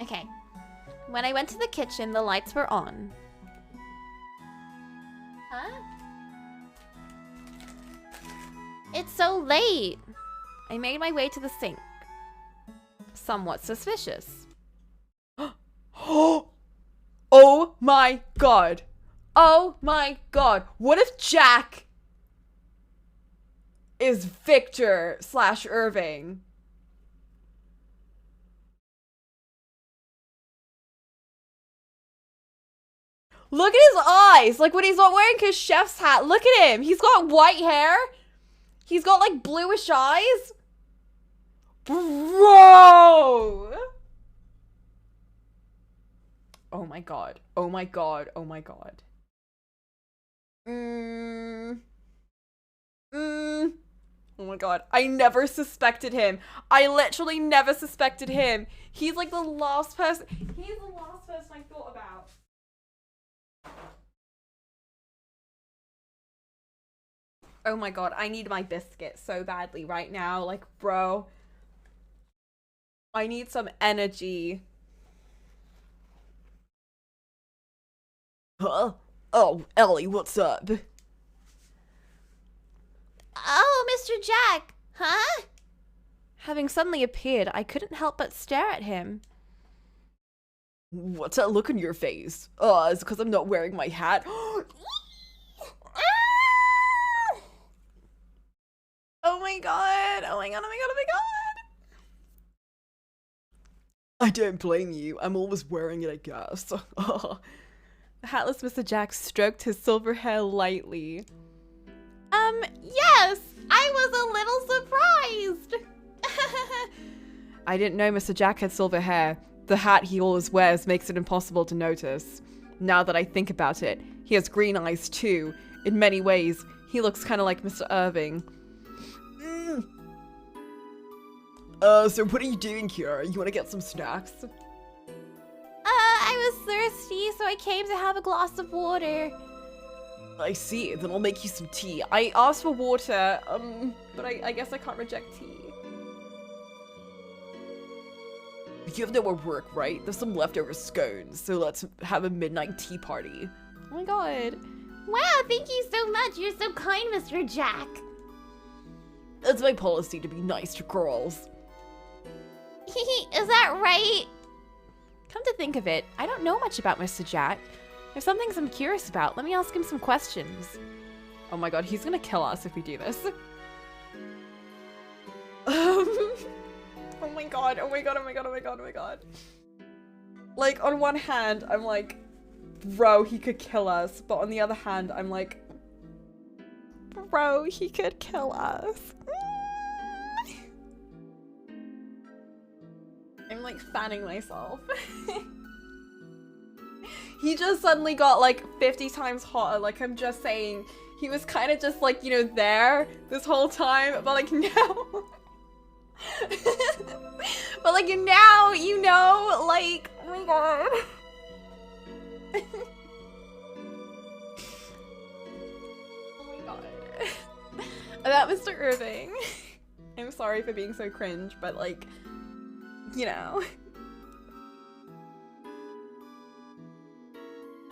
Speaker 4: Okay. When I went to the kitchen, the lights were on. Huh? It's so late. I made my way to the sink. Somewhat suspicious.
Speaker 2: Oh my god! Oh my god. What if Jack is Victor / Irving? Look at his eyes. Like when he's not wearing his chef's hat. Look at him. He's got white hair. He's got like bluish eyes. Bro. Oh my god. Oh my god. Oh my god. Oh my god. I never suspected him. I literally never suspected him. He's like the last person. He's the last person I thought about. Oh my god, I need my biscuit so badly right now. Like, bro. I need some energy. Huh? Oh, Ellie, what's up?
Speaker 4: Oh, Mr. Jack, huh?
Speaker 5: Having suddenly appeared, I couldn't help but stare at him.
Speaker 2: What's that look on your face? It's because I'm not wearing my hat. Oh my god. Oh my god, oh my god, oh my god. I don't blame you. I'm always wearing it, I guess. The hatless Mr. Jack stroked his silver hair lightly.
Speaker 4: Yes, I was a little surprised.
Speaker 2: I didn't know Mr. Jack had silver hair. The hat he always wears makes it impossible to notice. Now that I think about it, he has green eyes too. In many ways, he looks kind of like Mr. Irving. So what are you doing here? You want to get some snacks?
Speaker 4: I was thirsty, so I came to have a glass of water.
Speaker 2: I see, then I'll make you some tea. I asked for water, but I guess I can't reject tea. You have no more work, right? There's some leftover scones, so let's have a midnight tea party. Oh my god.
Speaker 4: Wow, thank you so much. You're so kind, Mr. Jack.
Speaker 2: It's my policy to be nice to girls.
Speaker 4: Is that right?
Speaker 5: Come to think of it, I don't know much about Mr. Jack. There's some things I'm curious about. Let me ask him some questions.
Speaker 2: Oh my god, he's gonna kill us if we do this. Oh my god, oh my god, oh my god, oh my god, oh my god. Like, on one hand, I'm like, bro, he could kill us. But on the other hand, I'm like, bro, he could kill us. I'm like fanning myself. He just suddenly got like 50 times hotter. Like, I'm just saying, he was kind of just like, you know, there this whole time, but like now. But like now, you know, like, oh my god. Oh my god. About Mr. Irving. I'm sorry for being so cringe, but like, you know.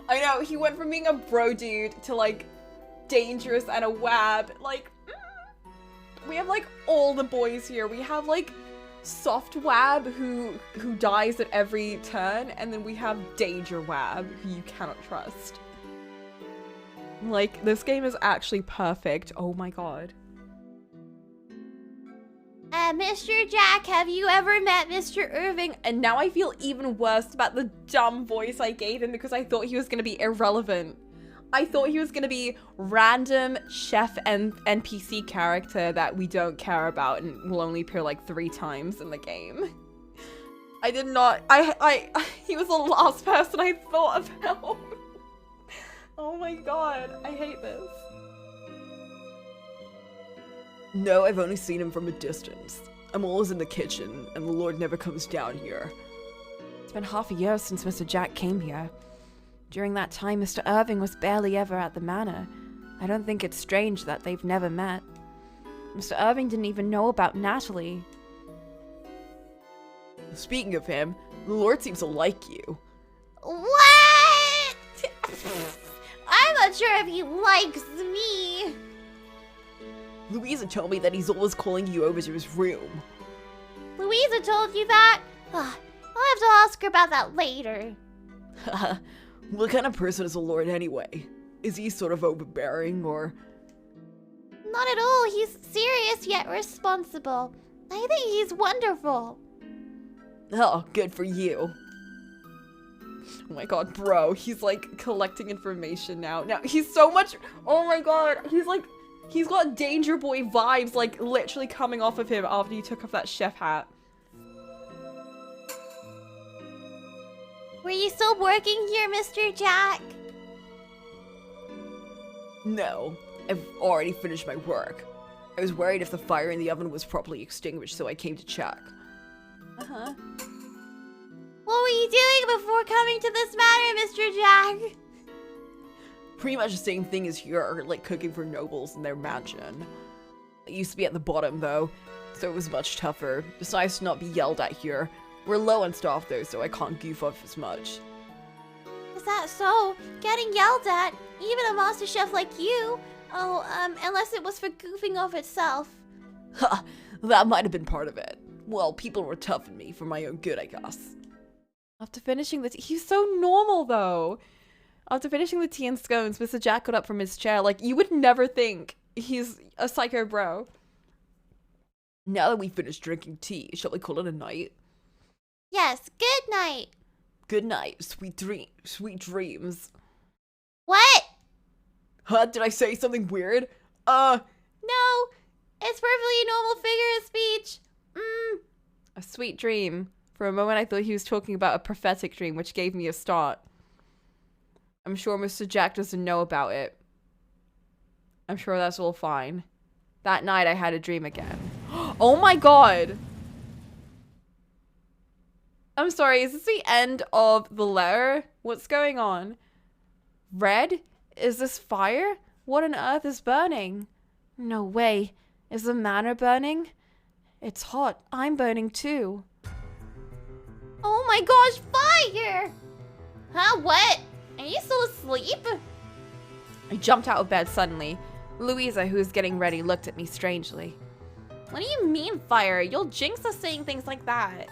Speaker 2: I know, he went from being a bro dude to like dangerous and a wab. Like, we have like all the boys here. We have like soft wab who dies at every turn, and then we have danger wab who you cannot trust. Like, this game is actually perfect. Oh my god.
Speaker 4: Mr. Jack, have you ever met Mr. Irving?
Speaker 2: And now I feel even worse about the dumb voice I gave him because I thought he was gonna be irrelevant. I thought he was gonna be random chef and NPC character that we don't care about and will only appear like 3 times in the game. I did not. He was the last person I thought about. Oh my god, I hate this. No, I've only seen him from a distance. I'm always in the kitchen, and the Lord never comes down here.
Speaker 5: It's been half a year since Mr. Jack came here. During that time, Mr. Irving was barely ever at the manor. I don't think it's strange that they've never met. Mr. Irving didn't even know about Natalie.
Speaker 2: Speaking of him, the Lord seems to like you.
Speaker 4: What? I'm not sure if he likes me.
Speaker 2: Louisa told me that he's always calling you over to his room.
Speaker 4: Louisa told you that? I'll have to ask her about that later.
Speaker 2: What kind of person is the Lord anyway? Is he sort of overbearing, or?
Speaker 4: Not at all. He's serious yet responsible. I think he's wonderful.
Speaker 2: Oh, good for you. Oh my god, bro. He's like collecting information now. Now, he's so much. Oh my god. He's got Danger Boy vibes, like literally coming off of him after he took off that chef hat.
Speaker 4: Were you still working here, Mr. Jack?
Speaker 2: No, I've already finished my work. I was worried if the fire in the oven was properly extinguished, so I came to check. Uh-huh.
Speaker 4: What were you doing before coming to this matter, Mr. Jack?
Speaker 2: Pretty much the same thing as here, like cooking for nobles in their mansion. I used to be at the bottom, though, so it was much tougher. It's nice to not be yelled at here. We're low on staff, though, so I can't goof off as much.
Speaker 4: Is that so? Getting yelled at? Even a master chef like you? Oh, unless it was for goofing off itself.
Speaker 2: Ha! That might have been part of it. Well, people were tough on me for my own good, I guess.
Speaker 5: After finishing the tea, he's so normal though. After finishing the tea and scones, Mr. Jack got up from his chair. Like, you would never think he's a psycho bro.
Speaker 2: Now that we finished drinking tea, shall we call it a night?
Speaker 4: Yes, good night.
Speaker 2: Good night, sweet dreams.
Speaker 4: What?
Speaker 2: Huh? Did I say something weird?
Speaker 4: No, it's perfectly a normal figure of speech.
Speaker 5: A sweet dream. For a moment I thought he was talking about a prophetic dream, which gave me a start. I'm sure Mr. Jack doesn't know about it. I'm sure that's all fine. That night I had a dream again. Oh my god! I'm sorry, is this the end of the letter? What's going on? Red? Is this fire? What on earth is burning? No way. Is the manor burning? It's hot. I'm burning too.
Speaker 4: Oh my gosh, fire! Huh, what? Are you still asleep?
Speaker 5: I jumped out of bed suddenly. Louisa, who was getting ready, looked at me strangely. What do you mean, fire? You'll jinx us saying things like that.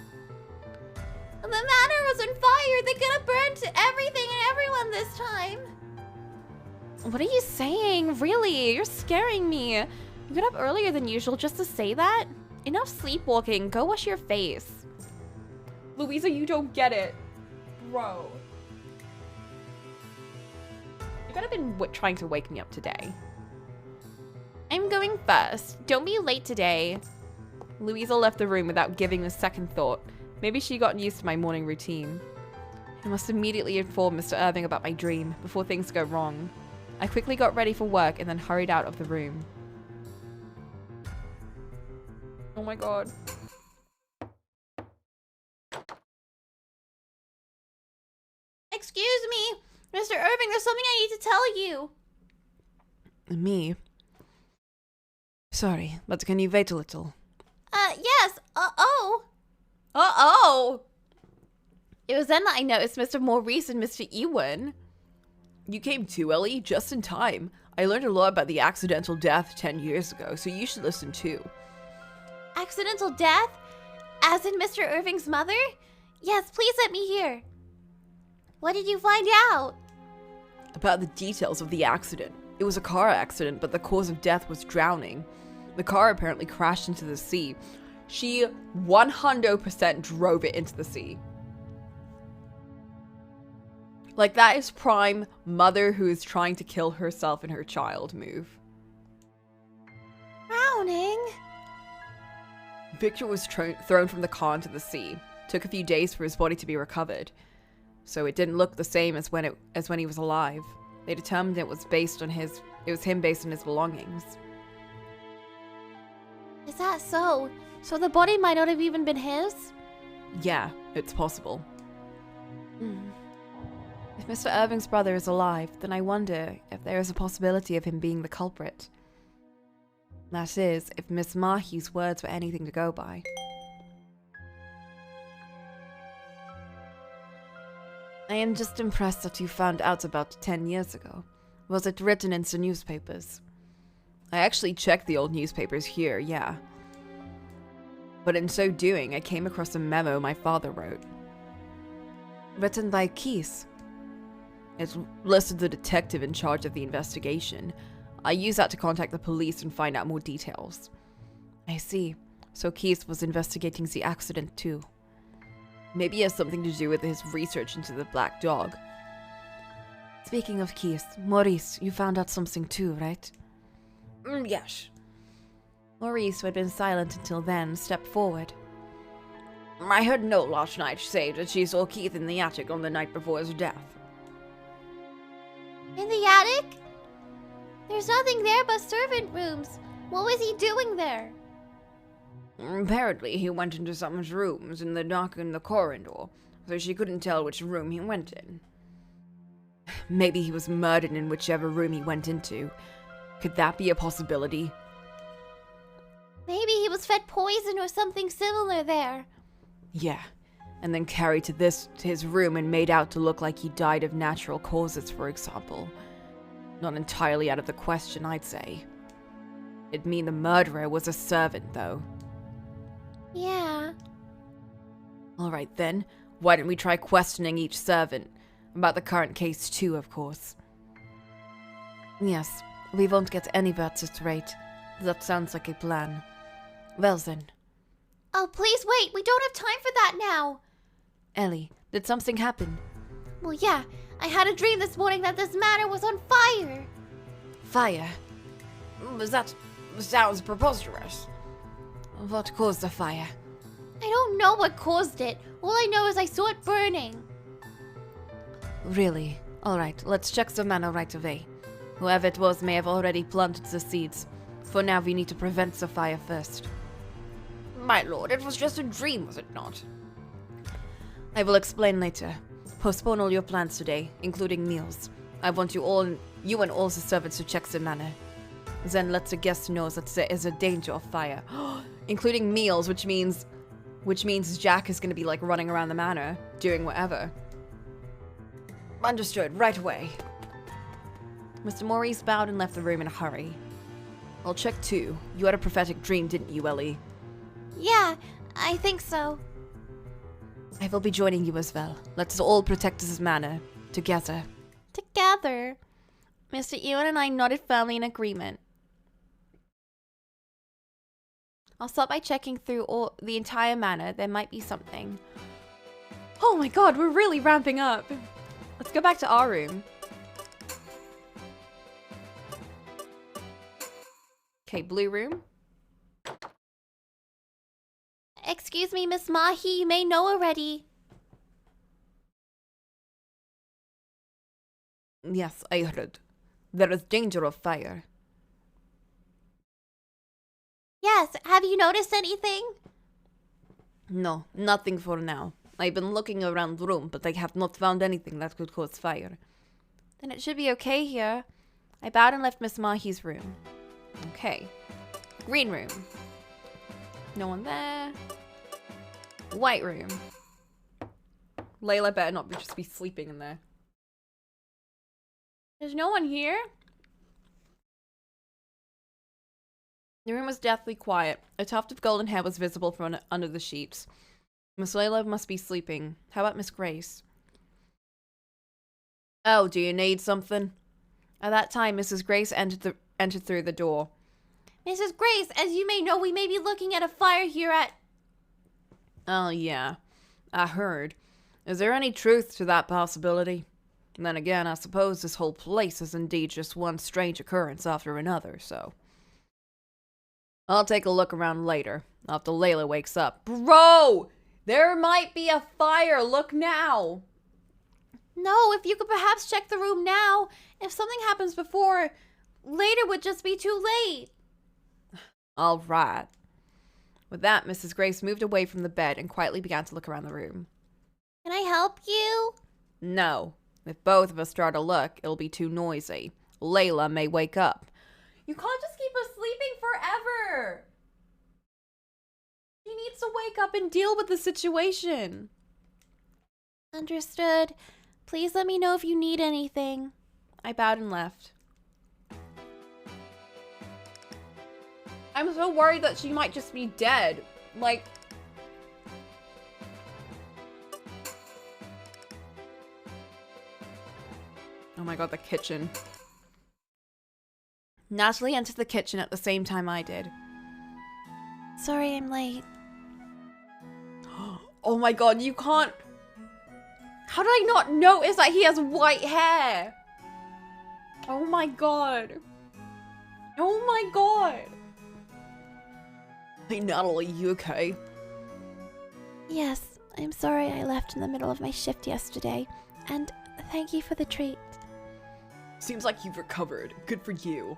Speaker 4: The manor was on fire. They could have burned everything and everyone this time.
Speaker 5: What are you saying? Really? You're scaring me. You got up earlier than usual just to say that? Enough sleepwalking. Go wash your face.
Speaker 2: Louisa, you don't get it. Bro.
Speaker 5: You could have been trying to wake me up today. I'm going first. Don't be late today. Louisa left the room without giving a second thought. Maybe she got used to my morning routine. I must immediately inform Mr. Irving about my dream before things go wrong. I quickly got ready for work and then hurried out of the room.
Speaker 2: Oh my god.
Speaker 4: Excuse me, Mr. Irving, there's something I need to tell you.
Speaker 5: Me? Sorry, but can you wait a little?
Speaker 4: Yes, uh-oh.
Speaker 5: Uh-oh! It was then that I noticed Mr. Maurice and Mr. Ewen.
Speaker 2: You came too, Ellie, just in time. I learned a lot about the accidental death 10 years ago, so you should listen too.
Speaker 4: Accidental death? As in Mr. Irving's mother? Yes, please let me hear. What did you find out?
Speaker 2: About the details of the accident. It was a car accident, but the cause of death was drowning. The car apparently crashed into the sea. She 100% drove it into the sea. Like, that is prime mother who is trying to kill herself and her child move.
Speaker 4: Drowning?
Speaker 2: Victor was thrown from the car into the sea. Took a few days for his body to be recovered. So it didn't look the same as when he was alive. They determined it was him based on his belongings.
Speaker 4: Is that so? So the body might not have even been his?
Speaker 2: Yeah, it's possible.
Speaker 5: If Mr. Irving's brother is alive, then I wonder if there is a possibility of him being the culprit. That is, if Miss Mahi's words were anything to go by. I am just impressed that you found out about it 10 years ago. Was it written in the newspapers?
Speaker 2: I actually checked the old newspapers here, yeah. But in so doing, I came across a memo my father wrote.
Speaker 5: Written by Keys?
Speaker 2: It's listed the detective in charge of the investigation. I use that to contact the police and find out more details. I see. So Keith was investigating the accident too. Maybe it has something to do with his research into the black dog.
Speaker 5: Speaking of Keith, Maurice, you found out something too, right?
Speaker 2: Yes.
Speaker 5: Maurice, who had been silent until then, stepped forward.
Speaker 2: I heard a note last night say that she saw Keith in the attic on the night before his death.
Speaker 4: In the attic? There's nothing there but servant rooms. What was he doing there?
Speaker 2: Apparently, he went into someone's rooms in the dark in the corridor, so she couldn't tell which room he went in. Maybe he was murdered in whichever room he went into. Could that be a possibility?
Speaker 4: Maybe he was fed poison or something similar there.
Speaker 2: Yeah, and then carried to his room and made out to look like he died of natural causes, for example. Not entirely out of the question, I'd say. It'd mean the murderer was a servant, though.
Speaker 4: Yeah.
Speaker 2: Alright then, why don't we try questioning each servant? About the current case too, of course.
Speaker 5: Yes, we won't get anywhere at this rate. That sounds like a plan. Well then.
Speaker 4: Oh, please wait. We don't have time for that now.
Speaker 5: Ellie, did something happen?
Speaker 4: Well, yeah. I had a dream this morning that this manor was on fire.
Speaker 5: Fire?
Speaker 2: That sounds preposterous.
Speaker 5: What caused the fire?
Speaker 4: I don't know what caused it. All I know is I saw it burning.
Speaker 5: Really? Alright, let's check the manor right away. Whoever it was may have already planted the seeds. For now, we need to prevent the fire first.
Speaker 2: My lord, it was just a dream, was it not?
Speaker 5: I will explain later. Postpone all your plans today, including meals. I want you and all the servants to check the manor. Then let the guests know that there is a danger of fire.
Speaker 2: Including meals, which means Jack is gonna be like running around the manor, doing whatever. Understood, right away.
Speaker 5: Mr. Maurice bowed and left the room in a hurry.
Speaker 2: I'll check too. You had a prophetic dream, didn't you, Ellie?
Speaker 4: Yeah, I think so.
Speaker 5: I will be joining you as well. Let's all protect this manor. Together.
Speaker 4: Together. Mr. Ewan and I nodded firmly in agreement. I'll start by checking through the entire manor. There might be something.
Speaker 2: Oh my god, we're really ramping up. Let's go back to our room. Okay, blue room.
Speaker 4: Excuse me, Miss Mahi, you may know already.
Speaker 2: Yes, I heard. There is danger of fire.
Speaker 4: Yes, have you noticed anything?
Speaker 2: No, nothing for now. I've been looking around the room, but I have not found anything that could cause fire.
Speaker 4: Then it should be okay here. I bowed and left Miss Mahi's room.
Speaker 2: Okay. Green room. No one there. White room. Layla better not just be sleeping in there.
Speaker 4: There's no one here?
Speaker 2: The room was deathly quiet. A tuft of golden hair was visible from under the sheets. Miss Layla must be sleeping. How about Miss Grace? Oh, do you need something? At that time, Mrs. Grace entered through the door.
Speaker 4: Mrs. Grace, as you may know, we may be looking at a fire here at...
Speaker 2: Oh, yeah. I heard. Is there any truth to that possibility? And then again, I suppose this whole place is indeed just one strange occurrence after another, so... I'll take a look around later, after Layla wakes up. Bro! There might be a fire! Look now!
Speaker 4: No, if you could perhaps check the room now. If something happens before, later would just be too late.
Speaker 2: All right. With that, Mrs. Grace moved away from the bed and quietly began to look around the room.
Speaker 4: Can I help you?
Speaker 2: No. If both of us start to look, it'll be too noisy. Layla may wake up. You can't just keep us sleeping forever! She needs to wake up and deal with the situation.
Speaker 4: Understood. Please let me know if you need anything.
Speaker 2: I bowed and left. I'm so worried that she might just be dead. Like... my god, the kitchen. Natalie entered the kitchen at the same time I did.
Speaker 5: Sorry I'm late.
Speaker 2: Oh my god, you can't... How did I not notice that he has white hair? Oh my god. Oh my god. Hey Natalie, you okay?
Speaker 5: Yes, I'm sorry I left in the middle of my shift yesterday. And thank you for the treat.
Speaker 2: Seems like you've recovered. Good for you.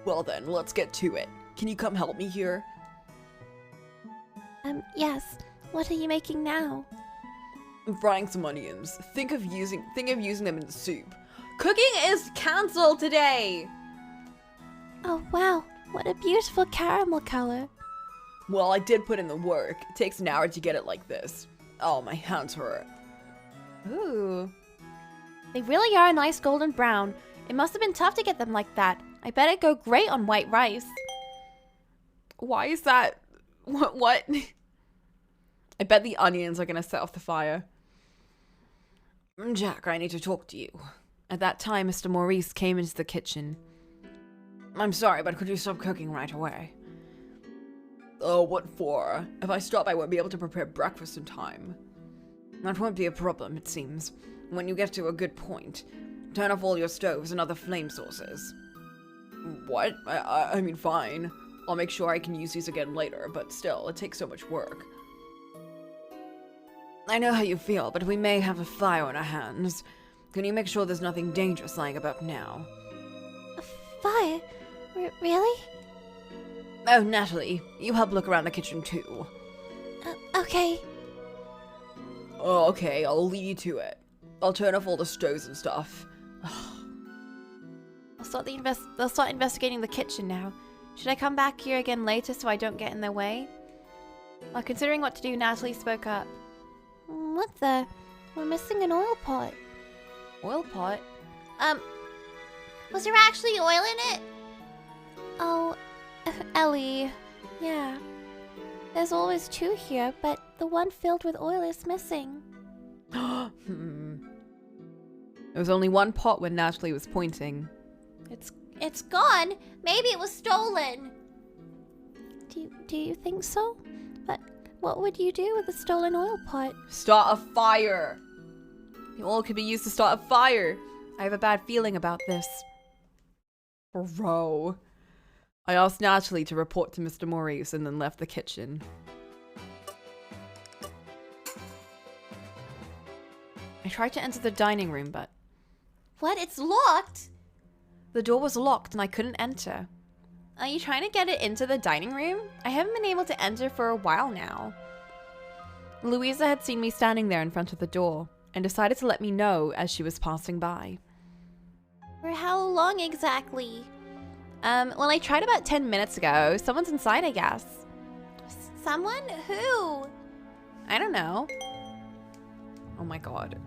Speaker 2: Well then, let's get to it. Can you come help me here?
Speaker 5: Yes. What are you making now?
Speaker 2: I'm frying some onions. Think of using them in the soup. Cooking is cancelled today!
Speaker 5: Oh wow, what a beautiful caramel color.
Speaker 2: Well, I did put in the work. It takes an hour to get it like this. Oh, my hands hurt.
Speaker 5: Ooh. They really are a nice golden brown. It must have been tough to get them like that. I bet it'd go great on white rice.
Speaker 2: Why is that? What? I bet the onions are gonna set off the fire. Jack, I need to talk to you. At that time, Mr. Maurice came into the kitchen. I'm sorry, but could you stop cooking right away? Oh, what for? If I stop, I won't be able to prepare breakfast in time. That won't be a problem, it seems. When you get to a good point, turn off all your stoves and other flame sources. What? I mean, fine. I'll make sure I can use these again later, but still, it takes so much work. I know how you feel, but we may have a fire on our hands. Can you make sure there's nothing dangerous lying about now?
Speaker 5: A fire? Really?
Speaker 2: Oh, Natalie, you help look around the kitchen too.
Speaker 5: Okay.
Speaker 2: Oh, okay, I'll lead you to it. I'll turn off all the stoves and stuff.
Speaker 5: They'll start investigating the kitchen now. Should I come back here again later so I don't get in their way? While considering what to do, Natalie spoke up. What the? We're missing an oil pot.
Speaker 2: Oil pot?
Speaker 4: Was there actually oil in it?
Speaker 5: Oh, Ellie. Yeah. There's always two here, but the one filled with oil is missing.
Speaker 2: There was only one pot when Natalie was pointing.
Speaker 4: It's gone. Maybe it was stolen.
Speaker 5: Do you think so? But what would you do with a stolen oil pot?
Speaker 2: Start a fire! The oil could be used to start a fire. I have a bad feeling about this. Bro. I asked Natalie to report to Mr. Maurice and then left the kitchen. I tried to enter the dining room, but
Speaker 4: What? It's locked?
Speaker 2: the door was locked and I couldn't enter.
Speaker 5: Are you trying to get it into the dining room? I haven't been able to enter for a while now.
Speaker 2: Louisa had seen me standing there in front of the door and decided to let me know as she was passing by.
Speaker 4: For how long exactly?
Speaker 5: Well, I tried about 10 minutes ago. Someone's inside, I guess.
Speaker 4: Someone? Who?
Speaker 5: I don't know.
Speaker 2: Oh my god.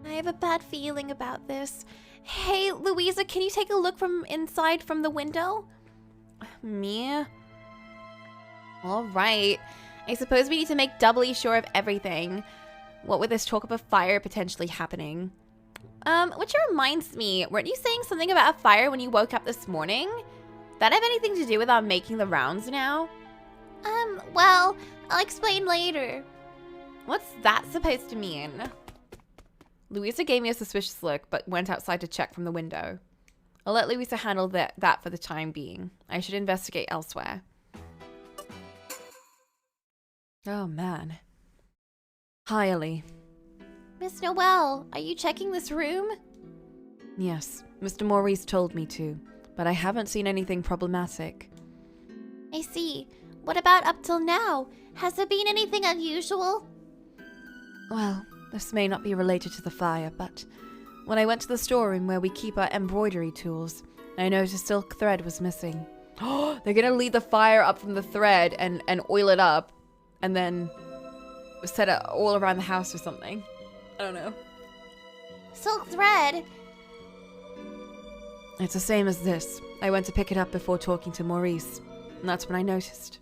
Speaker 4: I have a bad feeling about this.
Speaker 5: Hey, Louisa, can you take a look from inside from the window? Me? All right. I suppose we need to make doubly sure of everything. What with this talk of a fire potentially happening? Which reminds me, weren't you saying something about a fire when you woke up this morning? That have anything to do with our making the rounds now?
Speaker 4: Well, I'll explain later.
Speaker 5: What's that supposed to mean?
Speaker 2: Louisa gave me a suspicious look, but went outside to check from the window. I'll let Louisa handle that for the time being. I should investigate elsewhere. Oh, man. Hi, Ellie.
Speaker 4: Miss Noelle, are you checking this room?
Speaker 2: Yes, Mr. Maurice told me to, but I haven't seen anything problematic.
Speaker 4: I see. What about up till now? Has there been anything unusual?
Speaker 2: Well, this may not be related to the fire, but when I went to the storeroom where we keep our embroidery tools, I noticed a silk thread was missing. Oh, they're gonna lead the fire up from the thread and oil it up, and then set it all around the house or something. I don't know.
Speaker 4: Silk thread?
Speaker 2: It's the same as this. I went to pick it up before talking to Maurice, and that's when I noticed.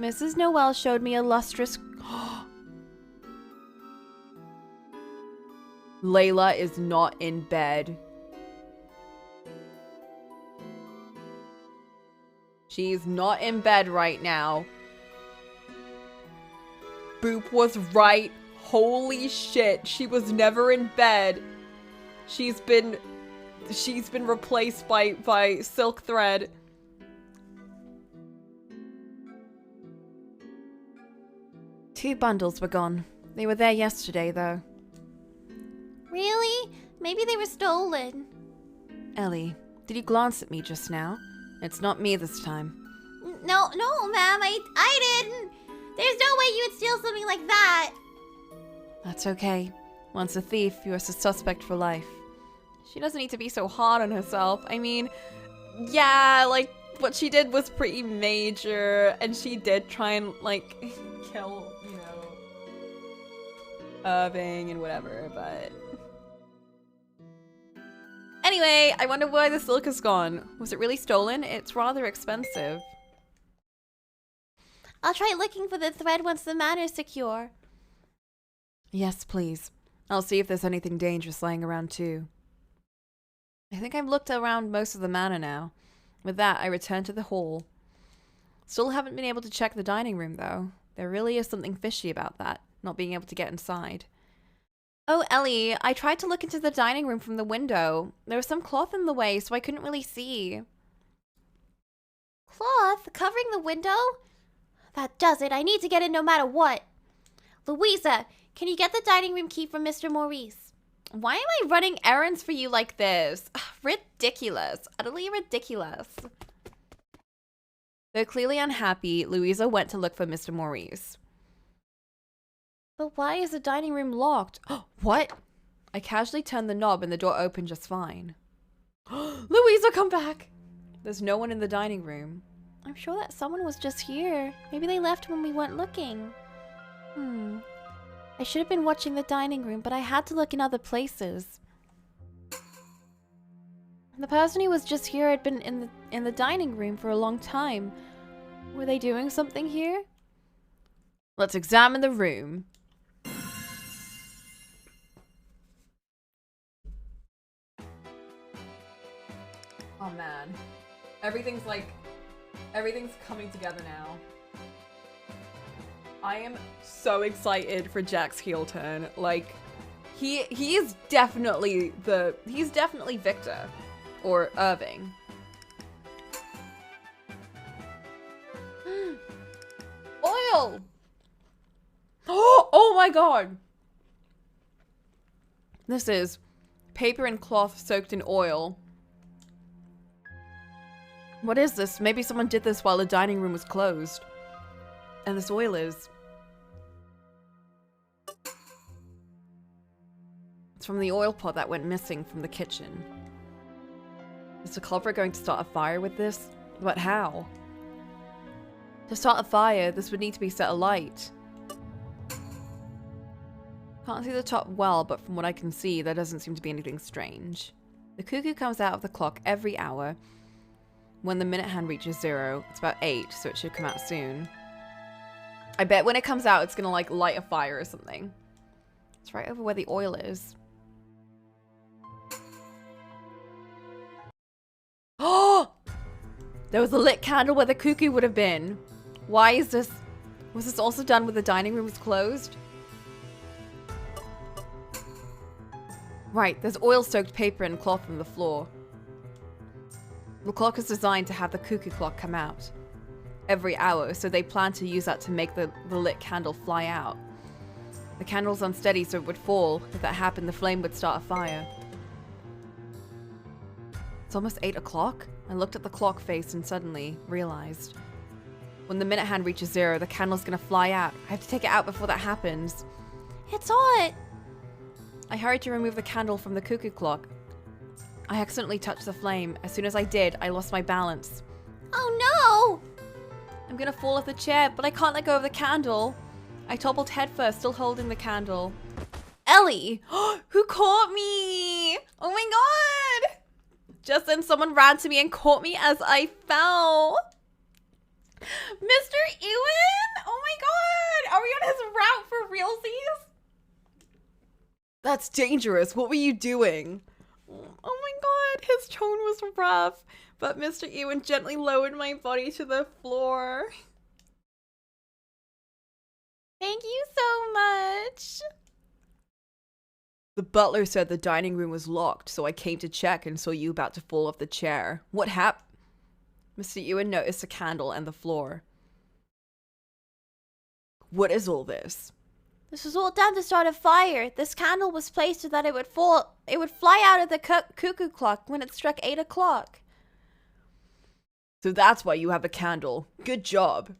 Speaker 5: Mrs. Noelle showed me a lustrous...
Speaker 2: Layla is not in bed. She's not in bed right now. Boop was right. Holy shit. She was never in bed. She's been replaced by silk thread.
Speaker 5: Two bundles were gone. They were there yesterday, though.
Speaker 4: Really? Maybe they were stolen.
Speaker 5: Ellie, did you glance at me just now? It's not me this time.
Speaker 4: No, ma'am, I didn't. There's no way you would steal something like that.
Speaker 5: That's okay. Once a thief, you're a suspect for life.
Speaker 2: She doesn't need to be so hard on herself. I mean, yeah, like, what she did was pretty major, and she did try and, like, kill, you know, Irving and whatever, but... Anyway, I wonder why the silk is gone. Was it really stolen? It's rather expensive.
Speaker 4: I'll try looking for the thread once the manor's secure.
Speaker 5: Yes, please. I'll see if there's anything dangerous lying around too. I think I've looked around most of the manor now. With that, I return to the hall. Still haven't been able to check the dining room, though. There really is something fishy about that, not being able to get inside.
Speaker 2: Oh, Ellie, I tried to look into the dining room from the window. There was some cloth in the way, so I couldn't really see.
Speaker 4: Cloth covering the window? That does it. I need to get in no matter what. Louisa, can you get the dining room key from Mr. Maurice?
Speaker 2: Why am I running errands for you like this? Ridiculous. Utterly ridiculous. Though clearly unhappy, Louisa went to look for Mr. Maurice.
Speaker 5: But why is the dining room locked?
Speaker 2: What? I casually turned the knob and the door opened just fine. Louisa, come back! There's no one in the dining room.
Speaker 4: I'm sure that someone was just here. Maybe they left when we weren't looking. I should have been watching the dining room, but I had to look in other places. The person who was just here had been in the dining room for a long time. Were they doing something here?
Speaker 2: Let's examine the room. Oh man. Everything's coming together now. I am so excited for Jack's heel turn. Like, he is definitely Victor. Or Irving. Oil! Oh my god! This is paper and cloth soaked in oil. What is this? Maybe someone did this while the dining room was closed. And this oil is... It's from the oil pot that went missing from the kitchen. Is the culprit going to start a fire with this? But how? To start a fire, this would need to be set alight. Can't see the top well, but from what I can see, there doesn't seem to be anything strange. The cuckoo comes out of the clock every hour. When the minute hand reaches 0, it's about 8, so it should come out soon. I bet when it comes out, it's gonna like light a fire or something. It's right over where the oil is. Oh! There was a lit candle where the cuckoo would have been. Why is this? Was this also done when the dining room was closed? Right, there's oil-soaked paper and cloth on the floor. The clock is designed to have the cuckoo clock come out every hour, so they plan to use that to make the lit candle fly out. The candle's unsteady, so it would fall. If that happened, the flame would start a fire. It's almost 8 o'clock. I looked at the clock face and suddenly realized. When the minute hand reaches 0, the candle's gonna fly out. I have to take it out before that happens.
Speaker 4: It's hot!
Speaker 2: I hurried to remove the candle from the cuckoo clock. I accidentally touched the flame. As soon as I did, I lost my balance.
Speaker 4: Oh no!
Speaker 2: I'm gonna fall off the chair, but I can't let go of the candle. I toppled headfirst, still holding the candle. Ellie! Who caught me? Oh my god! Just then someone ran to me and caught me as I fell. Mr. Ewen? Oh my god! Are we on his route for realsies? That's dangerous. What were you doing? Oh my god, his tone was rough, but Mr. Ewan gently lowered my body to the floor.
Speaker 4: Thank you so much.
Speaker 2: The butler said the dining room was locked, so I came to check and saw you about to fall off the chair. What happened? Mr. Ewan noticed a candle and the floor. What is all this?
Speaker 4: This was all done to start a fire. This candle was placed so that it would fly out of the cuckoo clock when it struck 8 o'clock.
Speaker 2: So that's why you have a candle. Good job.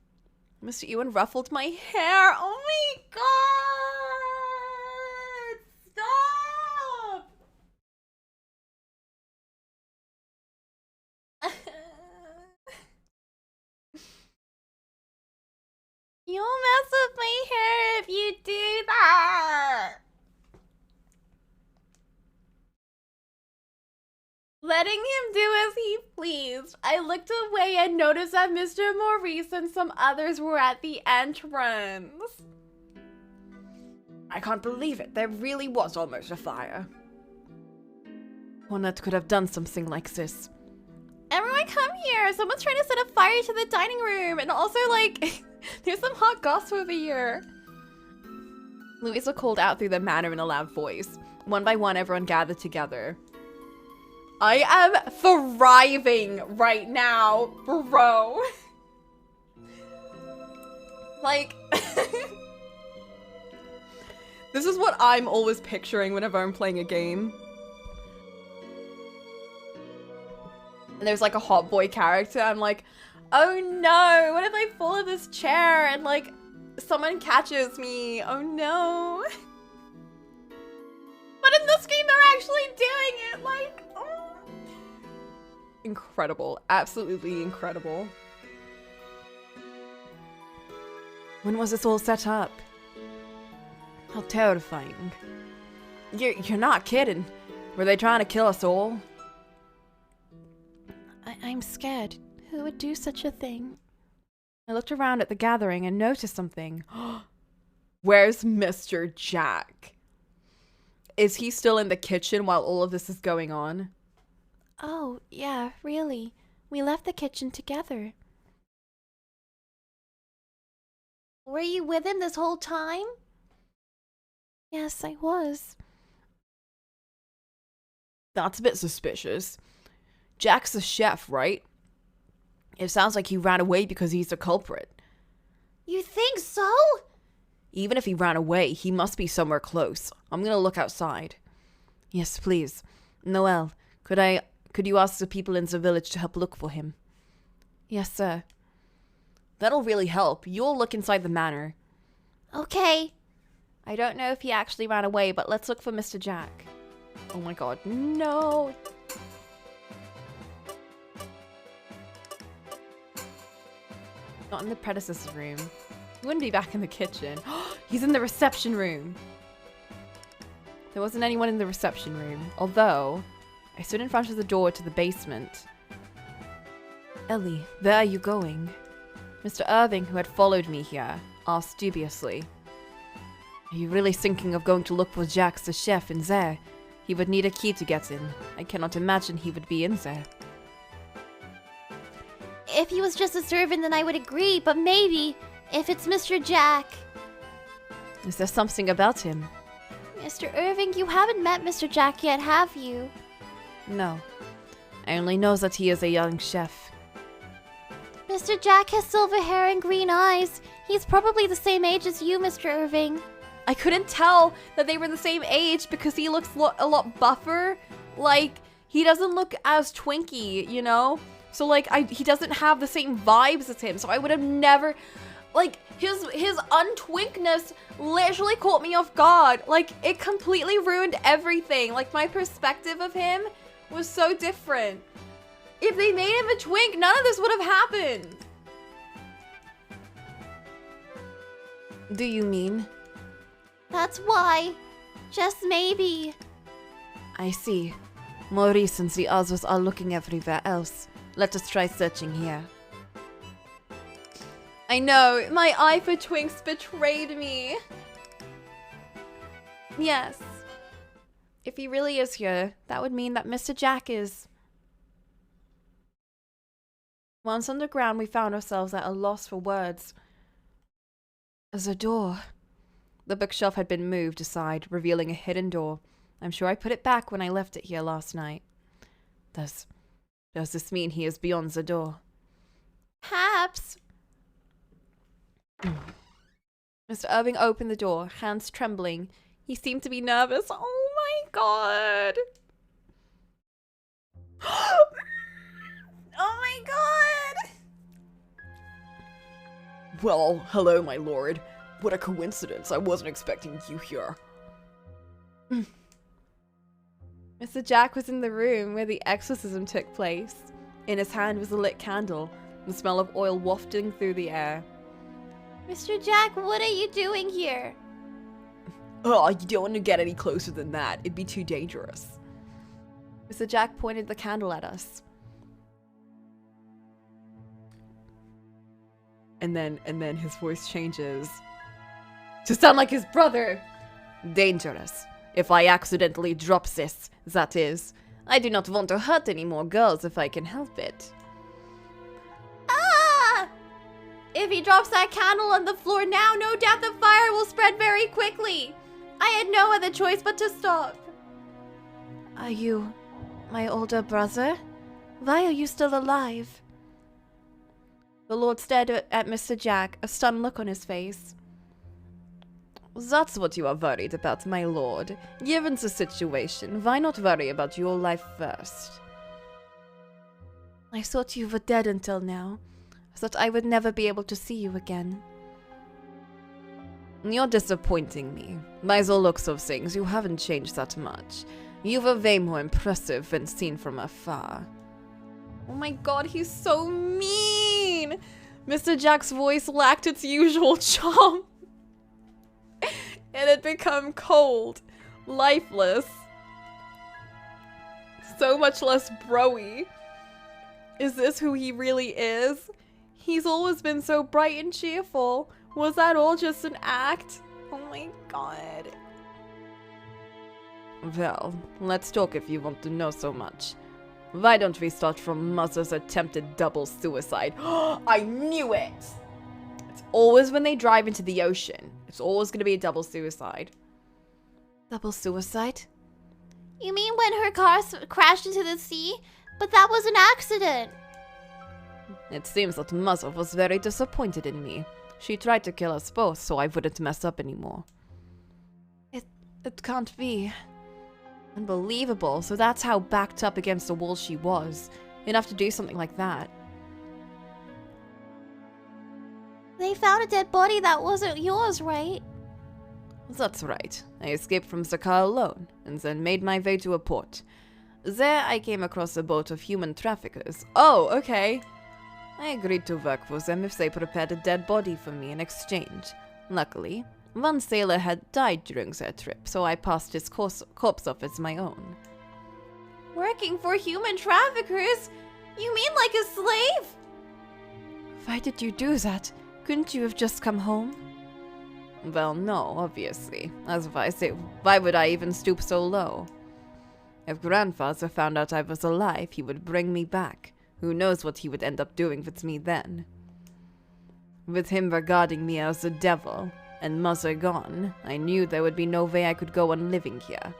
Speaker 2: Mr. Ewan ruffled my hair. Oh my god! Stop!
Speaker 4: You'll mess up my hair if you do that. Letting him do as he pleased, I looked away and noticed that Mr. Maurice and some others were at the entrance.
Speaker 2: I can't believe it. There really was almost a fire. One that could have done something like this.
Speaker 4: Everyone come here. Someone's trying to set a fire to the dining room. And also, like, there's some hot gossip over here.
Speaker 2: Louisa called out through the manor in a loud voice. One by one, everyone gathered together. I am thriving right now, bro. Like, this is what I'm always picturing whenever I'm playing a game. And there's like a hot boy character. I'm like, oh no, what if I fall in this chair and like someone catches me? Oh no. But in this game, they're actually doing it. Like, oh. Incredible. Absolutely incredible. When was this all set up? How terrifying. You're not kidding. Were they trying to kill us all?
Speaker 5: I'm scared. Who would do such a thing?
Speaker 2: I looked around at the gathering and noticed something. Where's Mr. Jack? Is he still in the kitchen while all of this is going on?
Speaker 5: Oh, yeah, really. We left the kitchen together.
Speaker 4: Were you with him this whole time?
Speaker 5: Yes, I was.
Speaker 2: That's a bit suspicious. Jack's the chef, right? It sounds like he ran away because he's the culprit.
Speaker 4: You think so?
Speaker 2: Even if he ran away, he must be somewhere close. I'm gonna look outside.
Speaker 5: Yes, please. Noelle, could you ask the people in the village to help look for him?
Speaker 2: Yes, sir. That'll really help. You'll look inside the manor.
Speaker 4: Okay.
Speaker 2: I don't know if he actually ran away, but let's look for Mr. Jack. Oh my god, no! Not in the predecessor room. He wouldn't be back in the kitchen. He's in the reception room! There wasn't anyone in the reception room, although I stood in front of the door to the basement.
Speaker 5: Ellie, where are you going?
Speaker 2: Mr. Irving, who had followed me here, asked dubiously.
Speaker 5: Are you really thinking of going to look for Jack the chef in there?
Speaker 2: He would need a key to get in. I cannot imagine he would be in there.
Speaker 4: If he was just a servant, then I would agree, but maybe if it's Mr. Jack.
Speaker 2: Is there something about him?
Speaker 4: Mr. Irving, you haven't met Mr. Jack yet, have you?
Speaker 5: No. I only know that he is a young chef.
Speaker 4: Mr. Jack has silver hair and green eyes. He's probably the same age as you, Mr. Irving.
Speaker 2: I couldn't tell that they were the same age because he looks a lot buffer. Like, he doesn't look as twinky, you know? So, like, he doesn't have the same vibes as him. So I would have never... Like, his untwinkness literally caught me off guard. Like, it completely ruined everything. Like, my perspective of him was so different. If they made him a twink, none of this would have happened.
Speaker 5: Do you mean?
Speaker 4: That's why. Just maybe.
Speaker 5: I see. Maurice and the others are looking everywhere else. Let us try searching here.
Speaker 2: I know, my eye for twinks betrayed me. Yes,
Speaker 5: If he really is here, that would mean that Mr. Jack is... Once underground, we found ourselves at a loss for words. The door. The bookshelf had been moved aside, revealing a hidden door. I'm sure I put it back when I left it here last night. Does this mean he is beyond the door?
Speaker 4: Perhaps.
Speaker 5: Mr. Irving opened the door, hands trembling. He seemed to be nervous. Oh my god! Oh my god!
Speaker 2: Well, hello, my lord. What a coincidence. I wasn't expecting you here.
Speaker 5: Mr. Jack was in the room where the exorcism took place. In his hand was a lit candle, the smell of oil wafting through the air.
Speaker 4: Mr. Jack, what are you doing here?
Speaker 2: Oh, you don't want to get any closer than that. It'd be too dangerous.
Speaker 5: Mr. Jack pointed the candle at us.
Speaker 2: And then his voice changes to sound like his brother.
Speaker 5: Dangerous. If I accidentally drop this, that is. I do not want to hurt any more girls if I can help it.
Speaker 4: Ah! If he drops that candle on the floor now, no doubt the fire will spread very quickly. I had no other choice but to stop.
Speaker 5: Are you my older brother? Why are you still alive? The Lord stared at Mr. Jack, a stunned look on his face. That's what you are worried about, my lord. Given the situation, why not worry about your life first? I thought you were dead until now. I thought I would never be able to see you again. You're disappointing me. By the looks of things, you haven't changed that much. You were way more impressive when seen from afar.
Speaker 2: Oh my god, he's so mean! Mr. Jack's voice lacked its usual charm. It had become cold, lifeless, so much less bro-y. Is this who he really is? He's always been so bright and cheerful. Was that all just an act? Oh my god.
Speaker 5: Well, let's talk if you want to know so much. Why don't we start from Mother's attempted double suicide?
Speaker 2: I knew it! It's always when they drive into the ocean. It's always going to be a double suicide.
Speaker 5: Double suicide?
Speaker 4: You mean when her car crashed into the sea? But that was an accident.
Speaker 5: It seems that Mother was very disappointed in me. She tried to kill us both so I wouldn't mess up anymore. It can't be. Unbelievable. So that's how backed up against the wall she was. Enough to do something like that.
Speaker 4: They found a dead body that wasn't yours, right?
Speaker 5: That's right. I escaped from the car alone, and then made my way to a port. There I came across a boat of human traffickers.
Speaker 2: Oh, okay.
Speaker 5: I agreed to work for them if they prepared a dead body for me in exchange. Luckily, one sailor had died during their trip, so I passed his corpse off as my own.
Speaker 4: Working for human traffickers? You mean like a slave?
Speaker 5: Why did you do that? Couldn't you have just come home? Well, no, obviously. Otherwise, why would I even stoop so low? If Grandfather found out I was alive, he would bring me back. Who knows what he would end up doing with me then? With him regarding me as the devil, and Mother gone, I knew there would be no way I could go on living here.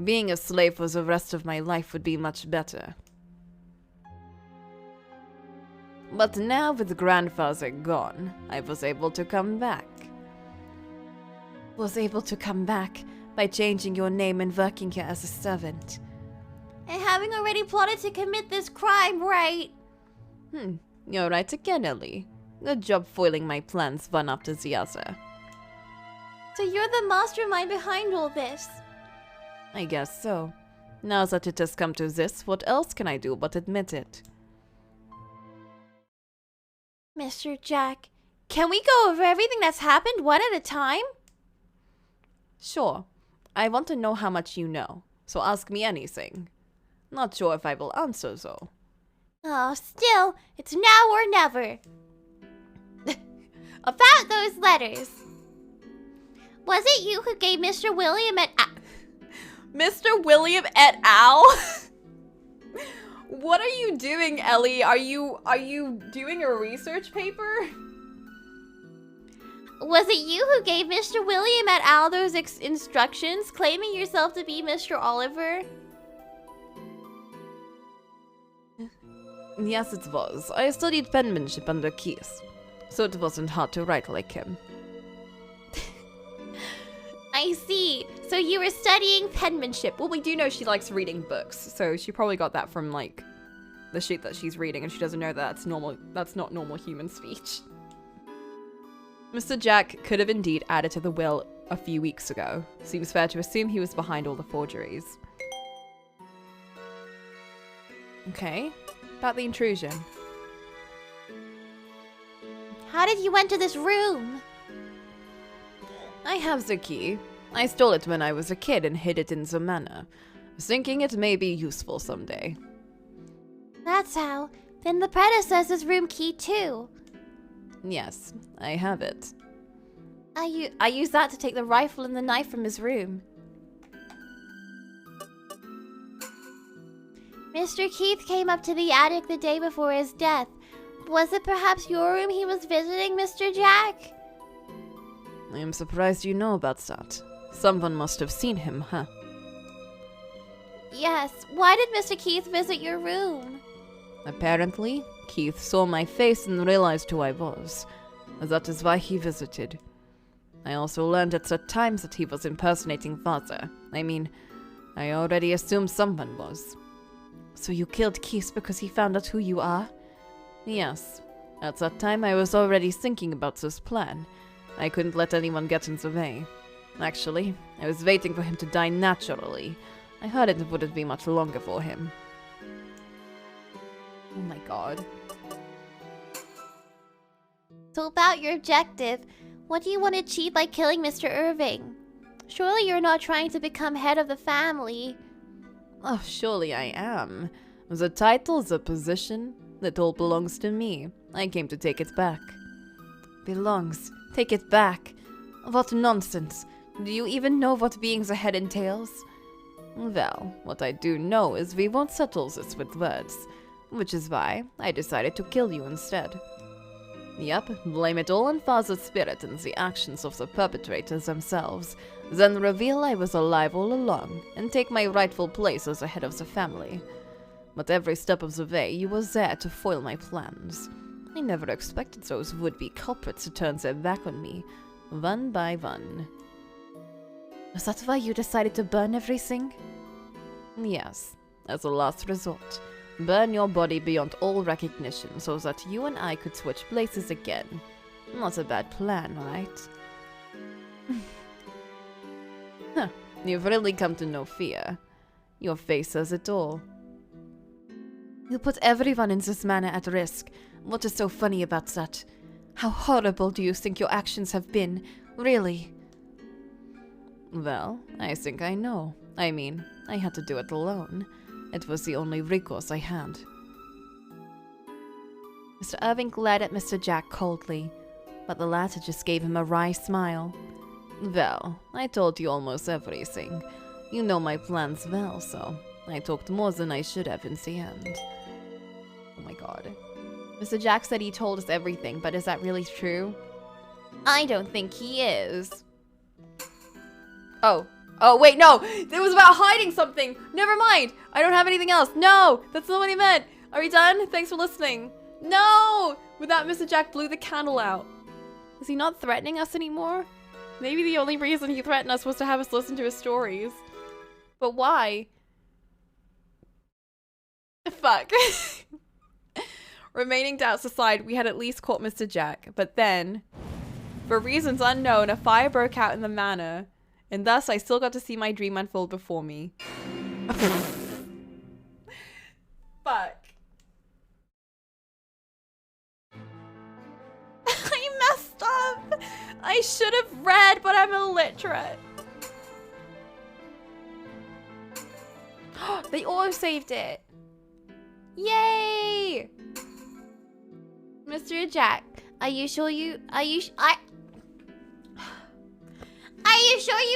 Speaker 5: Being a slave for the rest of my life would be much better. But now with Grandfather gone, I was able to come back. Was able to come back by changing your name and working here as a servant.
Speaker 4: And having already plotted to commit this crime, right?
Speaker 5: You're right again, Ellie. Good job foiling my plans one after the other.
Speaker 4: So you're the mastermind behind all this?
Speaker 5: I guess so. Now that it has come to this, what else can I do but admit it?
Speaker 4: Mr. Jack, can we go over everything that's happened one at a time?
Speaker 5: Sure. I want to know how much you know, so ask me anything. Not sure if I will answer, though.
Speaker 4: Oh, still, it's now or never. About those letters. Was it you who gave Mr. William an
Speaker 2: Mr. William et al. What are you doing, Ellie? Are you doing a research paper?
Speaker 4: Was it you who gave Mr. William et al. Those instructions, claiming yourself to be Mr. Oliver?
Speaker 5: Yes, it was. I studied penmanship under Keith, so it wasn't hard to write like him.
Speaker 4: I see. So you were studying penmanship.
Speaker 2: Well, we do know she likes reading books, so she probably got that from, like, the shit that she's reading, and she doesn't know that that's not normal human speech. Mr. Jack could have indeed added to the will a few weeks ago. Seems fair to assume he was behind all the forgeries. Okay, about the intrusion.
Speaker 4: How did you enter this room?
Speaker 5: I have the key. I stole it when I was a kid and hid it in the manor, thinking it may be useful someday.
Speaker 4: That's how. Then the predecessor's room key too.
Speaker 5: Yes, I have it.
Speaker 4: I used that to take the rifle and the knife from his room. Mr. Keith came up to the attic the day before his death. Was it perhaps your room he was visiting, Mr. Jack?
Speaker 5: I am surprised you know about that. Someone must have seen him, huh?
Speaker 4: Yes. Why did Mr. Keith visit your room?
Speaker 5: Apparently, Keith saw my face and realized who I was. That is why he visited. I also learned at such times that he was impersonating Father. I mean, I already assumed someone was. So you killed Keith because he found out who you are? Yes. At that time, I was already thinking about this plan. I couldn't let anyone get in the way. Actually, I was waiting for him to die naturally. I heard it wouldn't be much longer for him.
Speaker 2: Oh my god.
Speaker 4: So about your objective, what do you want to achieve by killing Mr. Irving? Surely you're not trying to become head of the family.
Speaker 5: Oh, surely I am. The title, the position, it all belongs to me. I came to take it back. Belongs? Take it back? What nonsense. Do you even know what being the head entails? Well, what I do know is we won't settle this with words, which is why I decided to kill you instead. Yep, blame it all on Father's spirit and the actions of the perpetrators themselves, then reveal I was alive all along and take my rightful place as the head of the family. But every step of the way, you were there to foil my plans. I never expected those would-be culprits to turn their back on me, one by one. Was that why you decided to burn everything? Yes, as a last resort. Burn your body beyond all recognition so that you and I could switch places again. Not a bad plan, right? Huh, you've really come to know fear. Your face says it all. You put everyone in this manner at risk. What is so funny about that? How horrible do you think your actions have been, really? Well, I think I know. I mean, I had to do it alone. It was the only recourse I had. Mr. Irving glared at Mr. Jack coldly, but the latter just gave him a wry smile. Well, I told you almost everything. You know my plans well, so I talked more than I should have in the end.
Speaker 2: Oh my god. Mr. Jack said he told us everything, but is that really true?
Speaker 4: I don't think he is.
Speaker 2: Oh. Oh, wait, no! It was about hiding something! Never mind! I don't have anything else! No! That's not what he meant! Are we done? Thanks for listening. No! With that, Mr. Jack blew the candle out. Is he not threatening us anymore? Maybe the only reason he threatened us was to have us listen to his stories. But why? Fuck. Remaining doubts aside, we had at least caught Mr. Jack. But then, for reasons unknown, a fire broke out in the manor. And thus, I still got to see my dream unfold before me. Fuck. I messed up. I should have read, but I'm illiterate. They auto-saved it. Yay! Mr. Jack, are you sure you've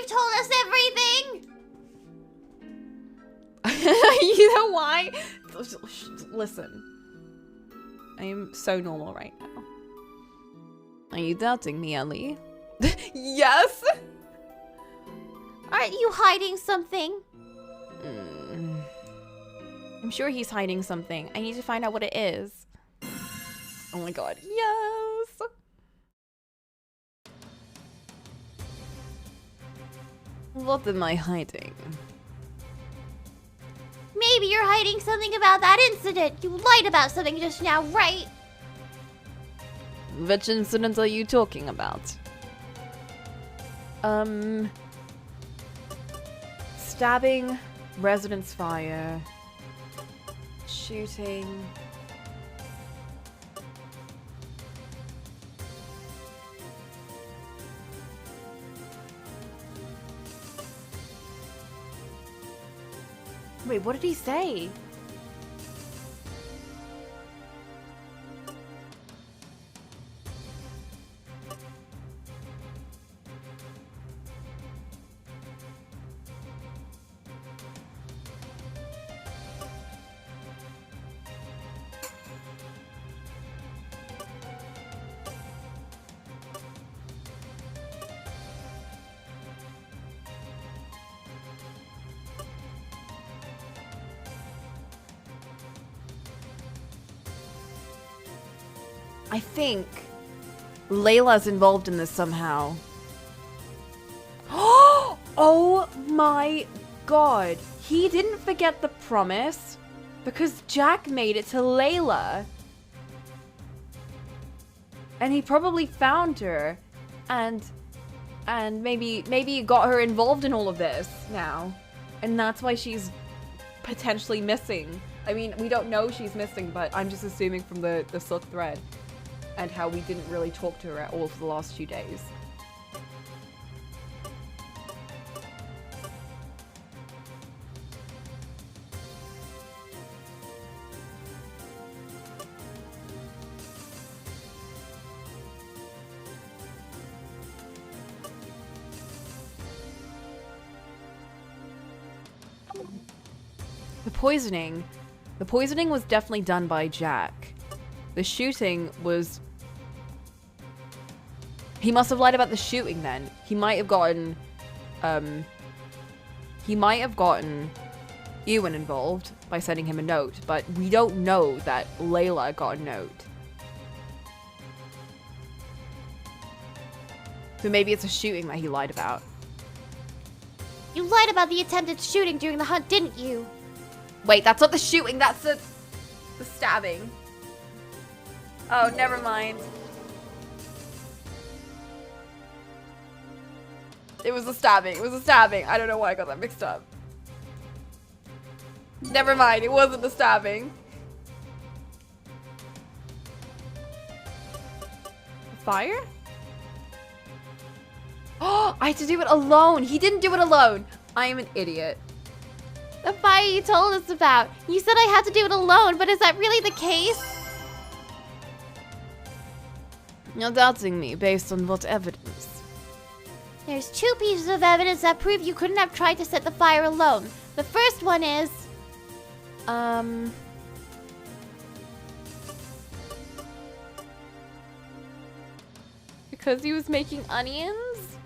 Speaker 2: told us everything? You know why? Listen. I am so normal right now.
Speaker 5: Are you doubting me, Ellie?
Speaker 2: Yes!
Speaker 4: Aren't you hiding something?
Speaker 5: I'm sure he's hiding something. I need to find out what it is.
Speaker 2: Oh my god, yes!
Speaker 5: What am I hiding?
Speaker 4: Maybe you're hiding something about that incident. You lied about something just now, right?
Speaker 5: Which incident are you talking about?
Speaker 2: Stabbing, residence fire, shooting.
Speaker 5: Wait, what did he say? I think Layla's involved in this somehow. Oh my god. He didn't forget the promise because Jack made it to Layla. And he probably found her and maybe got her involved in all of this now. And that's why she's potentially missing. I mean, we don't know she's missing, but I'm just assuming from the silk thread. And how we didn't really talk to her at all for the last few days. The poisoning was definitely done by Jack. The shooting was... He must have lied about the shooting then. He might have gotten Ewen involved by sending him a note, but we don't know that Layla got a note. So maybe it's a shooting that he lied about.
Speaker 4: You lied about the attempted shooting during the hunt, didn't you?
Speaker 2: Wait, that's not the shooting, that's the stabbing. Oh, never mind. It was a stabbing. I don't know why I got that mixed up. Never mind, it wasn't the stabbing. Fire? Oh, I had to do it alone. He didn't do it alone. I am an idiot.
Speaker 4: The fire you told us about. You said I had to do it alone, but is that really the case?
Speaker 5: You're doubting me based on what evidence?
Speaker 4: There's two pieces of evidence that prove you couldn't have tried to set the fire alone. The first one is...
Speaker 2: Because he was making onions?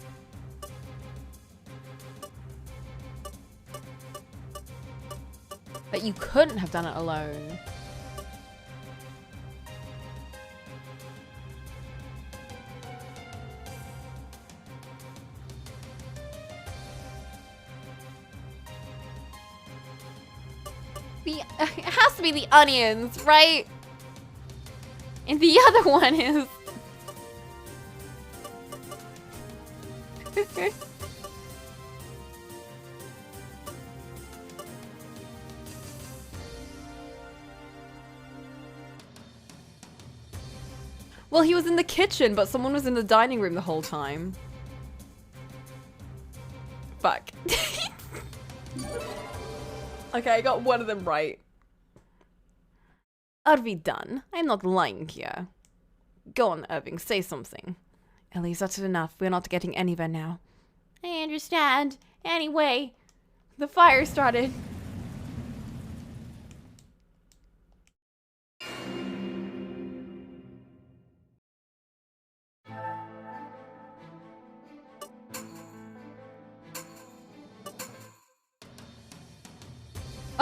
Speaker 2: That you couldn't have done it alone. It has to be the onions, right? And the other one is... Well, he was in the kitchen, but someone was in the dining room the whole time. Fuck. Okay, I got one of them right.
Speaker 5: Are we done? I'm not lying here. Go on, Irving, say something. Ellie, that's enough. We're not getting anywhere now.
Speaker 4: I understand. Anyway,
Speaker 2: The fire started.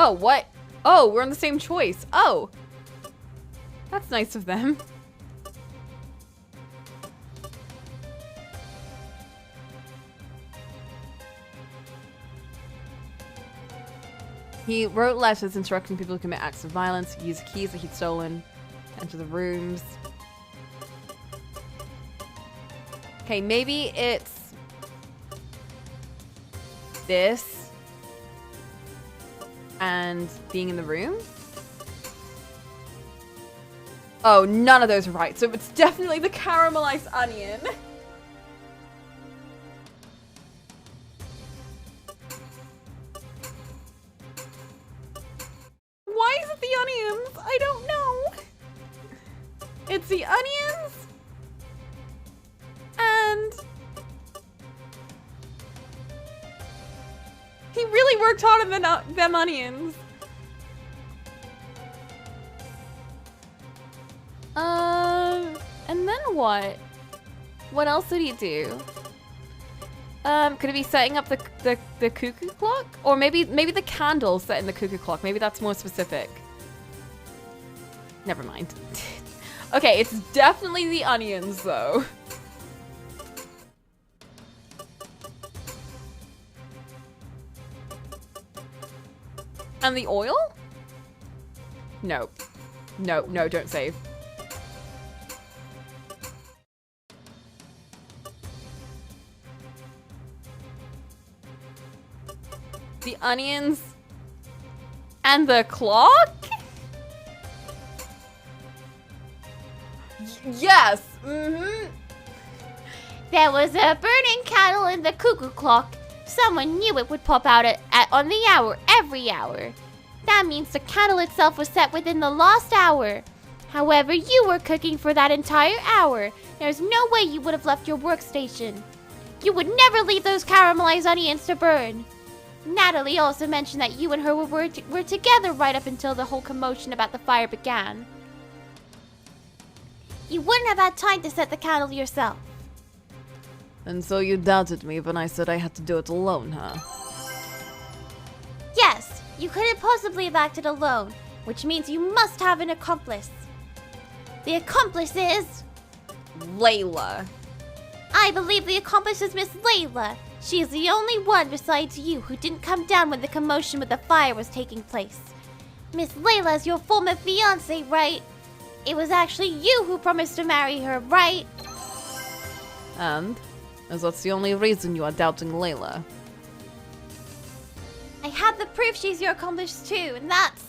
Speaker 2: Oh, what? Oh, we're on the same choice. Oh. That's nice of them. He wrote letters instructing people to commit acts of violence, use keys that he'd stolen, to enter the rooms. Okay, maybe it's this and being in the room. Oh, none of those are right. So it's definitely the caramelized onion. Why is it the onions? I don't know. It's the onions. And he really worked hard on them onions. And then what? What else did he do? Could it be setting up the cuckoo clock? Or maybe the candles set in the cuckoo clock. Maybe that's more specific. Never mind. Okay, it's definitely the onions though. And the oil? No. No, no, don't save. The onions and the clock? Yes. Mm-hmm.
Speaker 4: There was a burning candle in the cuckoo clock. Someone knew it would pop out on the hour, every hour. That means the candle itself was set within the lost hour. However, you were cooking for that entire hour. There's no way you would have left your workstation. You would never leave those caramelized onions to burn. Natalie also mentioned that you and her were together right up until the whole commotion about the fire began. You wouldn't have had time to set the candle yourself.
Speaker 2: And so you doubted me when I said I had to do it alone, huh?
Speaker 4: Yes, you couldn't possibly have acted alone, which means you must have an accomplice. The accomplice is...
Speaker 2: Layla.
Speaker 4: I believe the accomplice is Miss Layla. She is the only one besides you who didn't come down when the commotion with the fire was taking place. Miss Layla is your former fiancée, right? It was actually you who promised to marry her, right?
Speaker 2: And? As that's the only reason you are doubting Layla.
Speaker 4: I have the proof she's your accomplice too, and that's...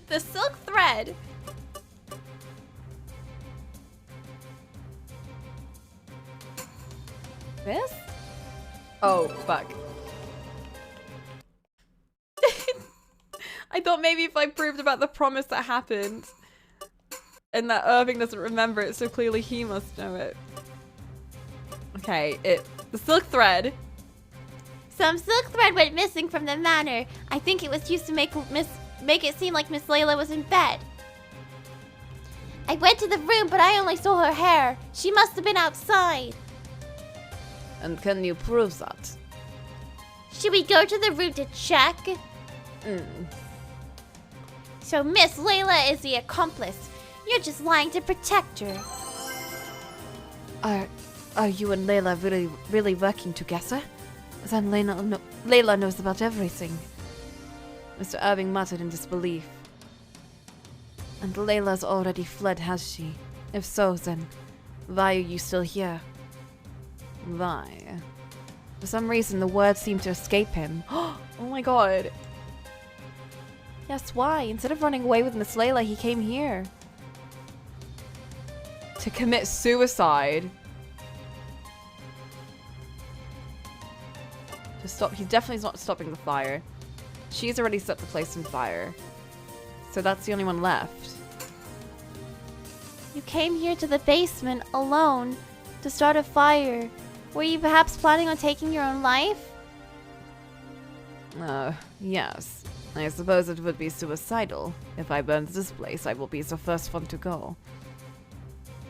Speaker 4: the silk thread.
Speaker 2: This? Oh, fuck. I thought maybe if I proved about the promise that happened and that Irving doesn't remember it, so clearly he must know it. Okay, the silk thread.
Speaker 4: Some silk thread went missing from the manor. I think it was used to make it seem like Miss Layla was in bed. I went to the room, but I only saw her hair. She must have been outside.
Speaker 2: And can you prove that?
Speaker 4: Should we go to the room to check? So Miss Layla is the accomplice. You're just lying to protect her.
Speaker 5: Are you and Layla really working together? Then Layla knows about everything.
Speaker 2: Mr. Irving muttered in disbelief.
Speaker 5: And Layla's already fled, has she? If so, then why are you still here?
Speaker 2: Why?
Speaker 5: For some reason, the words seem to escape him.
Speaker 2: Oh my god.
Speaker 5: Yes, why? Instead of running away with Miss Layla, he came here.
Speaker 2: To commit suicide. To stop. He definitely is not stopping the fire. She's already set the place on fire. So that's the only one left.
Speaker 4: You came here to the basement alone to start a fire. Were you perhaps planning on taking your own life?
Speaker 2: Yes. I suppose it would be suicidal. If I burn this place, I will be the first one to go.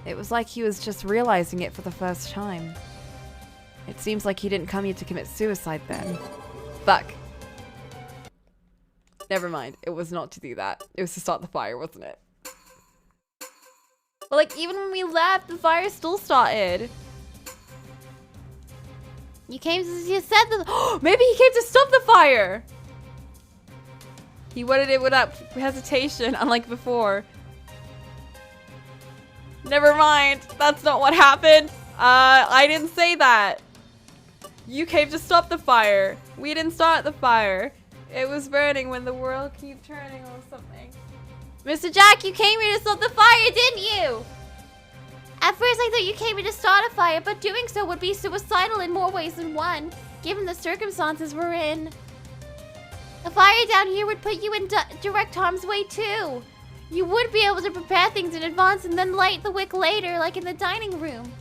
Speaker 2: It was like he was just realizing it for the first time. It seems like he didn't come here to commit suicide then. Fuck. Never mind. It was not to do that. It was to start the fire, wasn't it? But like, even when we left, the fire still started.
Speaker 4: You said the.
Speaker 2: Maybe he came to stop the fire. He wanted it without hesitation, unlike before. Never mind. That's not what happened. I didn't say that. You came to stop the fire. We didn't start the fire. It was burning when the world kept turning or something.
Speaker 4: Mr. Jack, you came here to stop the fire, didn't you? At first I thought you came here to start a fire, but doing so would be suicidal in more ways than one, given the circumstances we're in. A fire down here would put you in direct harm's way too. You would be able to prepare things in advance and then light the wick later, like in the dining room.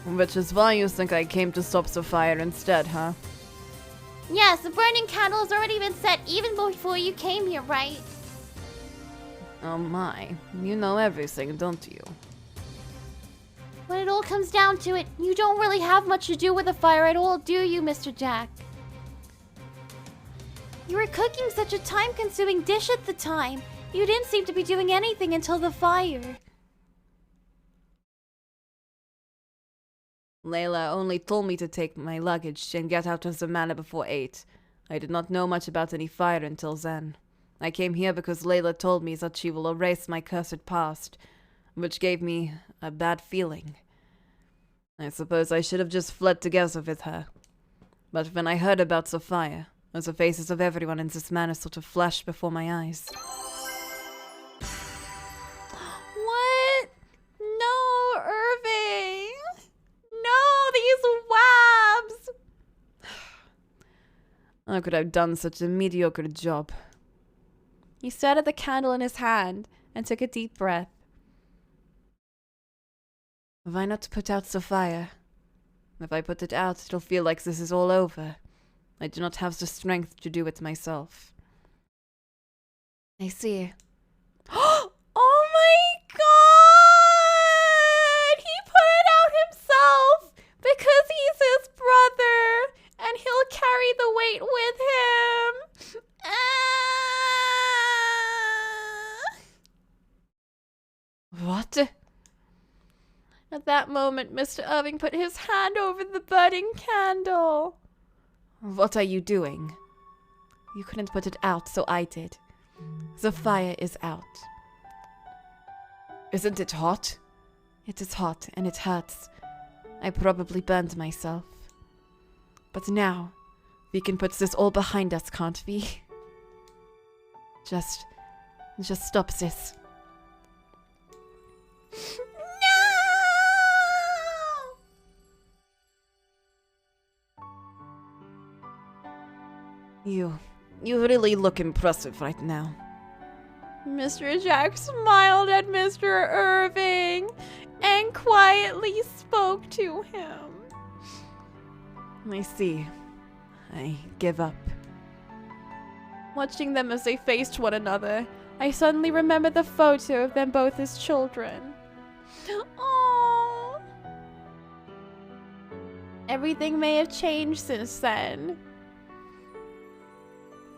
Speaker 5: Which is why you think I came to stop the fire instead, huh?
Speaker 4: Yes, the burning candle has already been set even before you came here, right?
Speaker 5: Oh my, you know everything, don't you?
Speaker 4: When it all comes down to it, you don't really have much to do with the fire at all, do you, Mr. Jack? You were cooking such a time-consuming dish at the time. You didn't seem to be doing anything until the fire.
Speaker 5: Layla only told me to take my luggage and get out of the manor before 8. I did not know much about any fire until then. I came here because Layla told me that she will erase my cursed past, which gave me a bad feeling. I suppose I should have just fled together with her. But when I heard about the fire, the faces of everyone in this manor sort of flashed before my eyes.
Speaker 2: What? No, Irving. No, these wabs.
Speaker 5: I could have done such a mediocre job.
Speaker 2: He stared at the candle in his hand and took a deep breath.
Speaker 5: Why not put out the fire? If I put it out, it'll feel like this is all over. I do not have the strength to do it myself.
Speaker 2: I see.
Speaker 5: Oh my god! He put it out himself because he's his brother and he'll carry the weight with him. What?
Speaker 2: At that moment, Mr. Irving put his hand over the burning candle.
Speaker 5: What are you doing? You couldn't put it out, so I did. The fire is out. Isn't it hot? It is hot, and it hurts. I probably burned myself. But now, we can put this all behind us, can't we? Just stop this. You really look impressive right now.
Speaker 2: Mr. Jack smiled at Mr. Irving and quietly spoke to him.
Speaker 5: I see. I give up.
Speaker 2: Watching them as they faced one another, I suddenly remembered the photo of them both as children. Aww. Everything may have changed since then,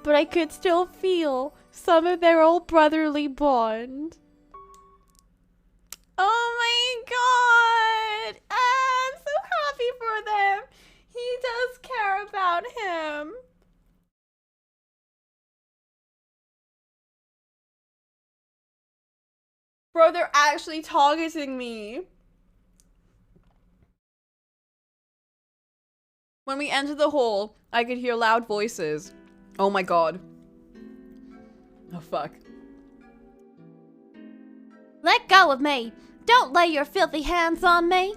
Speaker 2: but I could still feel some of their old brotherly bond. Oh my god! I'm so happy for them! He does care about him. Bro, they're actually targeting me. When we entered the hall, I could hear loud voices. Oh my god. Oh fuck.
Speaker 4: Let go of me. Don't lay your filthy hands on me.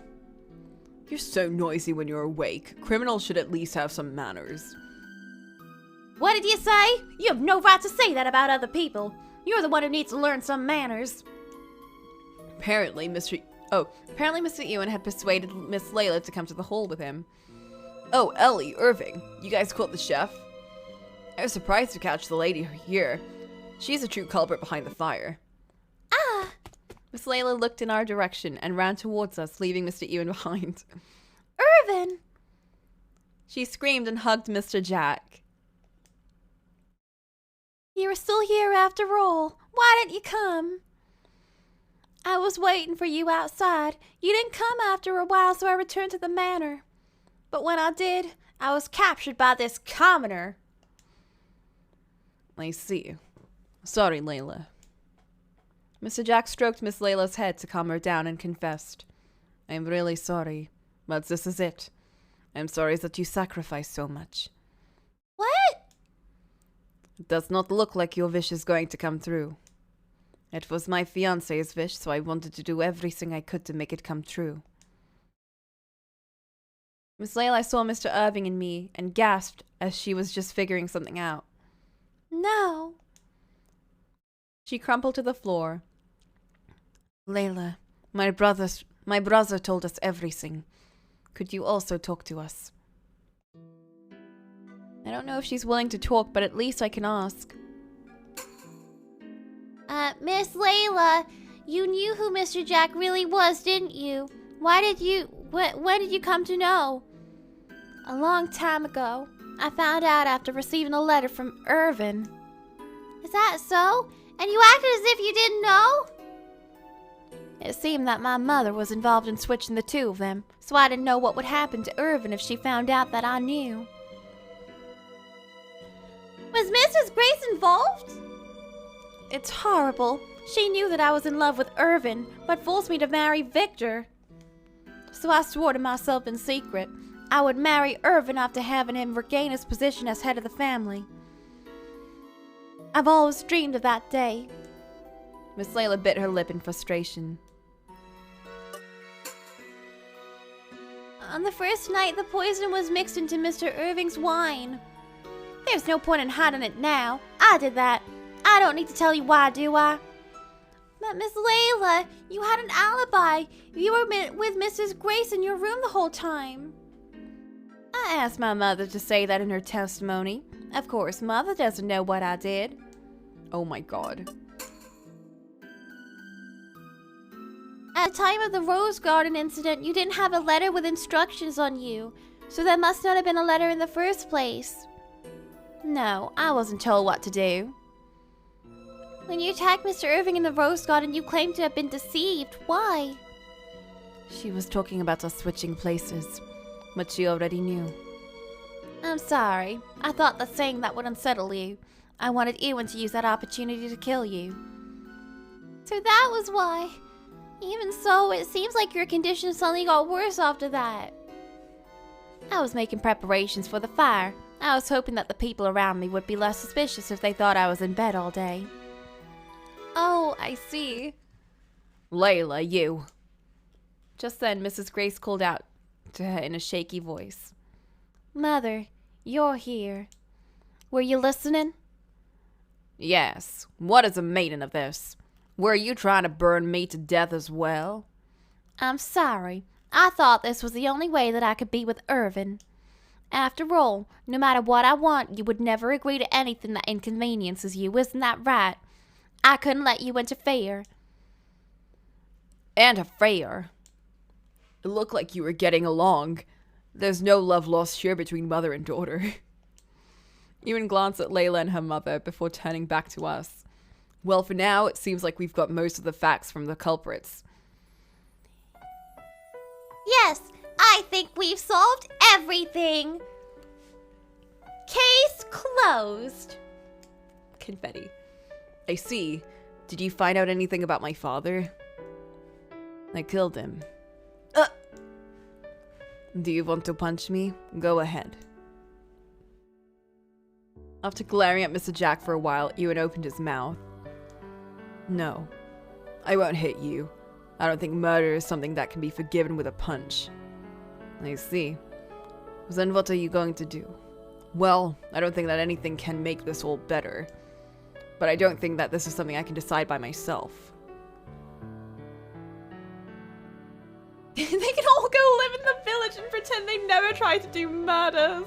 Speaker 2: You're so noisy when you're awake. Criminals should at least have some manners.
Speaker 4: What did you say? You have no right to say that about other people. You're the one who needs to learn some manners.
Speaker 2: Apparently, Mr. Ewen had persuaded Miss Layla to come to the hall with him. Oh, Ellie, Irving, you guys caught the chef? I was surprised to catch the lady here. She's the true culprit behind the fire.
Speaker 4: Ah!
Speaker 2: Miss Layla looked in our direction and ran towards us, leaving Mr. Ewen behind.
Speaker 4: Irvin!
Speaker 2: She screamed and hugged Mr. Jack.
Speaker 4: After all, why didn't you come? I was waiting for you outside. You didn't come after a while, so I returned to the manor. But when I did, I was captured by this commoner.
Speaker 2: I see. Sorry, Layla. Mr. Jack stroked Miss Layla's head to calm her down and confessed. I'm really sorry, but this is it. I'm sorry that you sacrificed so much.
Speaker 4: What?
Speaker 2: It does not look like your wish is going to come through. It was my fiancé's wish, so I wanted to do everything I could to make it come true. Miss Layla saw Mr. Irving and me and gasped as she was just figuring something out.
Speaker 4: No.
Speaker 2: She crumpled to the floor. Layla, my brother told us everything. Could you also talk to us? I don't know if she's willing to talk, but at least I can ask.
Speaker 4: Miss Layla, you knew who Mr. Jack really was, didn't you? When did you come to know? A long time ago. I found out after receiving a letter from Irving. Is that so? And you acted as if you didn't know? It seemed that my mother was involved in switching the two of them, so I didn't know what would happen to Irving if she found out that I knew. Was Mrs. Grace involved? It's horrible. She knew that I was in love with Irving, but forced me to marry Victor. So I swore to myself in secret I would marry Irving after having him regain his position as head of the family. I've always dreamed of that day. Miss Layla bit her lip in frustration. On the first night, the poison was mixed into Mr. Irving's wine. There's no point in hiding it now. I did that. I don't need to tell you why, do I? But Miss Layla, you had an alibi. You were with Mrs. Grace in your room the whole time. I asked my mother to say that in her testimony. Of course, Mother doesn't know what I did. Oh my god. At the time of the Rose Garden incident, you didn't have a letter with instructions on you, so there must not have been a letter in the first place. No, I wasn't told what to do. When you attacked Mr. Irving in the Rose Garden, you claimed to have been deceived. Why? She was talking about us switching places, but she already knew. I'm sorry. I thought that saying that would unsettle you. I wanted Ewen to use that opportunity to kill you. So that was why. Even so, it seems like your condition suddenly got worse after that. I was making preparations for the fire. I was hoping that the people around me would be less suspicious if they thought I was in bed all day. Oh, I see. Layla, you. Just then, Mrs. Grace called out to her in a shaky voice. Mother, you're here. Were you listening? Yes. What is the meaning of this? Were you trying to burn me to death as well? I'm sorry. I thought this was the only way that I could be with Irving. After all, no matter what I want, you would never agree to anything that inconveniences you, isn't that right? I couldn't let you interfere. Interfere? It looked like you were getting along. There's no love lost here between mother and daughter. Ewen glanced at Layla and her mother before turning back to us. Well, for now, it seems like we've got most of the facts from the culprits. Yes, I think we've solved everything. Case closed. Confetti. I see. Did you find out anything about my father? I killed him. Do you want to punch me? Go ahead. After glaring at Mr. Jack for a while, Ewen opened his mouth. No, I won't hit you. I don't think murder is something that can be forgiven with a punch. I see. Then what are you going to do? Well, I don't think that anything can make this all better. But I don't think that this is something I can decide by myself. They can all go live in the village and pretend they never tried to do murders.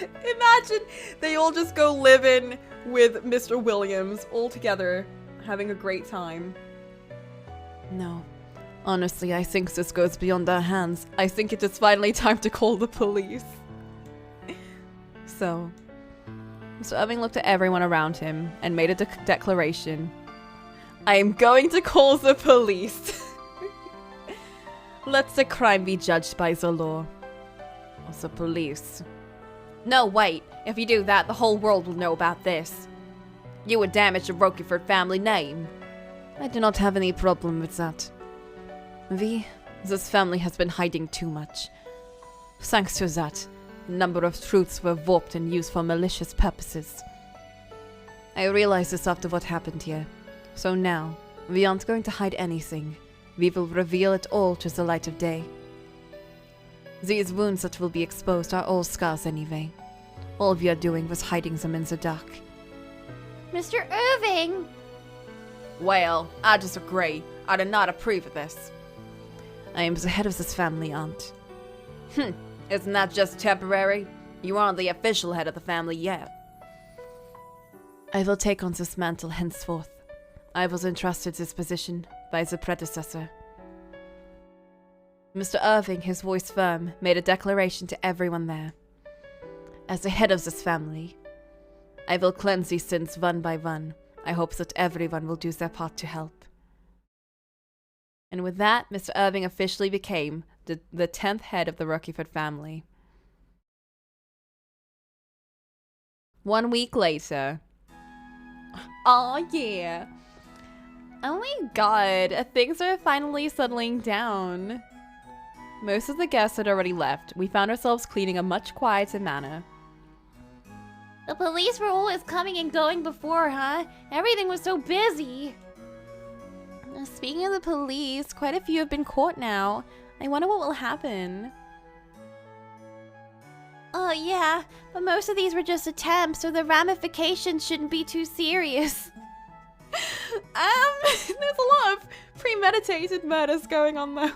Speaker 4: Imagine they all just go live in with Mr. Williams all together, having a great time. No. Honestly, I think this goes beyond our hands. I think it is finally time to call the police. So,
Speaker 2: Mr. Irving looked at everyone around him and made a declaration. I am going to call the police. Let the crime be judged by the law. Or the police. No, wait. If you do that, the whole world will know about this. You would damage the Roquefort family name.
Speaker 5: I do not have any problem with that. This family has been hiding too much. Thanks to that, a number of truths were warped and used for malicious purposes. I realize this after what happened here. So now, we aren't going to hide anything. We will reveal it all to the light of day. These wounds that will be exposed are all scars anyway. All we are doing was hiding them in the dark.
Speaker 4: Mr. Irving!
Speaker 2: Well, I disagree. I do not approve of this.
Speaker 5: I am the head of this family, Aunt.
Speaker 2: Isn't that just temporary? You aren't the official head of the family yet.
Speaker 5: I will take on this mantle henceforth. I was entrusted this position by the predecessor.
Speaker 2: Mr. Irving, his voice firm, made a declaration to everyone there.
Speaker 5: As the head of this family, I will cleanse these sins one by one. I hope that everyone will do their part to help.
Speaker 2: And with that, Mr. Irving officially became the 10th head of the Roquefort family. 1 week later. Oh yeah. Oh my god, things are finally settling down. Most of the guests had already left. We found ourselves cleaning a much quieter manner.
Speaker 4: The police were always coming and going before, huh? Everything was so busy.
Speaker 2: Speaking of the police, quite a few have been caught now. I wonder what will happen.
Speaker 4: Oh yeah, but most of these were just attempts, so the ramifications shouldn't be too serious.
Speaker 2: There's a lot of premeditated murders going on though.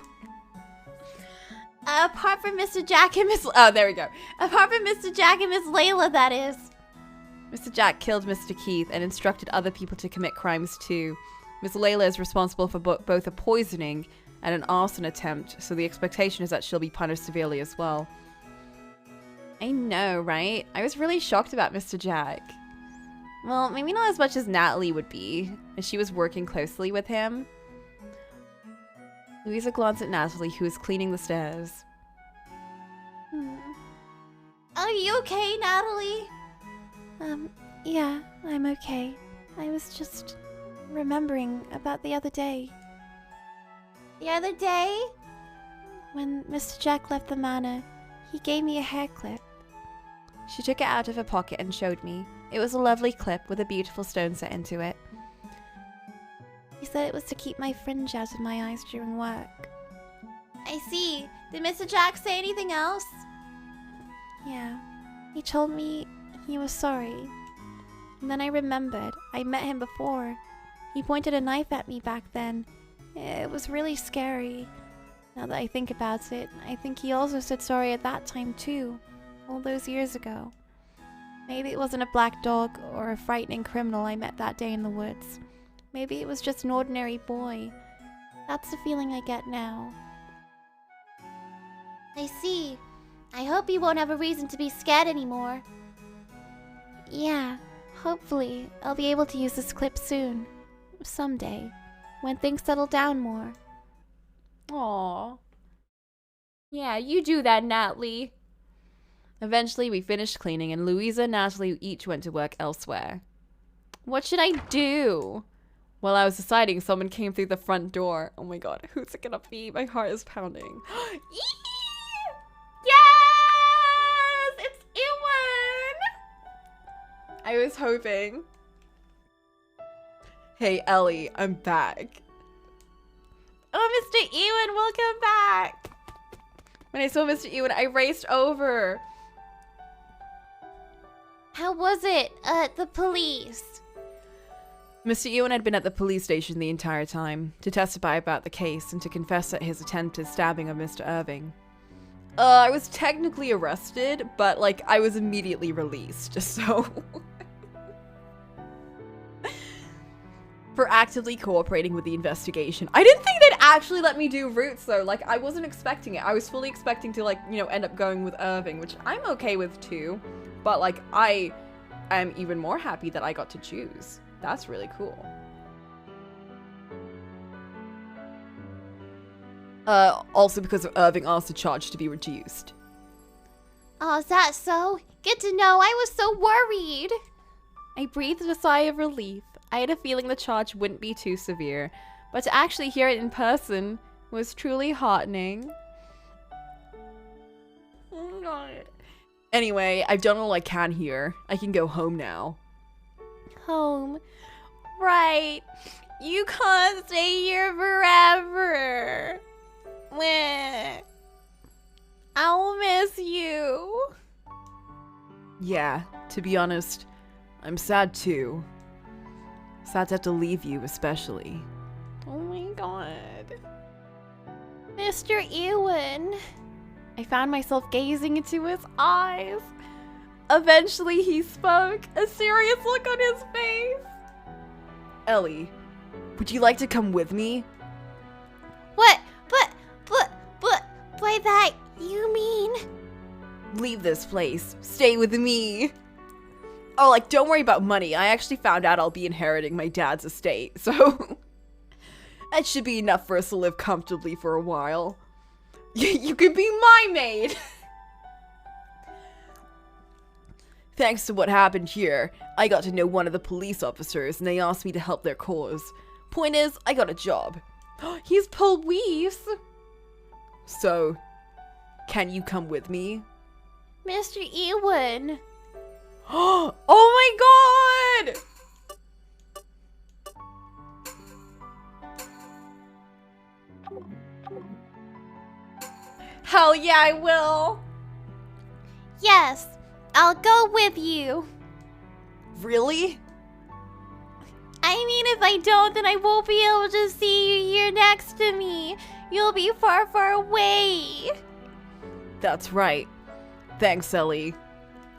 Speaker 4: Apart from Mr. Jack and Miss... Oh, there we go. Apart from Mr. Jack and Miss Layla, that is.
Speaker 2: Mr. Jack killed Mr. Keith and instructed other people to commit crimes too. Miss Layla is responsible for both a poisoning and an arson attempt, so the expectation is that she'll be punished severely as well. I know, right? I was really shocked about Mr. Jack. Well, maybe not as much as Natalie would be, as she was working closely with him. Louisa glanced at Natalie, who was cleaning the stairs.
Speaker 4: Are you okay, Natalie?
Speaker 5: Yeah, I'm okay. I was just remembering about the other day.
Speaker 4: The other day?
Speaker 5: When Mr. Jack left the manor, he gave me a hair clip.
Speaker 2: She took it out of her pocket and showed me. It was a lovely clip with a beautiful stone set into it.
Speaker 5: He said it was to keep my fringe out of my eyes during work.
Speaker 4: I see. Did Mr. Jack say anything else?
Speaker 5: Yeah. He told me he was sorry. And then I remembered I met him before. He pointed a knife at me back then. It was really scary. Now that I think about it, I think he also said sorry at that time too. All those years ago. Maybe it wasn't a black dog or a frightening criminal I met that day in the woods. Maybe it was just an ordinary boy. That's the feeling I get now.
Speaker 4: I see. I hope you won't have a reason to be scared anymore.
Speaker 5: Yeah, hopefully I'll be able to use this clip soon. Someday. When things settle down more.
Speaker 2: Aww. Yeah, you do that, Natalie. Eventually, we finished cleaning, and Louisa and Natalie each went to work elsewhere. What should I do? While I was deciding, someone came through the front door. Oh my god, who's it gonna be? My heart is pounding. Yes! It's Ewen! I was hoping. Hey, Ellie, I'm back. Oh, Mr. Ewen, welcome back! When I saw Mr. Ewen, I raced over.
Speaker 4: How was it? The police.
Speaker 2: Mr. Ewan had been at the police station the entire time to testify about the case and to confess at his attempted stabbing of Mr. Irving. I was technically arrested, but, like, I was immediately released, so... for actively cooperating with the investigation. I didn't think they'd actually let me do roots, though. Like, I wasn't expecting it. I was fully expecting to, like, you know, end up going with Irving, which I'm okay with, too. But, like, I I'm even more happy that I got to choose. That's really cool. Also because Irving asked the charge to be reduced.
Speaker 4: Oh, is that so? Good to know. I was so worried.
Speaker 2: I breathed a sigh of relief. I had a feeling the charge wouldn't be too severe, but to actually hear it in person was truly heartening. Oh God. Anyway, I've done all I can here. I can go home now.
Speaker 4: Home. Right. You can't stay here forever. Meh. I'll miss you.
Speaker 2: Yeah, to be honest, I'm sad too. Sad to have to leave you, especially.
Speaker 4: Oh my god. Mr. Ewen.
Speaker 2: I found myself gazing into his eyes. Eventually he spoke, a serious look on his face. Ellie, would you like to come with me?
Speaker 4: What? By that, you mean?
Speaker 2: Leave this place. Stay with me. Oh, like, don't worry about money. I actually found out I'll be inheriting my dad's estate, so that should be enough for us to live comfortably for a while. You can be my maid! Thanks to what happened here, I got to know one of the police officers and they asked me to help their cause. Point is, I got a job. He's police! So, can you come with me?
Speaker 4: Mr. Ewen.
Speaker 2: Oh my god! Hell yeah, I will!
Speaker 4: Yes, I'll go with you.
Speaker 2: Really?
Speaker 4: I mean, if I don't, then I won't be able to see you here next to me. You'll be far, far away.
Speaker 2: That's right. Thanks, Ellie.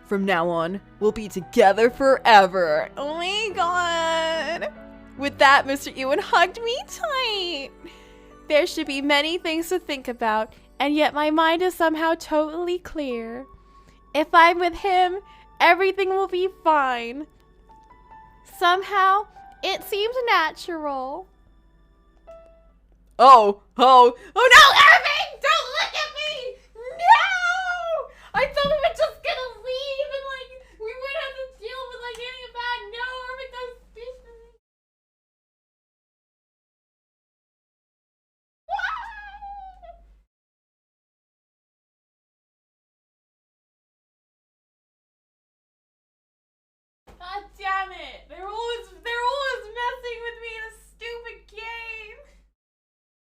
Speaker 2: From now on, we'll be together forever. Oh my god. With that, Mr. Ewan hugged me tight. There should be many things to think about, and yet my mind is somehow totally clear. If I'm with him, everything will be fine. Somehow, it seems natural. Oh no, Irving! Don't look at me! No! I thought we were just gonna leave and we wouldn't have to deal with any of that. No, Irving, don't speak to me. God damn it! They're always messing with me in a stupid game.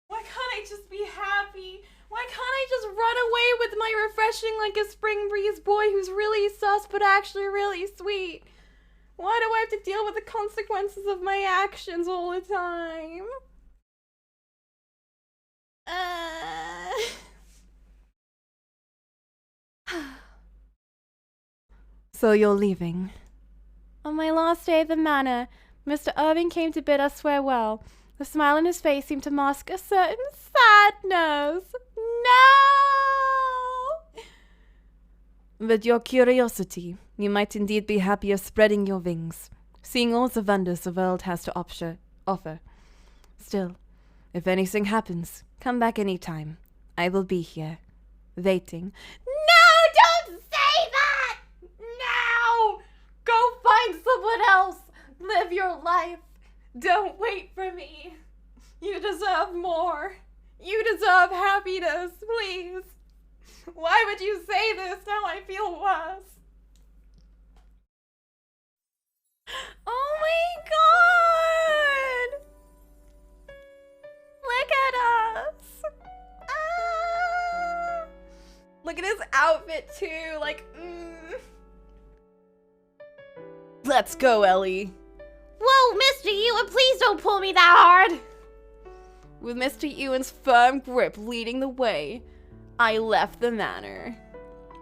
Speaker 2: Why can't I just be happy? Why can't I just run away with my refreshing like a spring breeze boy who's really sus but actually really sweet? Why do I have to deal with the consequences of my actions all the time? So you're leaving. On my last day at the manor, Mr. Irving came to bid us farewell. The smile on his face seemed to mask a certain sadness. No! With your curiosity, you might indeed be happier spreading your wings, seeing all the wonders the world has to offer. Still, if anything happens, come back any time. I will be here, waiting. No, don't say that! No! Go find someone else! Live your life! Don't wait for me! You deserve more! You deserve happiness, please! Why would you say this? Now I feel worse. Oh my god! Look at us! Ah! Look at his outfit too, Let's go, Ellie.
Speaker 4: Whoa, Mr. Ewen, please don't pull me that hard.
Speaker 2: With Mr. Ewan's firm grip leading the way, I left the manor.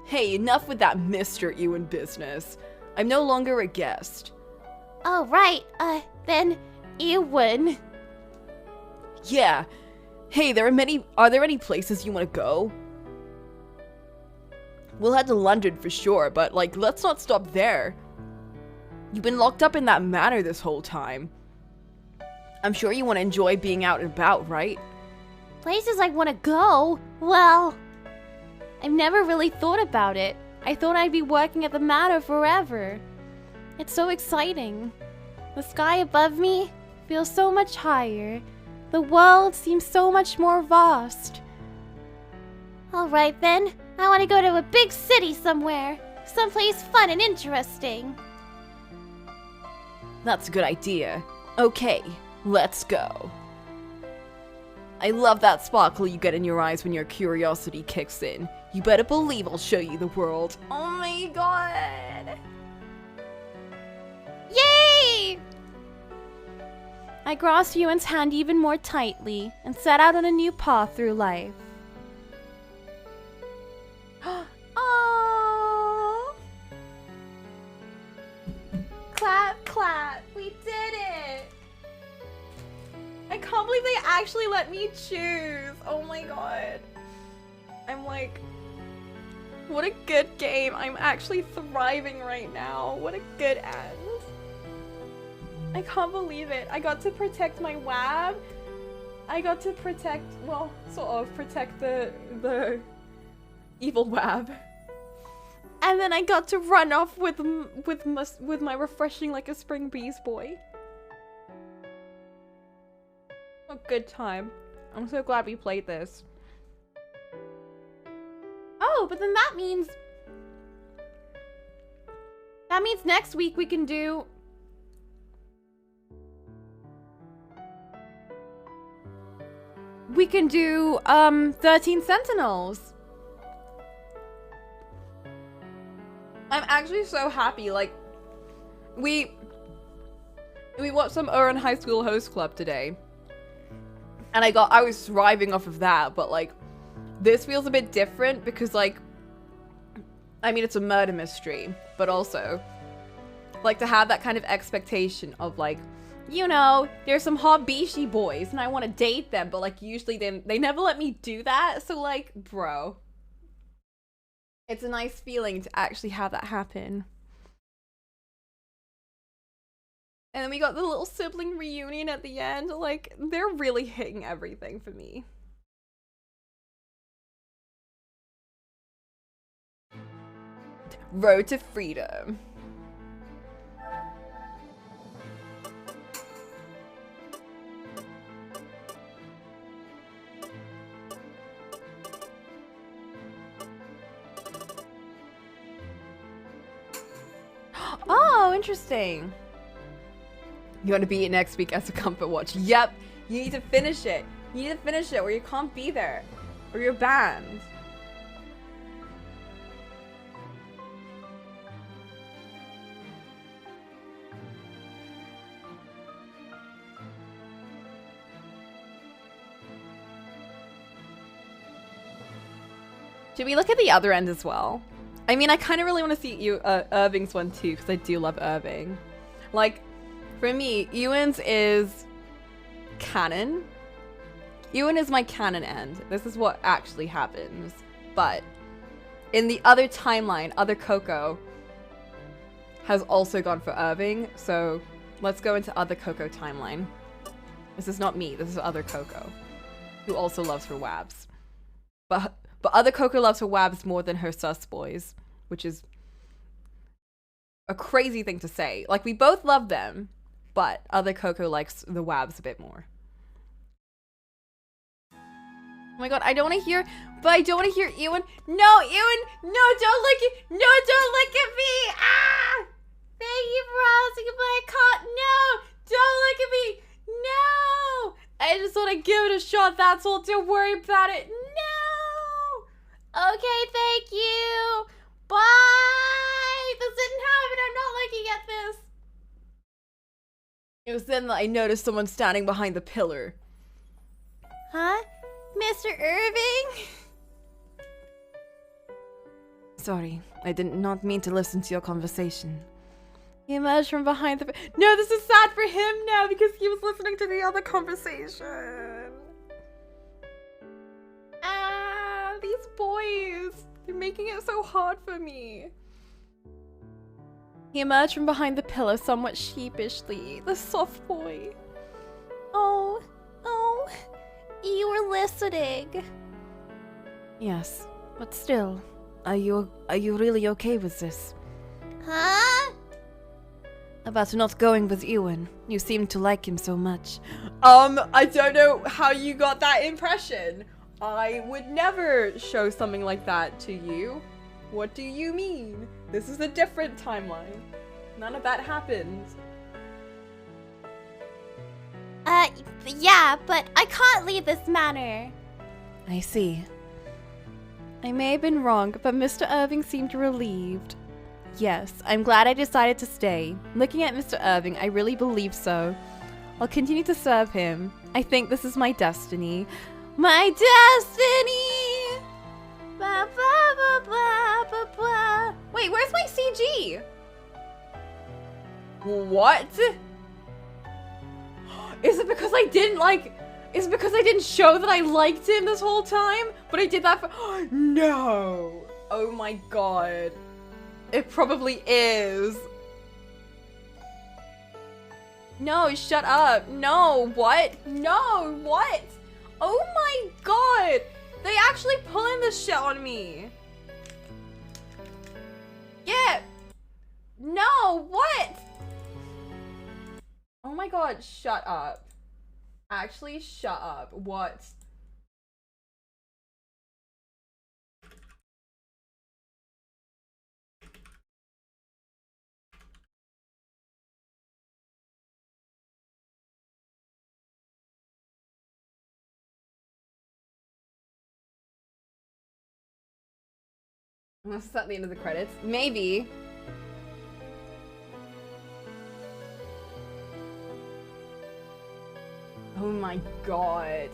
Speaker 2: Hey, enough with that Mr. Ewan business. I'm no longer a guest.
Speaker 4: Oh, right. Then Ewen.
Speaker 2: Yeah. Hey, are there any places you want to go? We'll head to London for sure, but let's not stop there. You've been locked up in that manor this whole time. I'm sure you want to enjoy being out and about, right?
Speaker 4: Places I want to go? Well, I've never really thought about it. I thought I'd be working at the manor forever. It's so exciting. The sky above me feels so much higher. The world seems so much more vast. Alright then, I want to go to a big city somewhere. Someplace fun and interesting.
Speaker 2: That's a good idea. Okay, let's go. I love that sparkle you get in your eyes when your curiosity kicks in. You better believe I'll show you the world. Oh my god!
Speaker 4: Yay! I grasped Ewan's hand even more tightly and set out on a new path through life.
Speaker 2: Aww! Clap, clap! We did it! I can't believe they actually let me choose! Oh my god. I'm like... What a good game. I'm actually thriving right now. What a good end. I can't believe it. I got to protect my WAB. I got to protect, well, sort of protect the evil WAB. And then I got to run off with my refreshing like a spring breeze boy. A good time. I'm so glad we played this.
Speaker 4: Oh, but then that means next week we can do
Speaker 2: We can do 13 Sentinels. I'm actually so happy. Like, we watched some Irving High School Host Club today, and I was thriving off of that. But like, this feels a bit different because like, I mean, it's a murder mystery, but also like to have that kind of expectation of like, you know, there's some hot beachy boys and I want to date them, but like usually they never let me do that. So like, bro, it's a nice feeling to actually have that happen. And then we got the little sibling reunion at the end. Like, they're really hitting everything for me. Road to Freedom. Oh, interesting. You want to beat it next week as a comfort watch. Yep, you need to finish it. You need to finish it or you can't be there. Or you're banned. Should we look at the other end as well? I mean, I kind of really want to see Irving's one too, because I do love Irving. Like, for me, Ewan's is canon. Ewan is my canon end. This is what actually happens. But in the other timeline, other Coco has also gone for Irving. So let's go into other Coco timeline. This is not me. This is other Coco, who also loves her wabs. But other Coco loves her wabs more than her sus boys, which is a crazy thing to say. Like, we both love them, but other Coco likes the wabs a bit more. Oh my god, I don't want to hear, but I don't want to hear Ewan. No, Ewan, no, don't look at, no, don't look at me. Ah!
Speaker 4: Thank you for asking, but I can't. No,
Speaker 2: Don't look at me. No. I just want to give it a shot. That's all. Don't worry about it. No.
Speaker 4: Okay, thank you. Bye. This didn't happen. I'm not looking at this.
Speaker 2: It was then that I noticed someone standing behind the pillar.
Speaker 4: Huh? Mr. Irving?
Speaker 5: Sorry, I did not mean to listen to your conversation.
Speaker 2: He emerged from behind the... No, this is sad for him now because he was listening to the other conversation. Ah, these boys. They're making it so hard for me.
Speaker 5: He emerged from behind the pillow somewhat sheepishly. The soft boy.
Speaker 4: Oh, you were listening.
Speaker 5: Yes, but still, are you really okay with this?
Speaker 4: Huh?
Speaker 5: About not going with Ewen. You seem to like him so much.
Speaker 2: I don't know how you got that impression. I would never show something like that to you. What do you mean? This is a different timeline. None of that happened.
Speaker 4: Yeah, but I can't leave this manor.
Speaker 5: I see. I may have been wrong, but Mr. Irving seemed relieved. Yes, I'm glad I decided to stay. Looking at Mr. Irving, I really believe so. I'll continue to serve him. I think this is my destiny. My destiny! Ba, ba, ba, ba, ba, ba.
Speaker 2: Wait, where's my CG? What? Is it because I didn't show that I liked him this whole time? But I did that for no. Oh my god. It probably is. No, shut up. No, what? No, what? Oh my god. They actually pulling this shit on me. Yeah. No, what? Oh my god, shut up. Actually, shut up. What? Unless it's at the end of the credits. Maybe. Oh my god.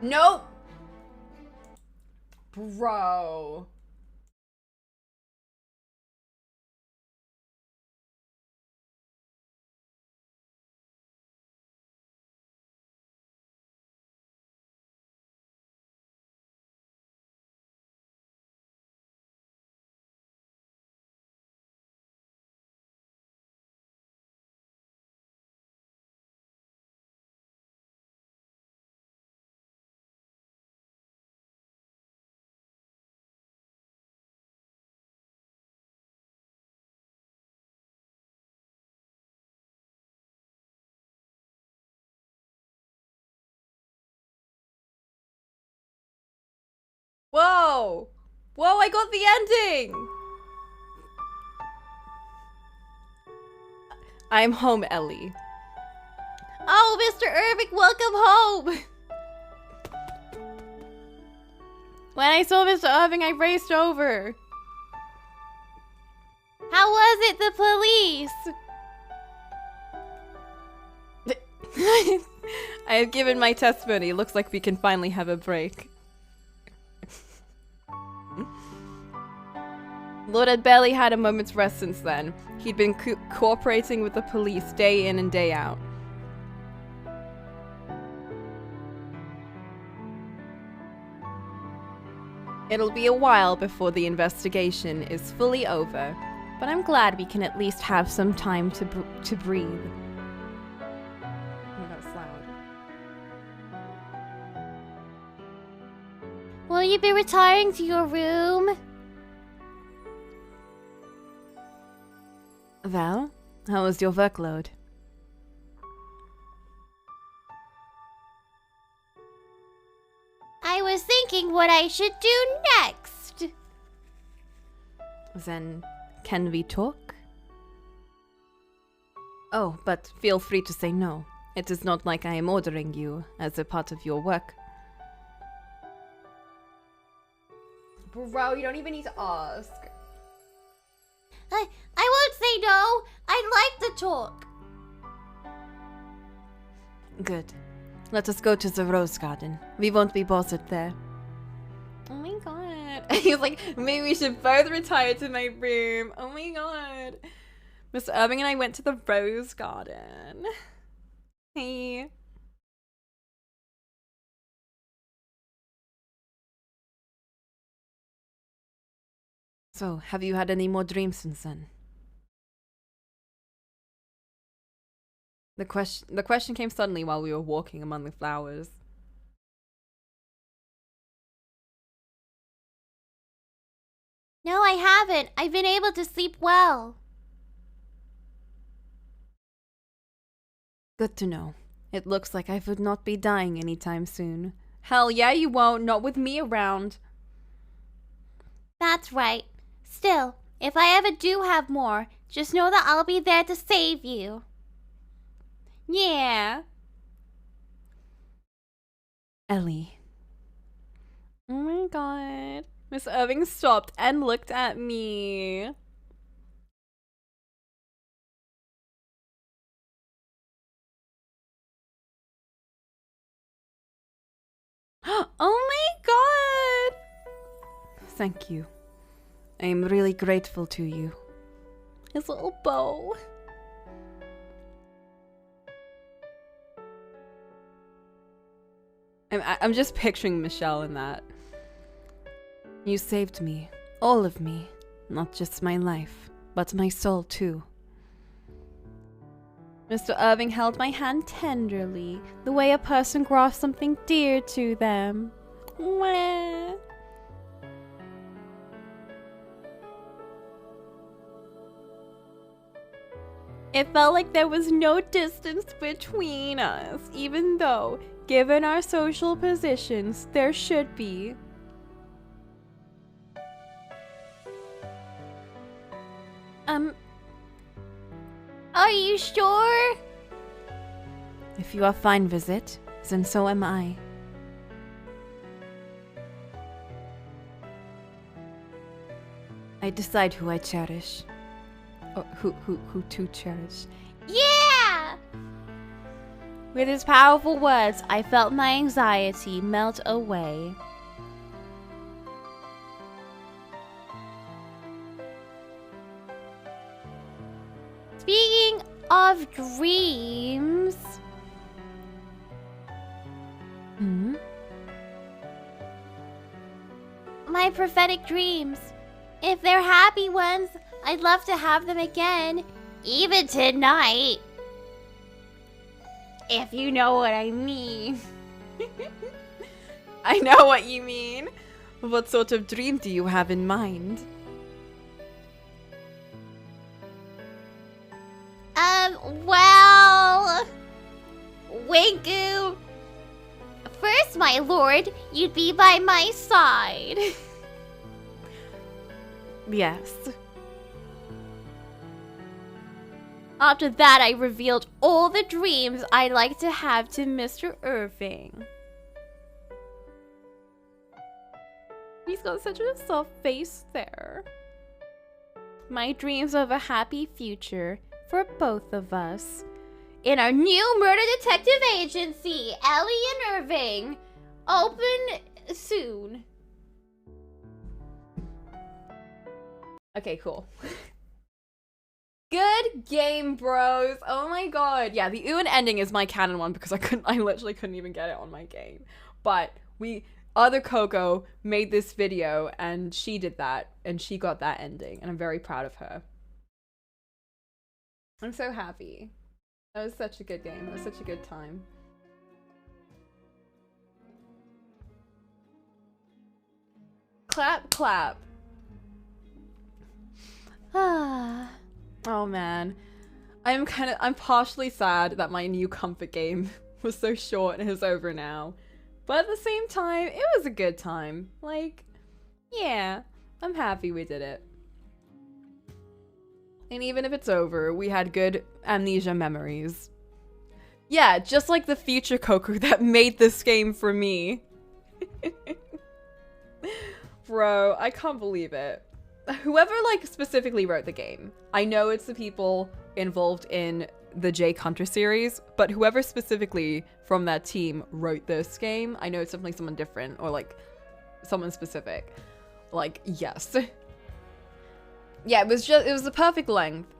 Speaker 2: Nope. Bro. Whoa! Whoa, I got the ending! I'm home, Ellie.
Speaker 4: Oh, Mr. Irving, welcome home!
Speaker 5: When I saw Mr. Irving, I raced over.
Speaker 4: How was it, the police?
Speaker 2: I have given my testimony. Looks like we can finally have a break. Lord had barely had a moment's rest since then. He'd been cooperating with the police day in and day out. It'll be a while before the investigation is fully over, but I'm glad we can at least have some time to breathe. Oh, that's loud.
Speaker 4: Will you be retiring to your room?
Speaker 5: Val, how was your workload?
Speaker 4: I was thinking what I should do next.
Speaker 5: Then, Can we talk? Oh, but feel free to say no. It is not like I am ordering you as a part of your work.
Speaker 2: Bro, you don't even need to ask.
Speaker 4: I won't say no. I'd like to talk.
Speaker 5: Good. Let us go to the rose garden. We won't be bothered there.
Speaker 2: Oh my god. He's like, maybe we should both retire to my room. Oh my god. Mr. Irving and I went to the rose garden. Hey.
Speaker 5: So, have you had any more dreams since then?
Speaker 2: The question came suddenly while we were walking among the flowers.
Speaker 4: No, I haven't. I've been able to sleep well.
Speaker 5: Good to know. It looks like I would not be dying anytime soon.
Speaker 2: Hell yeah, you won't. Not with me around.
Speaker 4: That's right. Still, if I ever do have more, just know that I'll be there to save you. Yeah.
Speaker 5: Ellie.
Speaker 2: Oh my god. Miss Irving stopped and looked at me. Oh my god!
Speaker 5: Thank you. I am really grateful to you.
Speaker 2: His little bow. I'm just picturing Michelle in that.
Speaker 5: You saved me. All of me. Not just my life, but my soul too.
Speaker 2: Mr. Irving held my hand tenderly, the way a person grasps something dear to them. Mwah. It felt like there was no distance between us, even though, given our social positions, there should be.
Speaker 4: Are you sure?
Speaker 5: If you are fine with it, then so am I. I decide who I cherish.
Speaker 2: Or who to cherish.
Speaker 4: Yeah!
Speaker 2: With his powerful words, I felt my anxiety melt away.
Speaker 4: Speaking of dreams, my prophetic dreams. If they're happy ones, I'd love to have them again, even tonight. If you know what I mean.
Speaker 2: I know what you mean. What sort of dream do you have in mind?
Speaker 4: Well, Winku. First, my lord, you'd be by my side.
Speaker 2: Yes.
Speaker 4: After that, I revealed all the dreams I'd like to have to Mr. Irving.
Speaker 2: He's got such a soft face there. My dreams of a happy future for both of us.
Speaker 4: In our new murder detective agency, Ellie and Irving. Open soon.
Speaker 2: Okay, cool. Good game, bros. Oh my god. Yeah, the Ewen ending is my canon one because I literally couldn't even get it on my game. But other Coco made this video and she did that and she got that ending and I'm very proud of her. I'm so happy. That was such a good game. That was such a good time. Clap, clap.
Speaker 4: Ah.
Speaker 2: Oh man. I'm partially sad that my new comfort game was so short and is over now. But at the same time, it was a good time. Like, yeah, I'm happy we did it. And even if it's over, we had good amnesia memories. Yeah, just like the future Coco that made this game for me. Bro, I can't believe it. Whoever, like, specifically wrote the game. I know it's the people involved in the Jake Hunter series, but whoever specifically from that team wrote this game, I know it's definitely someone different, or, like, someone specific. Like, yes. Yeah, it was the perfect length,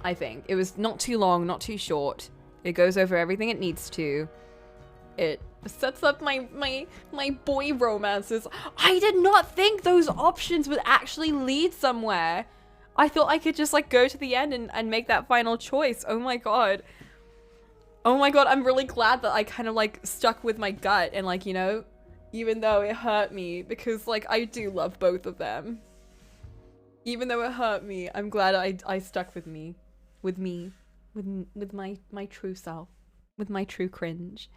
Speaker 2: I think. It was not too long, not too short. It goes over everything it needs to. It sets up my boy romances. I did not think those options would actually lead somewhere. I thought I could just, like, go to the end and make that final choice. Oh my god. Oh my god, I'm really glad that I kind of, like, stuck with my gut and, like, you know, even though it hurt me, because, like, I do love both of them. Even though it hurt me, I'm glad I stuck with my true self, with my true cringe.